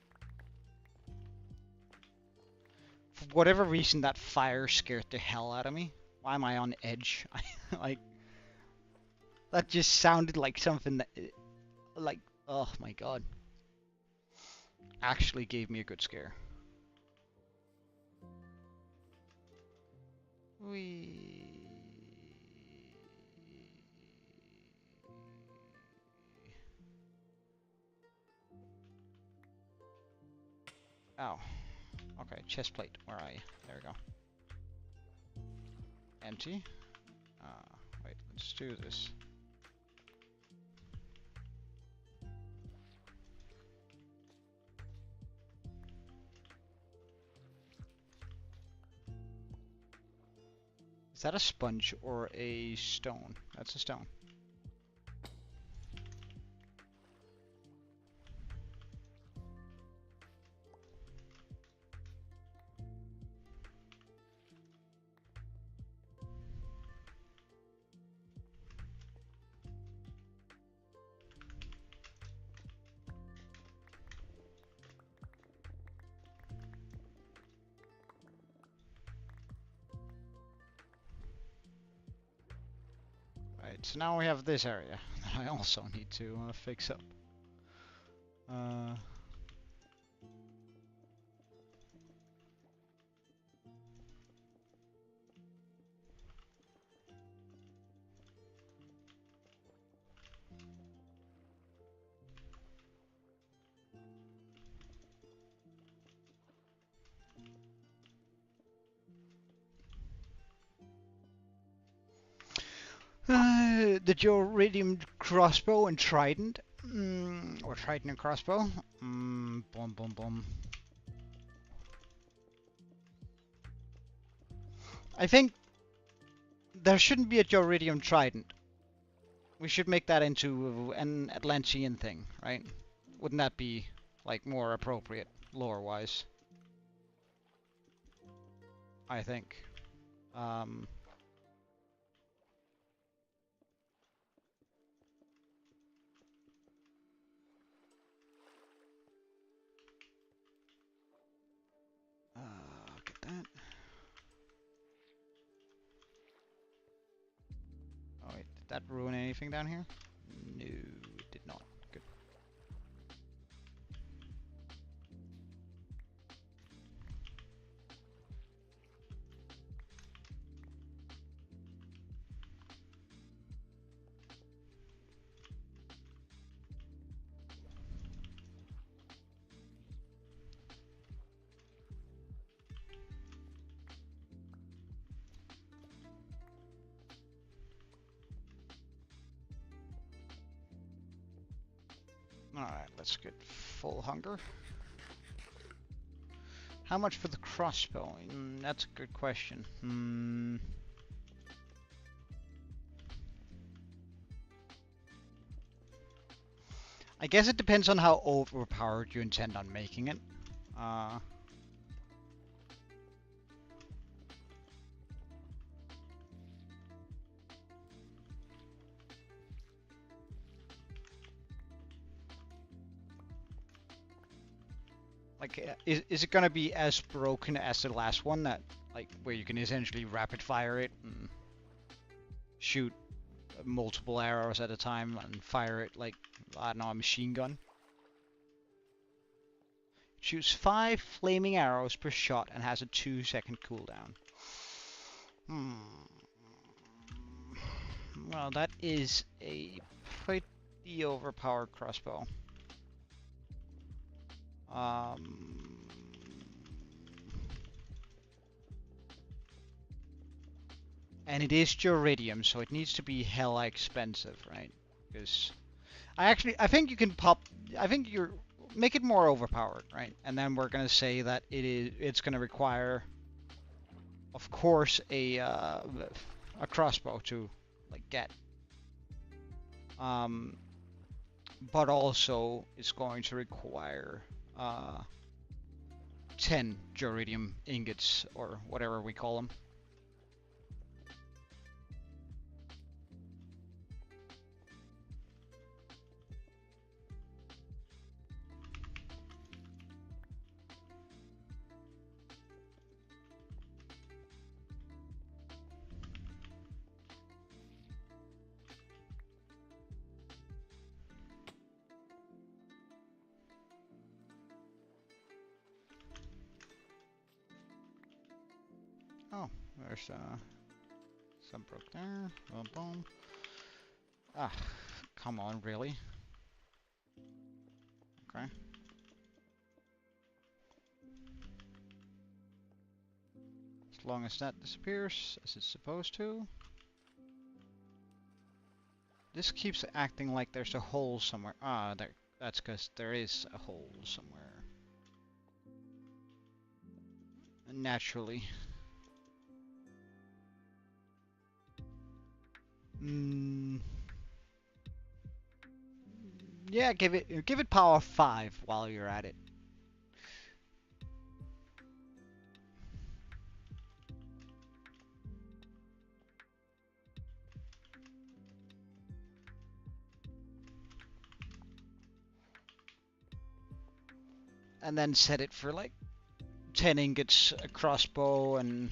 whatever reason, that fire scared the hell out of me. Why am I on edge? Like, that just sounded like something that, like, oh my god. Actually gave me a good scare. Oh. Okay, chest plate. Where are you? There we go. Empty. Wait, let's do this. Is that a sponge or a stone? That's a stone. Right, so now we have this area that I also need to fix up. The Iridium crossbow and trident, or trident and crossbow. Boom, boom, boom. I think there shouldn't be a Iridium trident. We should make that into an Atlantean thing, right? Wouldn't that be like more appropriate lore-wise? I think. Get that. Oh wait, did that ruin anything down here? No, it did not. Good. Alright, let's get full hunger. How much for the crossbow? That's a good question. I guess it depends on how overpowered you intend on making it. Like, is it gonna be as broken as the last one, that like where you can essentially rapid fire it and shoot multiple arrows at a time and fire it like, I don't know, a machine gun? It shoots 5 flaming arrows per shot and has a 2-second cooldown. Well, that is a pretty overpowered crossbow. And it is Iridium, so it needs to be hella expensive, right? Because I think you can make it more overpowered, right? And then we're gonna say that it's gonna require, of course, a crossbow to like get. But also it's going to require 10 Iridium ingots, or whatever we call them. Oh, there's some broke there. Boom, boom. Ah, come on, really? Okay. As long as that disappears, as it's supposed to. This keeps acting like there's a hole somewhere. Ah, there. That's because there is a hole somewhere. Naturally. Yeah, give it power 5 while you're at it. And then set it for like 10 ingots, a crossbow, and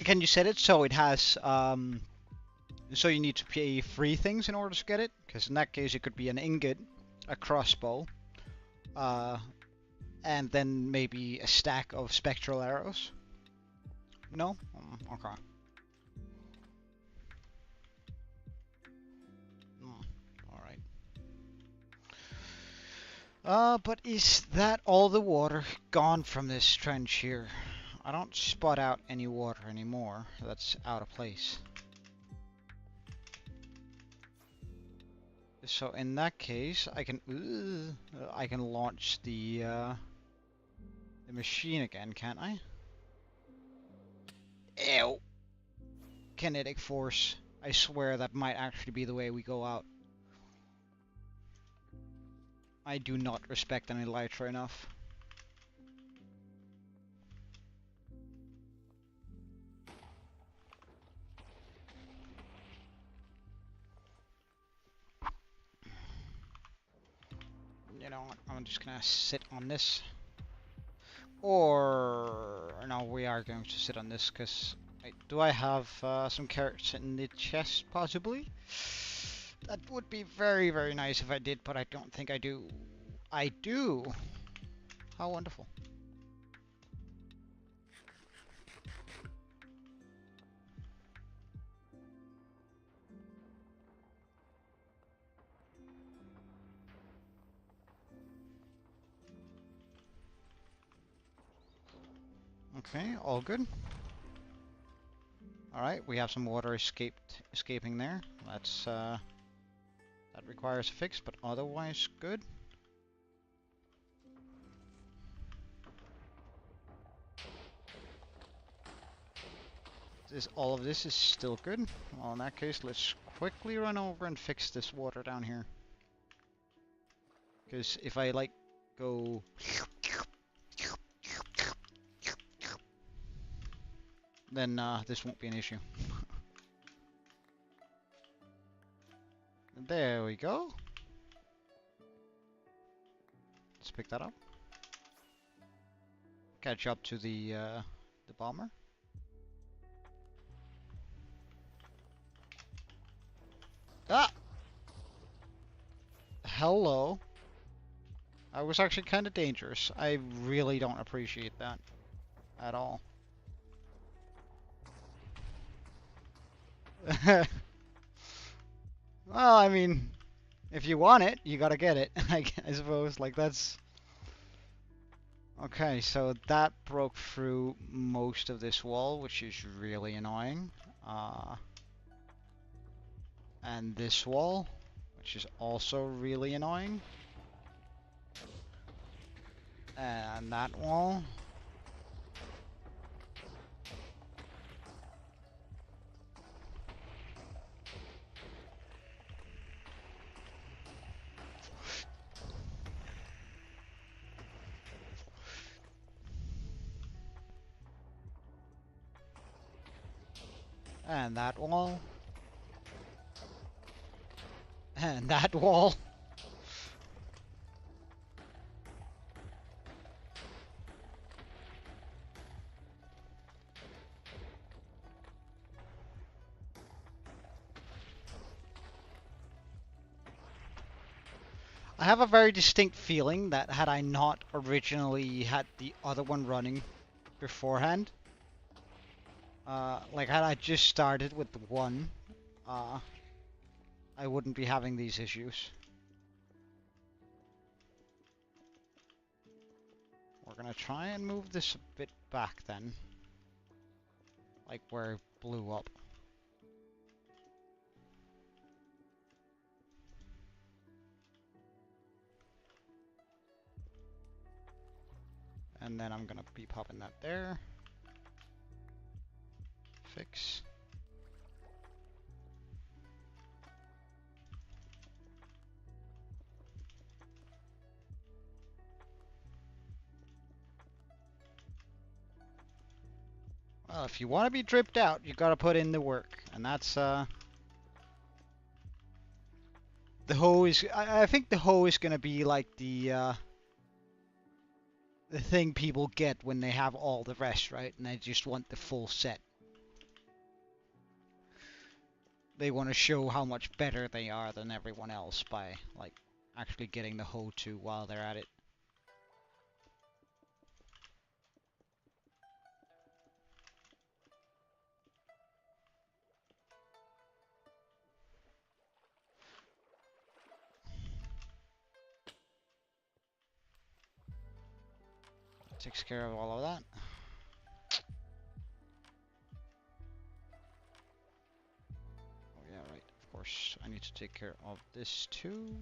can you set it so it has so you need to pay 3 things in order to get it? Because in that case it could be an ingot, a crossbow, and then maybe a stack of spectral arrows. No? Okay. Alright. But is that all the water gone from this trench here? I don't spot out any water anymore. That's out of place. So in that case, I can launch the machine again, can't I? Ew! Kinetic force. I swear that might actually be the way we go out. I do not respect an elytra enough. You know what? I'm just gonna sit on this. Or no, we are going to sit on this because do I have some carrots in the chest possibly? That would be very, very nice if I did, but I don't think I do. I do. How wonderful. Okay, all good. All right, we have some water escaping there. That's that requires a fix, but otherwise good. All of this is still good. Well, in that case, let's quickly run over and fix this water down here. Because if I like go then this won't be an issue. There we go. Let's pick that up. Catch up to the bomber. Ah! Hello. I was actually kind of dangerous. I really don't appreciate that at all. Well, I mean, if you want it, you gotta get it. I suppose. Like, that's... Okay, so that broke through most of this wall, which is really annoying. And this wall, which is also really annoying. And that wall. And that wall. And that wall. I have a very distinct feeling that had I not originally had the other one running beforehand, like had I just started with the one, I wouldn't be having these issues. We're gonna try and move this a bit back then, like where it blew up. And then I'm gonna be popping that there. Fix. Well, if you want to be dripped out, you gotta put in the work, and that's the hoe is. I think the hoe is gonna be like the thing people get when they have all the rest, right? And they just want the full set. They want to show how much better they are than everyone else by, like, actually getting the hoe too while they're at it. Takes care of all of that. Oh yeah, right. Of course, I need to take care of this too.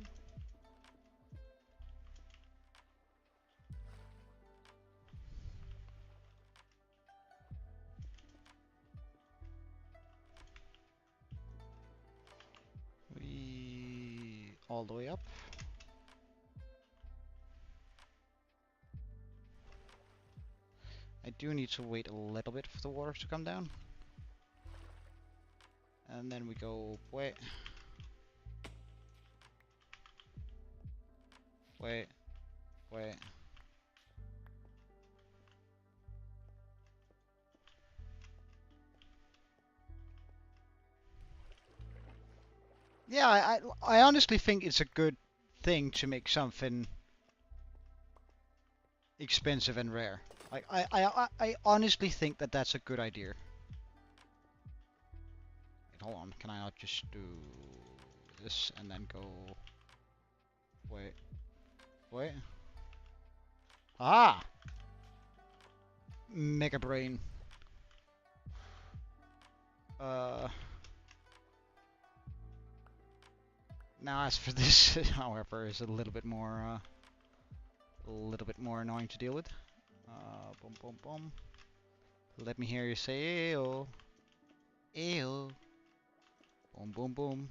We all the way up. I do need to wait a little bit for the water to come down. And then we go wait. Wait. Wait. Yeah, I honestly think it's a good thing to make something expensive and rare. Like I honestly think that that's a good idea. Wait, hold on, can I not just do this and then go? Wait, wait. Ah, Mega Brain. Now as for this, however, is a little bit more annoying to deal with. Boom, boom, boom. Let me hear you say "ew, ew." Boom, boom, boom.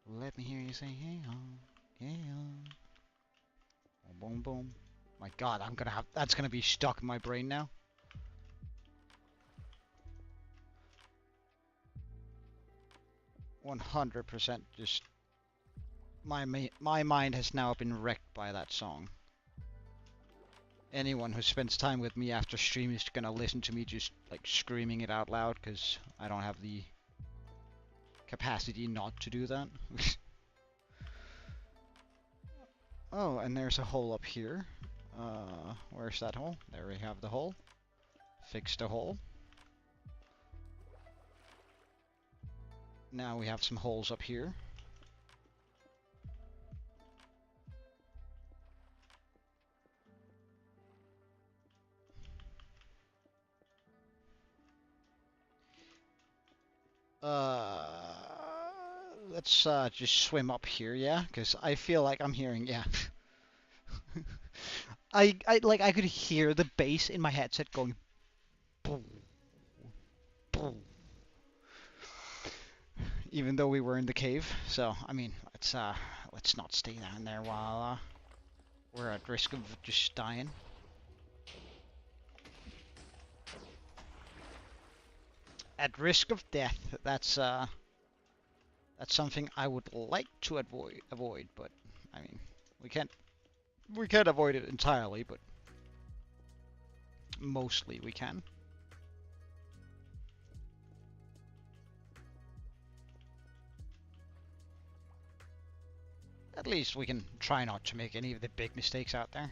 Let me hear you say "ew, ew." Boom, boom, boom. My God, that's gonna be stuck in my brain now. "100% just my mind has now been wrecked by that song. Anyone who spends time with me after stream is gonna listen to me just like screaming it out loud because I don't have the capacity not to do that. Oh, and there's a hole up here. Where's that hole? There we have the hole. Fix the hole. Now we have some holes up here. Let's just swim up here, yeah? Because I feel like I'm hearing, yeah. I could hear the bass in my headset going boom, boom. Even though we were in the cave. So, I mean, let's not stay down there while we're at risk of just dying. At risk of death, that's something I would like to avoid, but I mean, we can't avoid it entirely, but mostly we can. At least we can try not to make any of the big mistakes out there.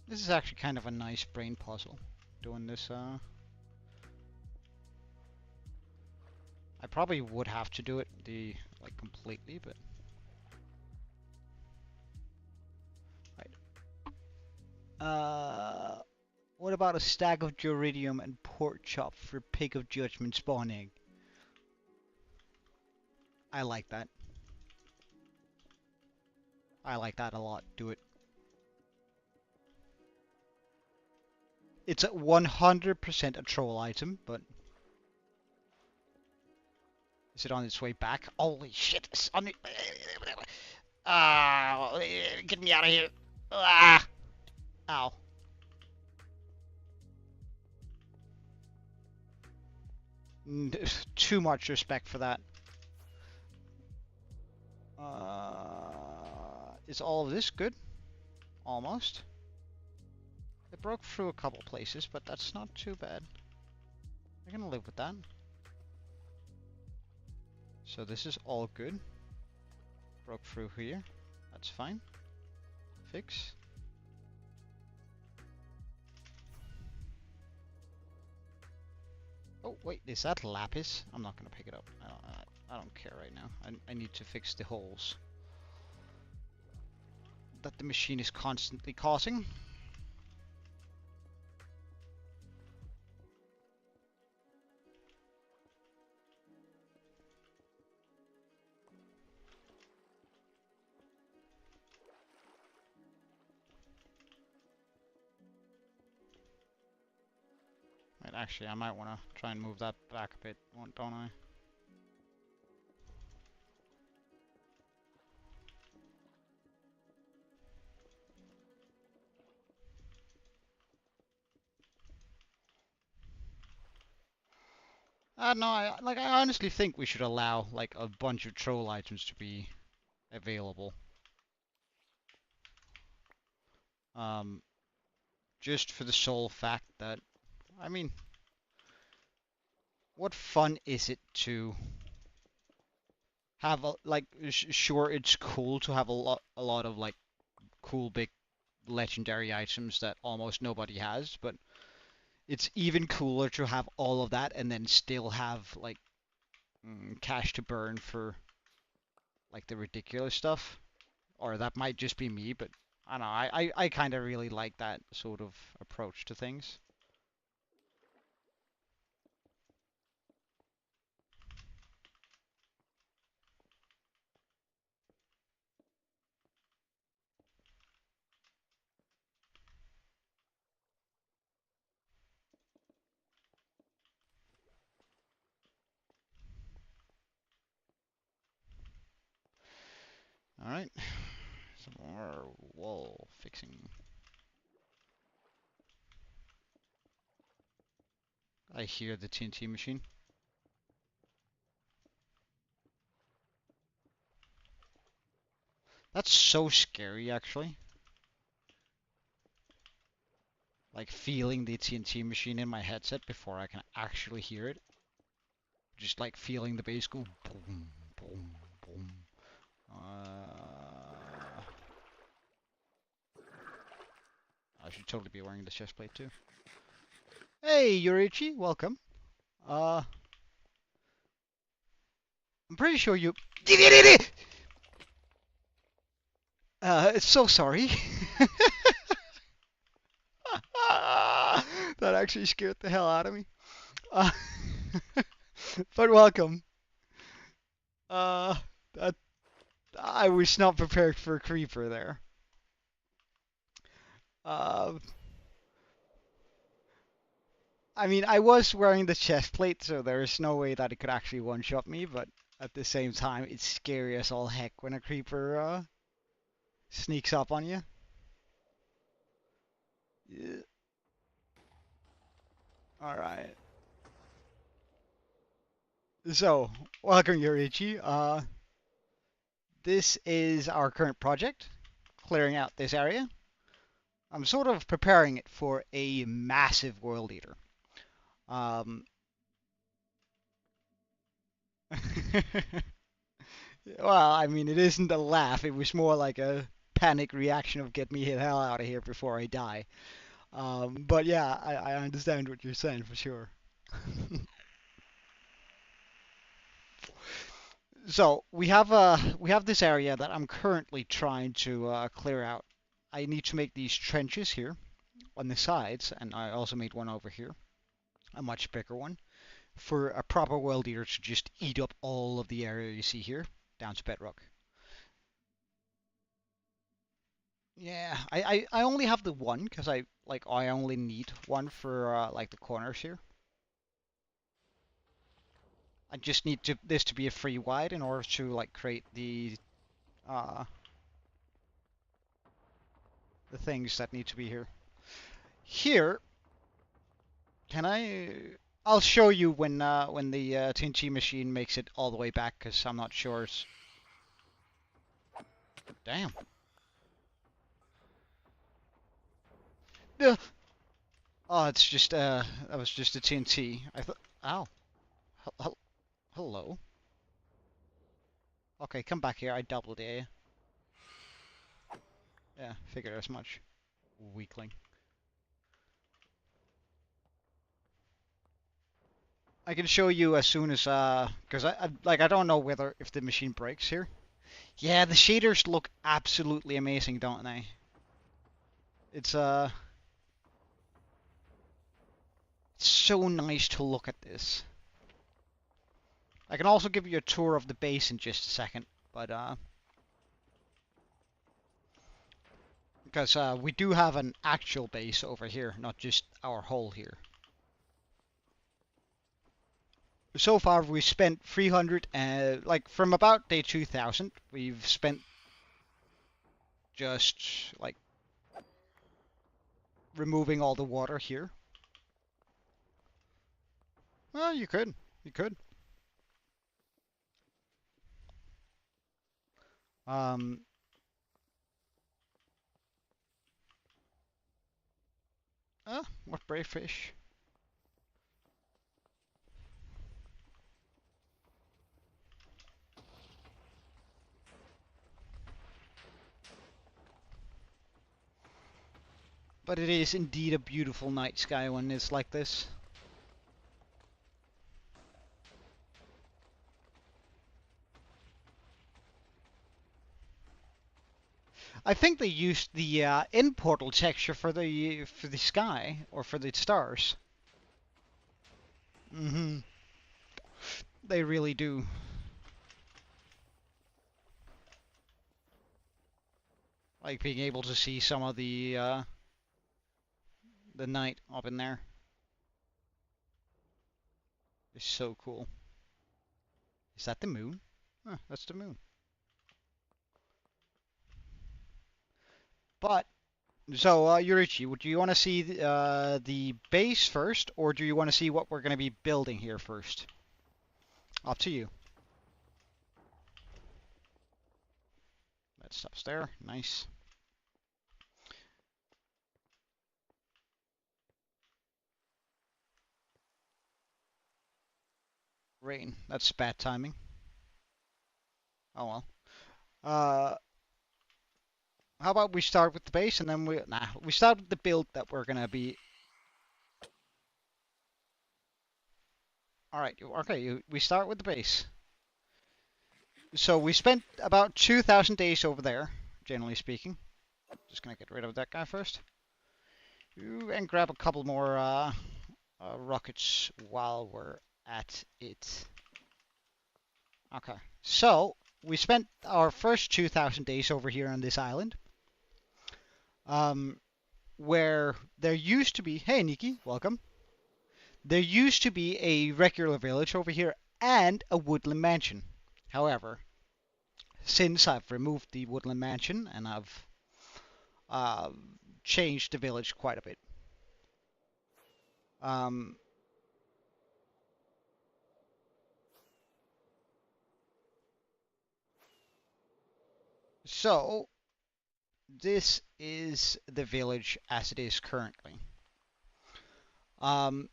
This is actually kind of a nice brain puzzle, doing this. I probably would have to do it like completely, but right. What about a stack of Duridium and pork chop for Pig of Judgment spawn egg? I like that. I like that a lot. Do it. It's a 100% a troll item, but is it on its way back? Holy shit! It's on it. Ah! Get me out of here! Ah! Ow! Too much respect for that. Is all of this good? Almost. It broke through a couple places, but that's not too bad. I'm gonna live with that. So this is all good. Broke through here. That's fine. Fix. Oh wait, is that lapis? I'm not gonna pick it up. I don't care right now. I need to fix the holes that the machine is constantly causing. Right, actually, I might want to try and move that back a bit, don't I? No, I honestly think we should allow like a bunch of troll items to be available. Just for the sole fact that, I mean, what fun is it to have sure, it's cool to have a lot of like cool big legendary items that almost nobody has, but it's even cooler to have all of that and then still have like cash to burn for like the ridiculous stuff. Or that might just be me, but I don't know. I kind of really like that sort of approach to things. Alright. Some more wall fixing. I hear the TNT machine. That's so scary, actually. Like feeling the TNT machine in my headset before I can actually hear it. Just like feeling the bass go boom, boom, boom. I should totally be wearing the chest plate too. Hey, Yurichi, welcome. I'm pretty sure you. So sorry. That actually scared the hell out of me. But welcome. That I was not prepared for a creeper there. I mean, I was wearing the chest plate, so there is no way that it could actually one-shot me, but at the same time, it's scary as all heck when a creeper sneaks up on you. Yeah. Alright. So, welcome Yorichi. This is our current project, clearing out this area. I'm sort of preparing it for a massive world eater. Um, well, I mean, it isn't a laugh. It was more like a panic reaction of get me the hell out of here before I die. But yeah, I understand what you're saying for sure. So we have this area that I'm currently trying to clear out. I need to make these trenches here on the sides, and I also made one over here, a much bigger one, for a proper world eater to just eat up all of the area you see here, down to Bedrock. Yeah, I only have the one because I only need one for like the corners here. I just need this to be a free wide in order to like create uh the things that need to be here. Here, can I? I'll show you when the TNT machine makes it all the way back because I'm not sure. Damn. Ugh. Oh, it's just that was just a TNT. I thought. Ow. Hello. Okay, come back here. I doubled you. Yeah, figured as much. Weakling. I can show you as soon as because I don't know whether if the machine breaks here. Yeah, the shaders look absolutely amazing, don't they? It's so nice to look at this. I can also give you a tour of the base in just a second, but because we do have an actual base over here, not just our hole here. So far, we've spent 300, like from about day 2000, we've spent just like removing all the water here. Well, you could. Um, what brave fish? But it is indeed a beautiful night sky when it's like this. I think they used the in portal texture for the sky or for the stars. Mm-hmm. They really do. Like being able to see some of the night up in there is so cool. Is that the moon? Huh, that's the moon. But so Yurichi, would you want to see the base first, or do you want to see what we're going to be building here first? Up to you. That stops there. Nice. Rain. That's bad timing. Oh well. Uh, how about we start with the base and then we start with the build that we're gonna be. All right. Okay. We start with the base. So we spent about 2,000 days over there, generally speaking. Just gonna get rid of that guy first. Ooh, and grab a couple more rockets while we're at it. Okay. So we spent our first 2,000 days over here on this island. Where there used to be, hey Nikki, welcome. There used to be a regular village over here and a woodland mansion. However, since I've removed the woodland mansion and I've uh, changed the village quite a bit. Um, So, this is the village as it is currently. Um,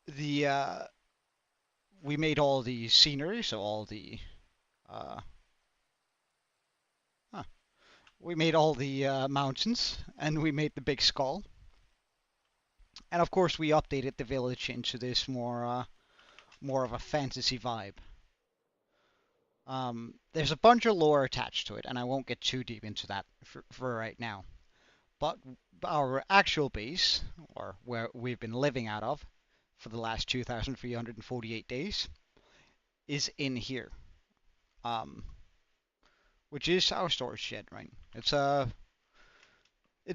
the we made all the scenery, so all the uh, huh, we made all the mountains, and we made the big skull, and of course we updated the village into this more of a fantasy vibe. There's a bunch of lore attached to it, and I won't get too deep into that for right now. But our actual base, or where we've been living out of for the last 2,348 days, is in here, um, which is our storage shed, right? It's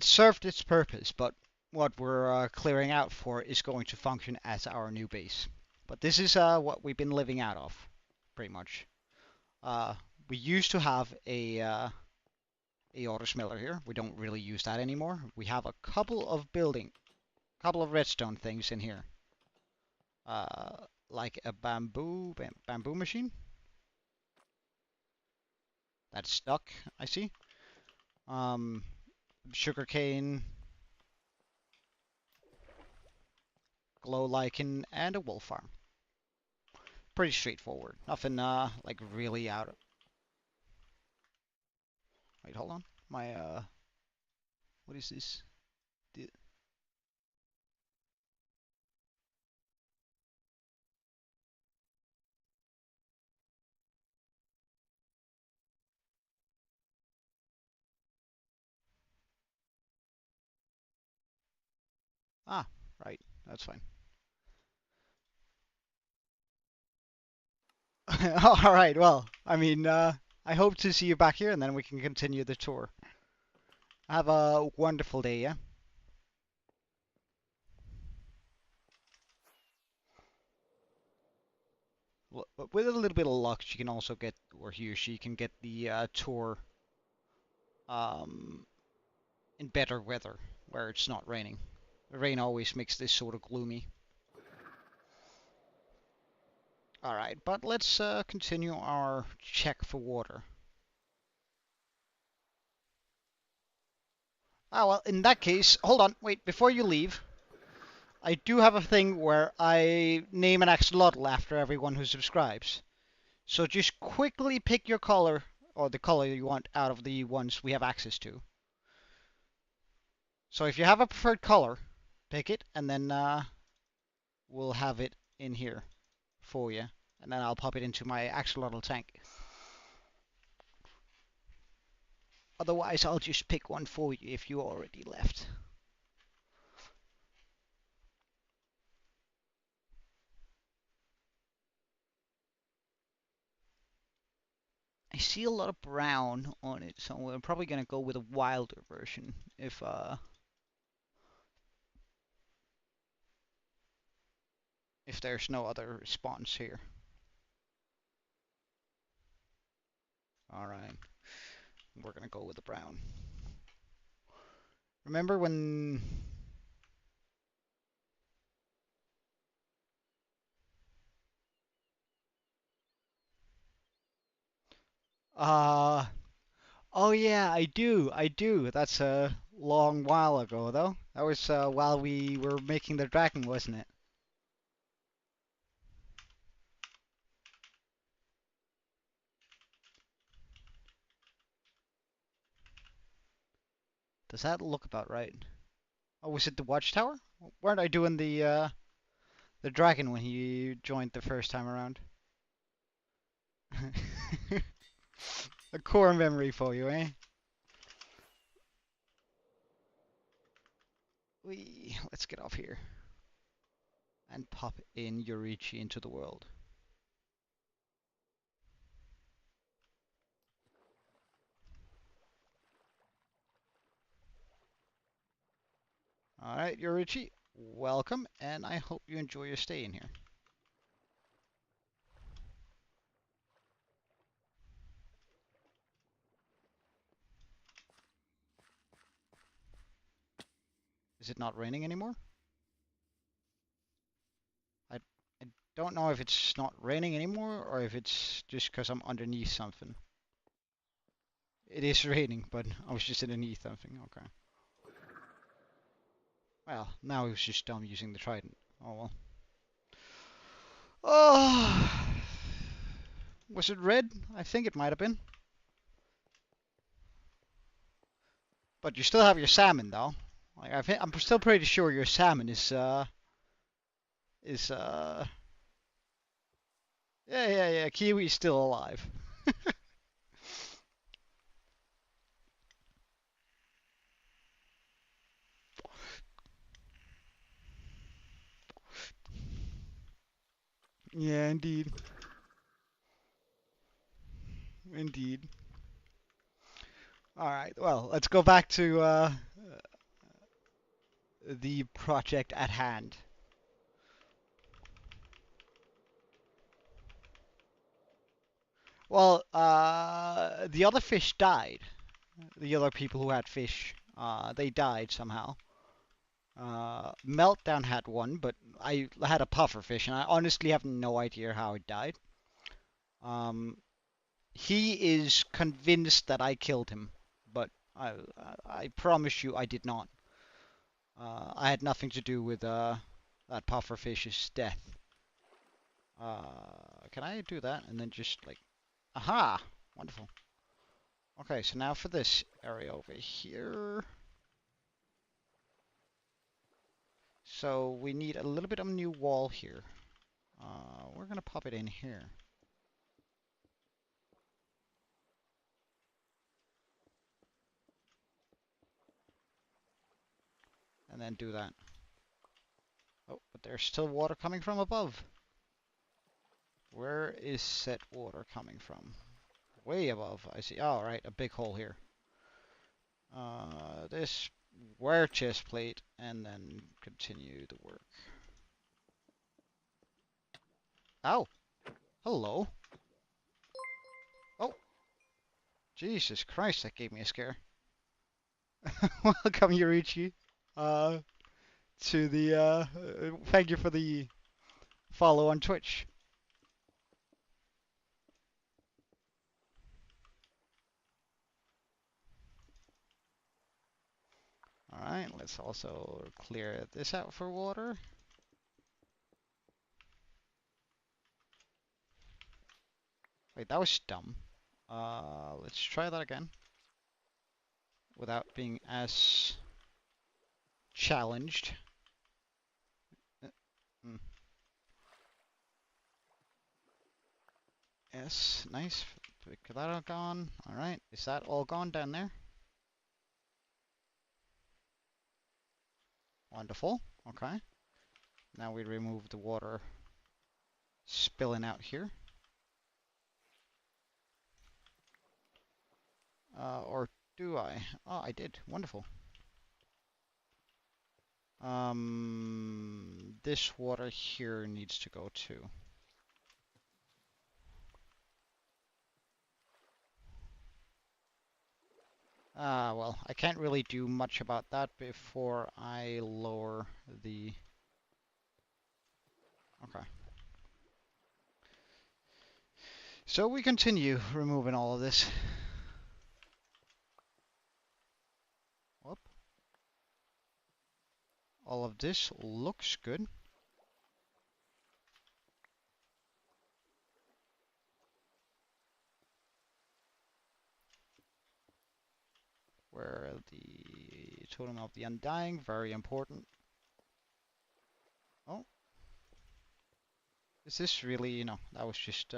served its purpose, but what we're clearing out for is going to function as our new base. But this is what we've been living out of, pretty much. Uh, we used to have a auto-smelter here. We don't really use that anymore. We have a couple of redstone things in here. Like a bamboo machine. That's stuck, I see. Sugarcane, glow lichen, and a wool farm. Pretty straightforward. Nothing like really out of... Wait, hold on. My what is this? The... Ah, right. That's fine. All right. Well, I mean, I hope to see you back here, and then we can continue the tour. Have a wonderful day, yeah? With a little bit of luck, she can also get, or he or she can get the tour um, in better weather, where it's not raining. The rain always makes this sort of gloomy. Alright, but let's continue our check for water. Ah, well, in that case, hold on, wait, before you leave, I do have a thing where I name an axolotl after everyone who subscribes. So just quickly pick your color, or the color you want out of the ones we have access to. So if you have a preferred color, pick it, and then we'll have it in here for you. And then I'll pop it into my axolotl tank. Otherwise, I'll just pick one for you if you already left. I see a lot of brown on it, so we're probably gonna go with a wilder version if there's no other response here. All right, we're gonna go with the brown. Remember when? Uh, oh yeah, I do, I do. That's a long while ago, though. That was while we were making the dragon, wasn't it? Does that look about right? Oh, was it the watchtower? Weren't I doing the dragon when he joined the first time around? A core memory for you, eh? Let's get off here and pop in Yorichi into the world. All right, Yorichi, welcome, and I hope you enjoy your stay in here. Is it not raining anymore? I Don't know if it's not raining anymore or if it's just because I'm underneath something. It is raining, but I was just underneath something. Okay. Well, now it was just dumb using the trident. Oh well. Oh, was it red? I think it might have been. But you still have your salmon, though. Like I'm still pretty sure your salmon is yeah. Kiwi's still alive. Yeah, indeed. Indeed. All right. Well, let's go back to the project at hand. Well, the other fish died. The other people who had fish, they died somehow. Meltdown had one, but I had a puffer fish, and I honestly have no idea how it died. Um, he is convinced that I killed him, but I promise you I did not. I had nothing to do with that puffer fish's death. Can I do that and then just like, aha, wonderful. Okay, so now for this area over here. So we need a little bit of a new wall here. We're gonna pop it in here. And then do that. Oh, but there's still water coming from above. Where is said water coming from? Way above, I see. Oh, right, a big hole here. This wire chest plate, and then continue the work. Ow! Hello! Oh! Jesus Christ, that gave me a scare. Welcome, Yurichi. To the, thank you for the follow on Twitch. Alright, let's also clear this out for water. Wait, that was dumb. Let's try that again. Without being as challenged. Mm. Yes, nice. Pick that all gone. Alright, is that all gone down there? Wonderful. Okay. Now we remove the water spilling out here. Or do I? Oh, I did. Wonderful. This water here needs to go too. Well, I can't really do much about that before I lower the... Okay. So we continue removing all of this. Whoop. All of this looks good. Where the totem of the undying, very important. Oh. Is this really, no, that was just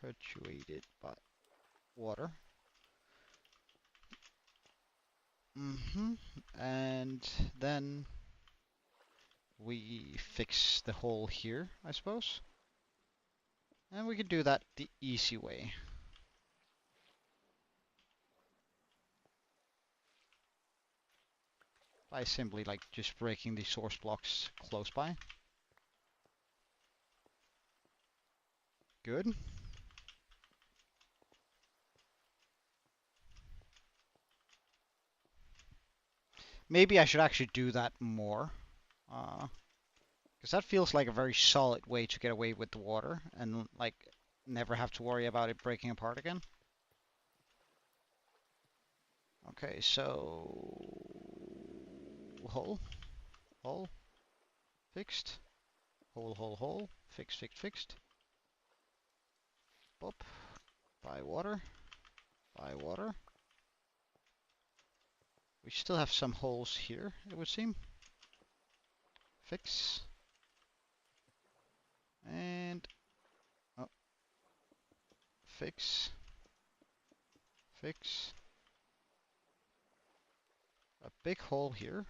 perpetuated by water. And then we fix the hole here, I suppose. And we can do that the easy way. By simply like just breaking the source blocks close by. Good. Maybe I should actually do that more. Because that feels like a very solid way to get away with the water and like never have to worry about it breaking apart again. Okay, so hole, hole, fixed, hole, hole, hole, fixed, fixed, fixed. Up, by water, by water. We still have some holes here, it would seem. Fix. And oh, fix, fix. A big hole here.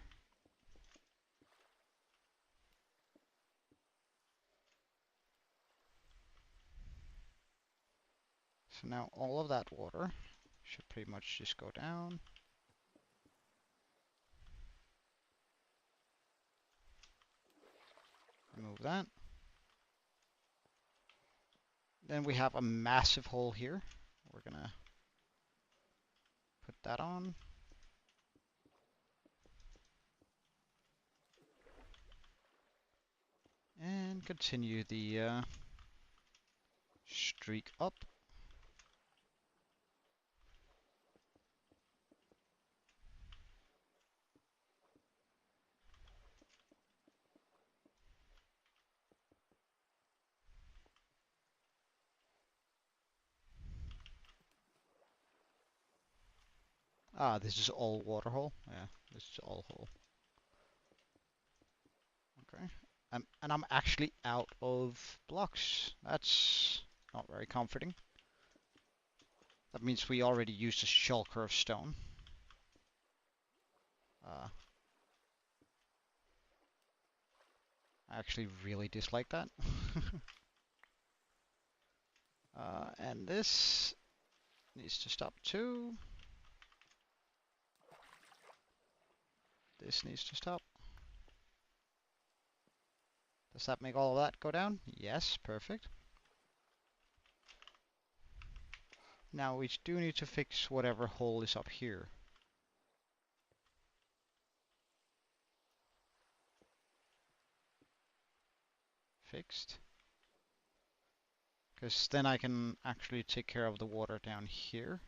So now all of that water should pretty much just go down. Remove that. Then we have a massive hole here. We're gonna put that on. And continue the streak up. Ah, this is all water hole. Yeah, this is all hole. Okay. And I'm actually out of blocks. That's not very comforting. That means we already used a shulker of stone. I actually really dislike that. And this needs to stop too. This needs to stop. Does that make all of that go down? Yes, perfect. Now we do need to fix whatever hole is up here. Fixed. Because then I can actually take care of the water down here.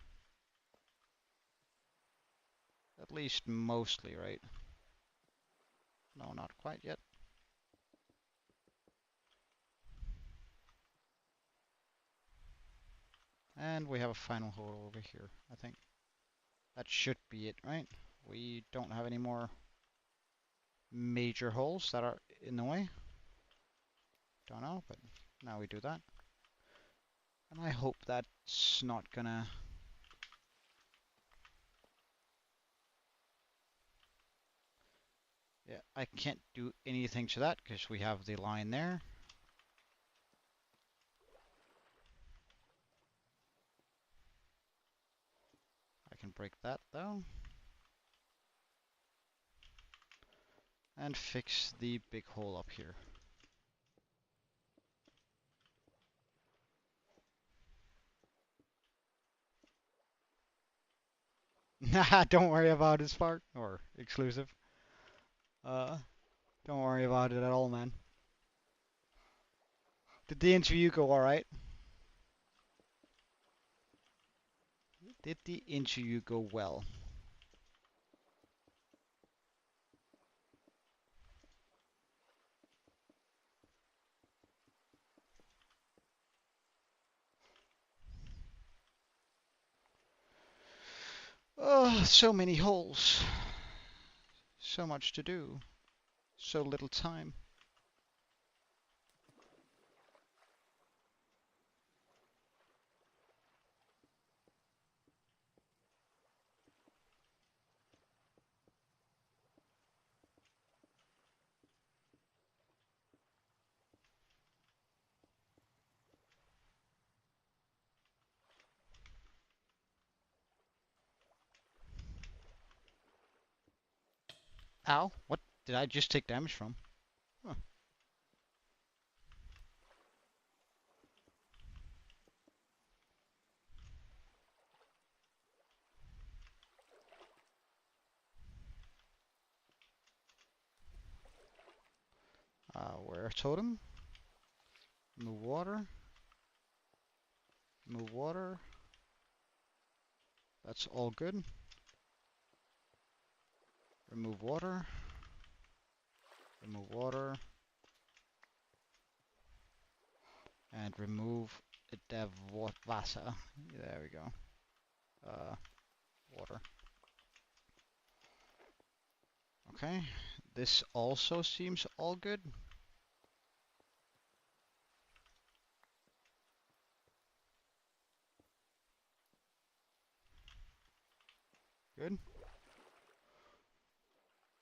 At least mostly, right? No, not quite yet. And we have a final hole over here, I think. That should be it, right? We don't have any more major holes that are in the way. Don't know, but now we do that. And I hope that's not gonna... Yeah, I can't do anything to that because we have the line there. I can break that though. And fix the big hole up here. Nah, don't worry about this part, or exclusive. Don't worry about it at all, man. Did the interview go alright? Did the interview go well? Oh, so many holes. So much to do. So little time. Ow, what did I just take damage from? Huh. Where totem? Remove water. Remove water. That's all good. Remove water. Remove water. And remove the Wasser. There we go. Water. Okay. This also seems all good. Good.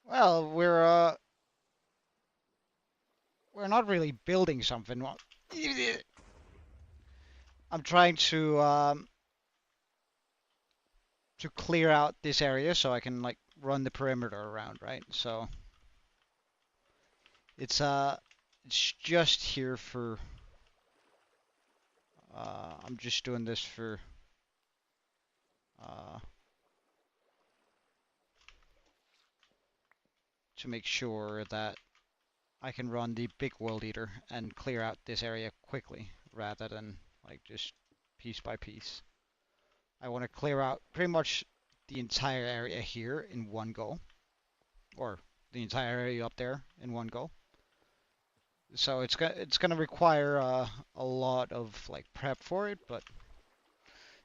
Well, we're not really building something. I'm trying to clear out this area so I can like run the perimeter around, right? So it's just here for I'm just doing this for to make sure that I can run the big world eater and clear out this area quickly rather than like just piece by piece. I want to clear out pretty much the entire area here in one go, or the entire area up there in one go. So it's gonna require a lot of like prep for it, but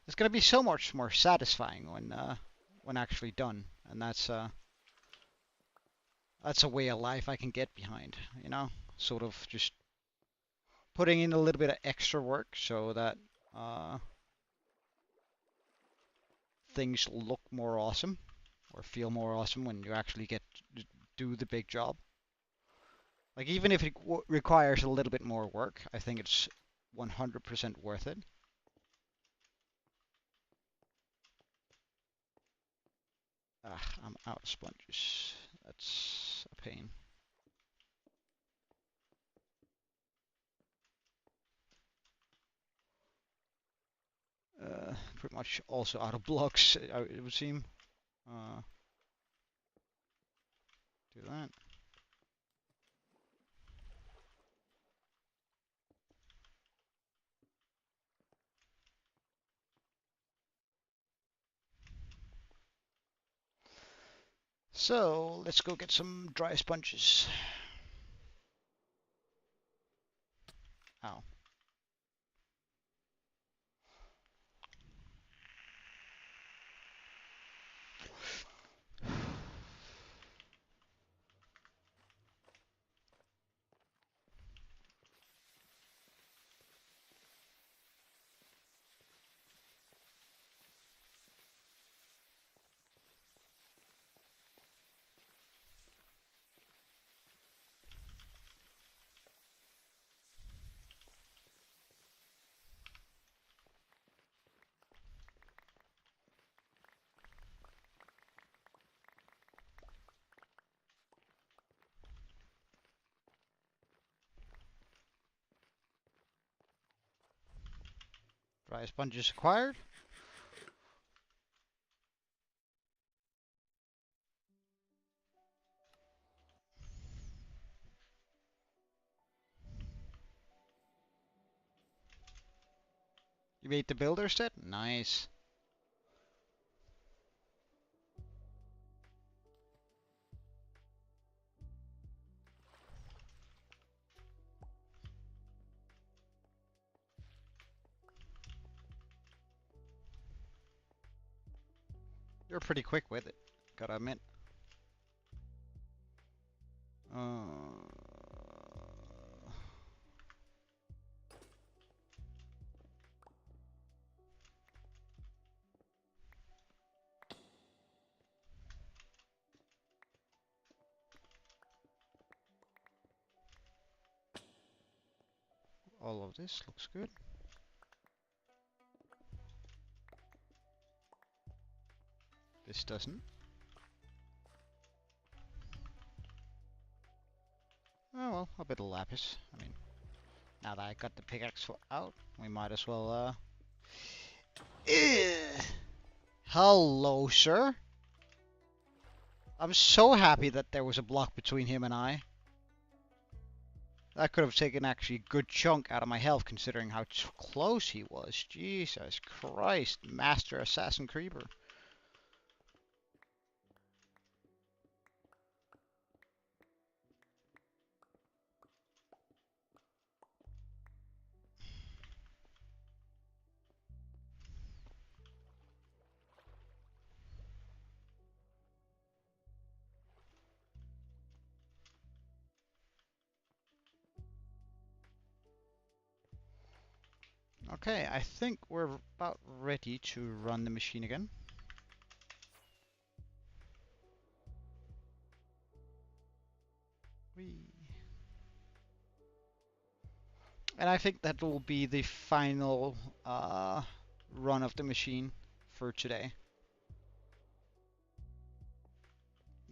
it's gonna be so much more satisfying when actually done, and that's a way of life I can get behind, you know, sort of just putting in a little bit of extra work so that things look more awesome or feel more awesome when you actually get to do the big job. Like even if it requires a little bit more work, I think it's 100% worth it. I'm out of sponges. That's a pain. Pretty much also out of blocks, it would seem. Do that. So let's go get some dry sponges. Ow. Dry sponges acquired. You made the builder set? Nice. You're pretty quick with it, gotta admit. All of this looks good. This doesn't. Oh well, a bit of lapis. I mean, now that I got the pickaxe out, we might as well, Hello, sir. I'm so happy that there was a block between him and I. That could have taken actually a good chunk out of my health considering how close he was. Jesus Christ, Master Assassin Creeper. Okay, I think we're about ready to run the machine again. Whee. And I think that will be the final run of the machine for today.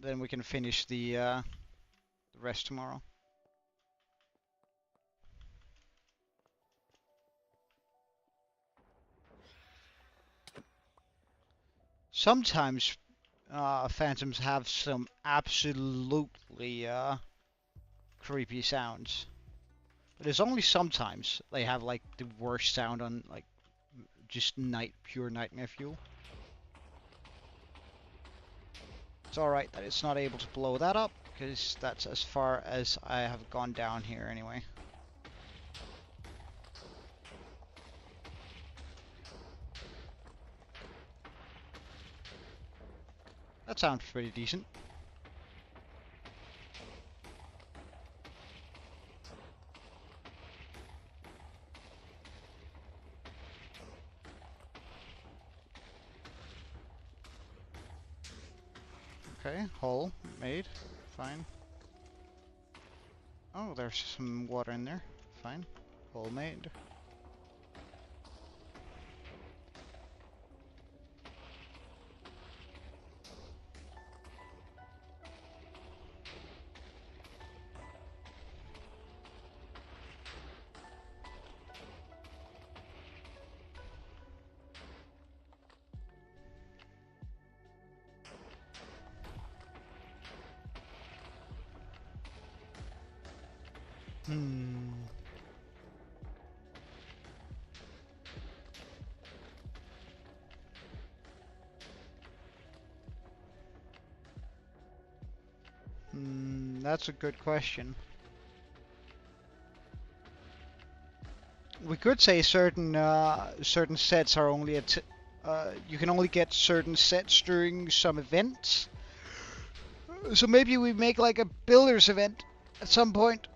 Then we can finish the rest tomorrow. Sometimes phantoms have some absolutely creepy sounds. But it's only sometimes they have like the worst sound on like just pure nightmare fuel. It's alright that it's not able to blow that up, because that's as far as I have gone down here anyway. That sounds pretty decent. Okay, hole made. Fine. Oh, there's some water in there. Fine. Hole made. That's a good question. We could say certain sets are only at you can only get certain sets during some events. So maybe we make like a builders event at some point.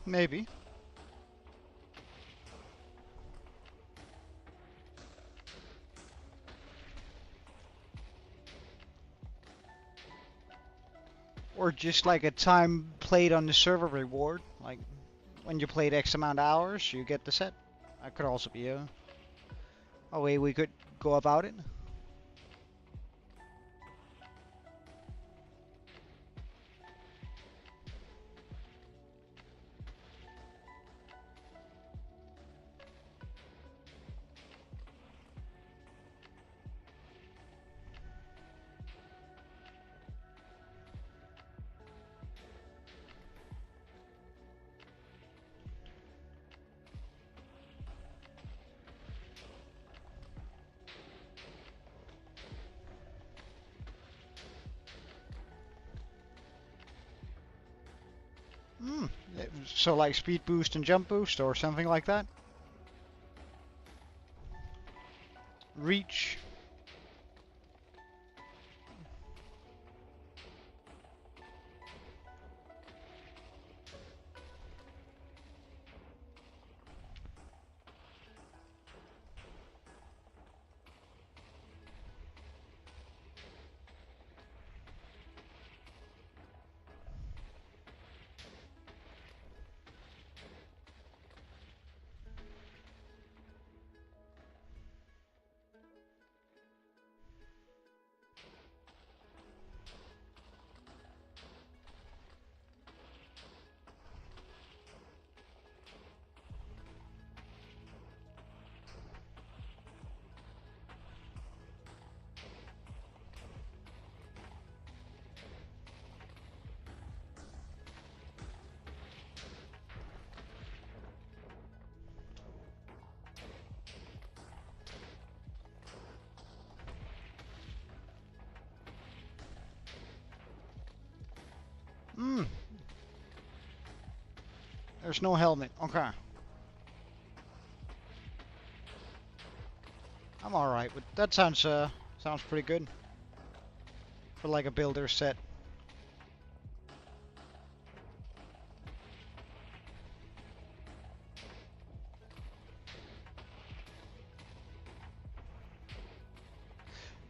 Maybe. Or just like a time played on the server reward. Like when you played X amount of hours, you get the set. That could also be a way we could go about it. So like speed boost and jump boost or something like that. Reach. There's no helmet. Okay. I'm alright with that. Sounds pretty good for like a builder set.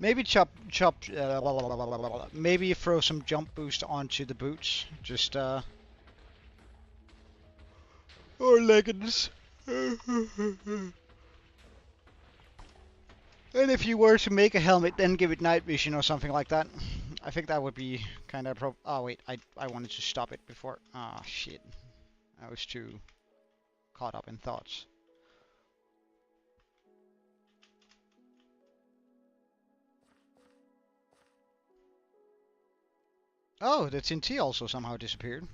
Maybe maybe throw some jump boost onto the boots. Just or leggings. And if you were to make a helmet, then give it night vision or something like that. I think that would be kind of oh wait, I wanted to stop it before. Ah shit, I was too caught up in thoughts. Oh, the TNT also somehow disappeared.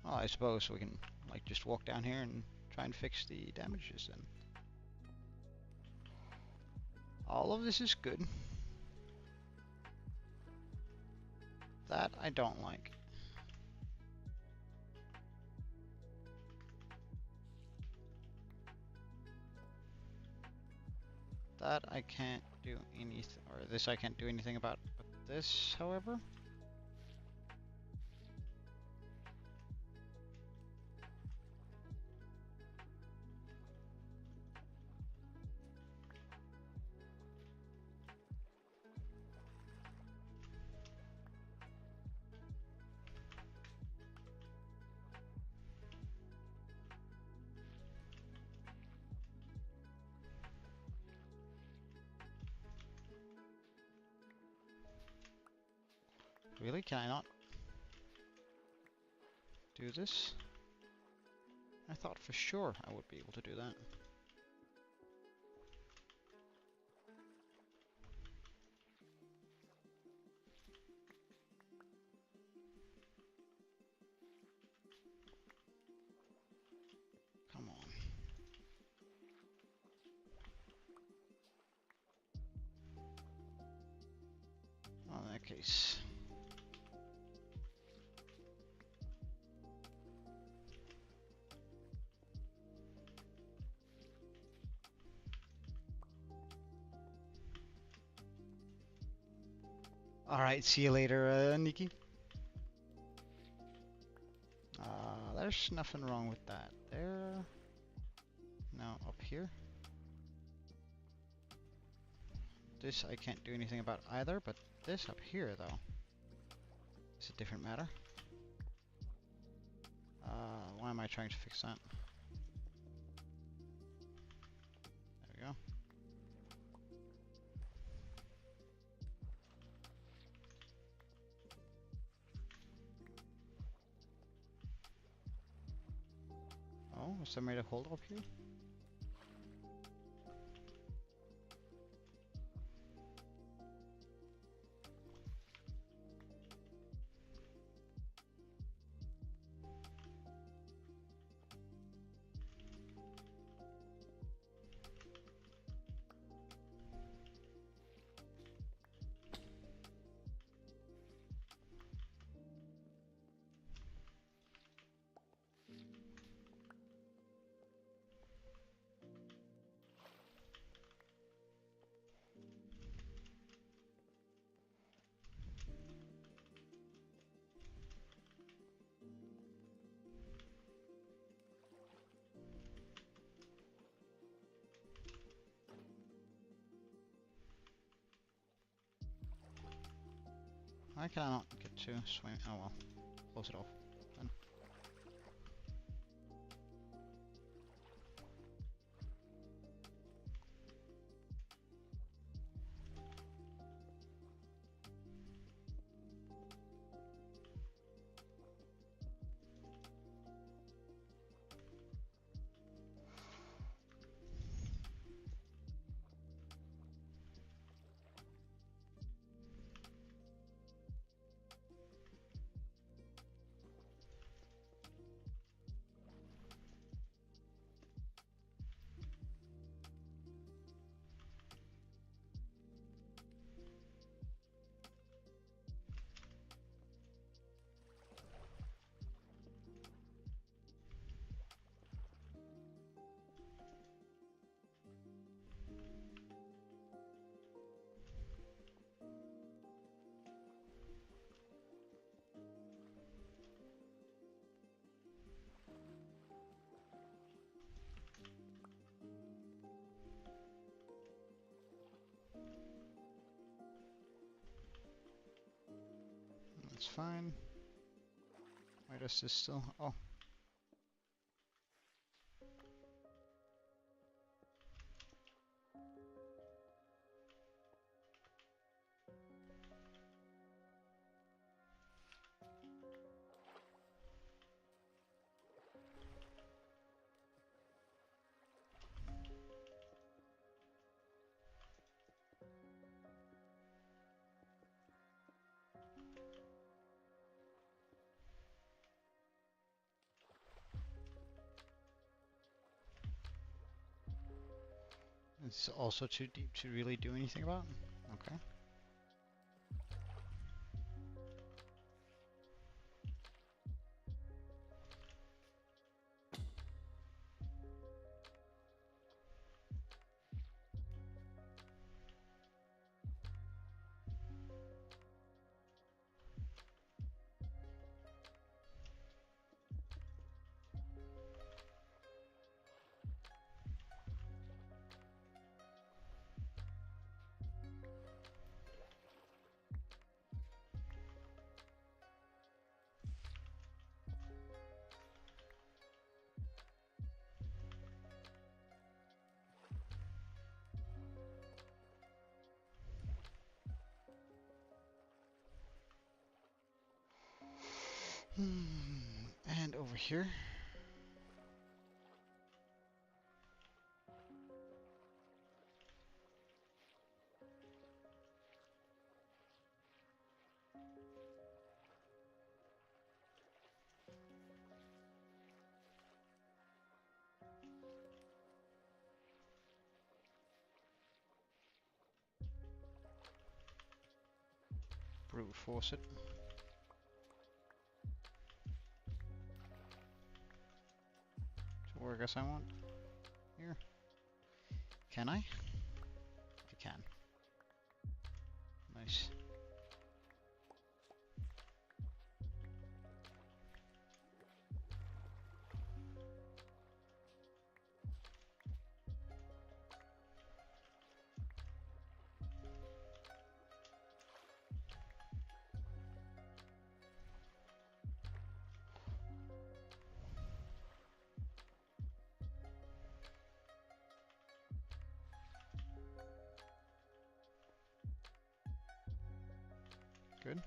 Oh, I suppose we can like just walk down here and try and fix the damages then. All of this is good. That I don't like. That I can't do anything, or this I can't do anything about. But this, however. Really? Can I not do this? I thought for sure I would be able to do that. Come on. Well, in that case. Alright, see you later, Nikki. There's nothing wrong with that. There. Now up here. This I can't do anything about either, but this up here though is a different matter. Why am I trying to fix that? There we go. Oh, was there made a hole up here? Why can I not get to swing? Oh well, close it off then. fine. Why does this still... Oh. It's also too deep to really do anything about. Okay. And over here. Brute force it. To work as I want. Here. Can I? I can. Nice. Good.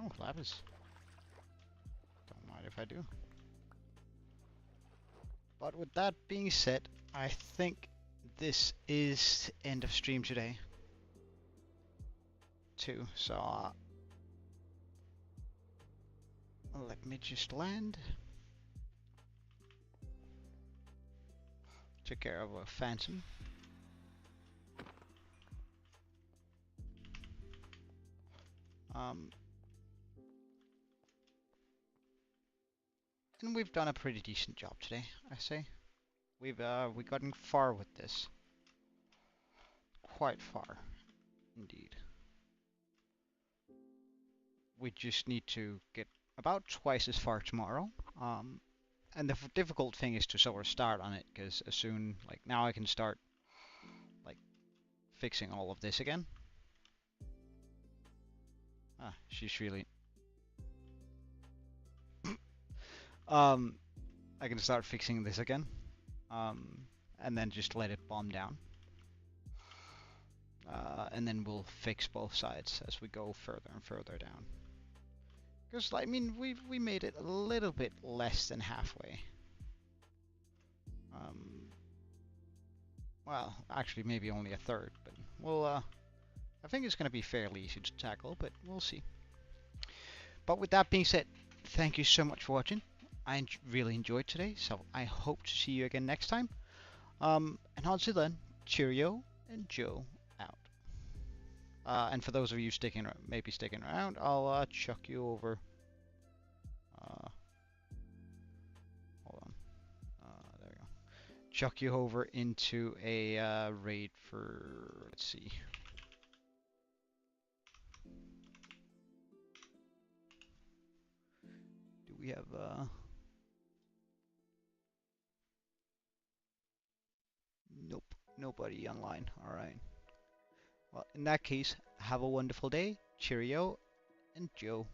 Oh, lapis. Don't mind if I do. But with that being said, I think this is the end of stream today. Too. So let me just land. Took care of a phantom. And we've done a pretty decent job today, I say. We've gotten far with this. Quite far, indeed. We just need to get about twice as far tomorrow. And the difficult thing is to sort of start on it, because as soon, like now I can start, like, fixing all of this again. She's really... I can start fixing this again, and then just let it bomb down. And then we'll fix both sides as we go further and further down. Because, I mean, we made it a little bit less than halfway. Well, actually, maybe only a third, but we'll, I think it's going to be fairly easy to tackle, but we'll see. But with that being said, thank you so much for watching. I really enjoyed today, so I hope to see you again next time. And until then, cheerio and Joe out. And for those of you maybe sticking around, I'll chuck you over. Hold on. There we go. Chuck you over into a raid for. Let's see. Do we have Nope, nobody online. All right. Well, in that case, have a wonderful day. Cheerio, and Joe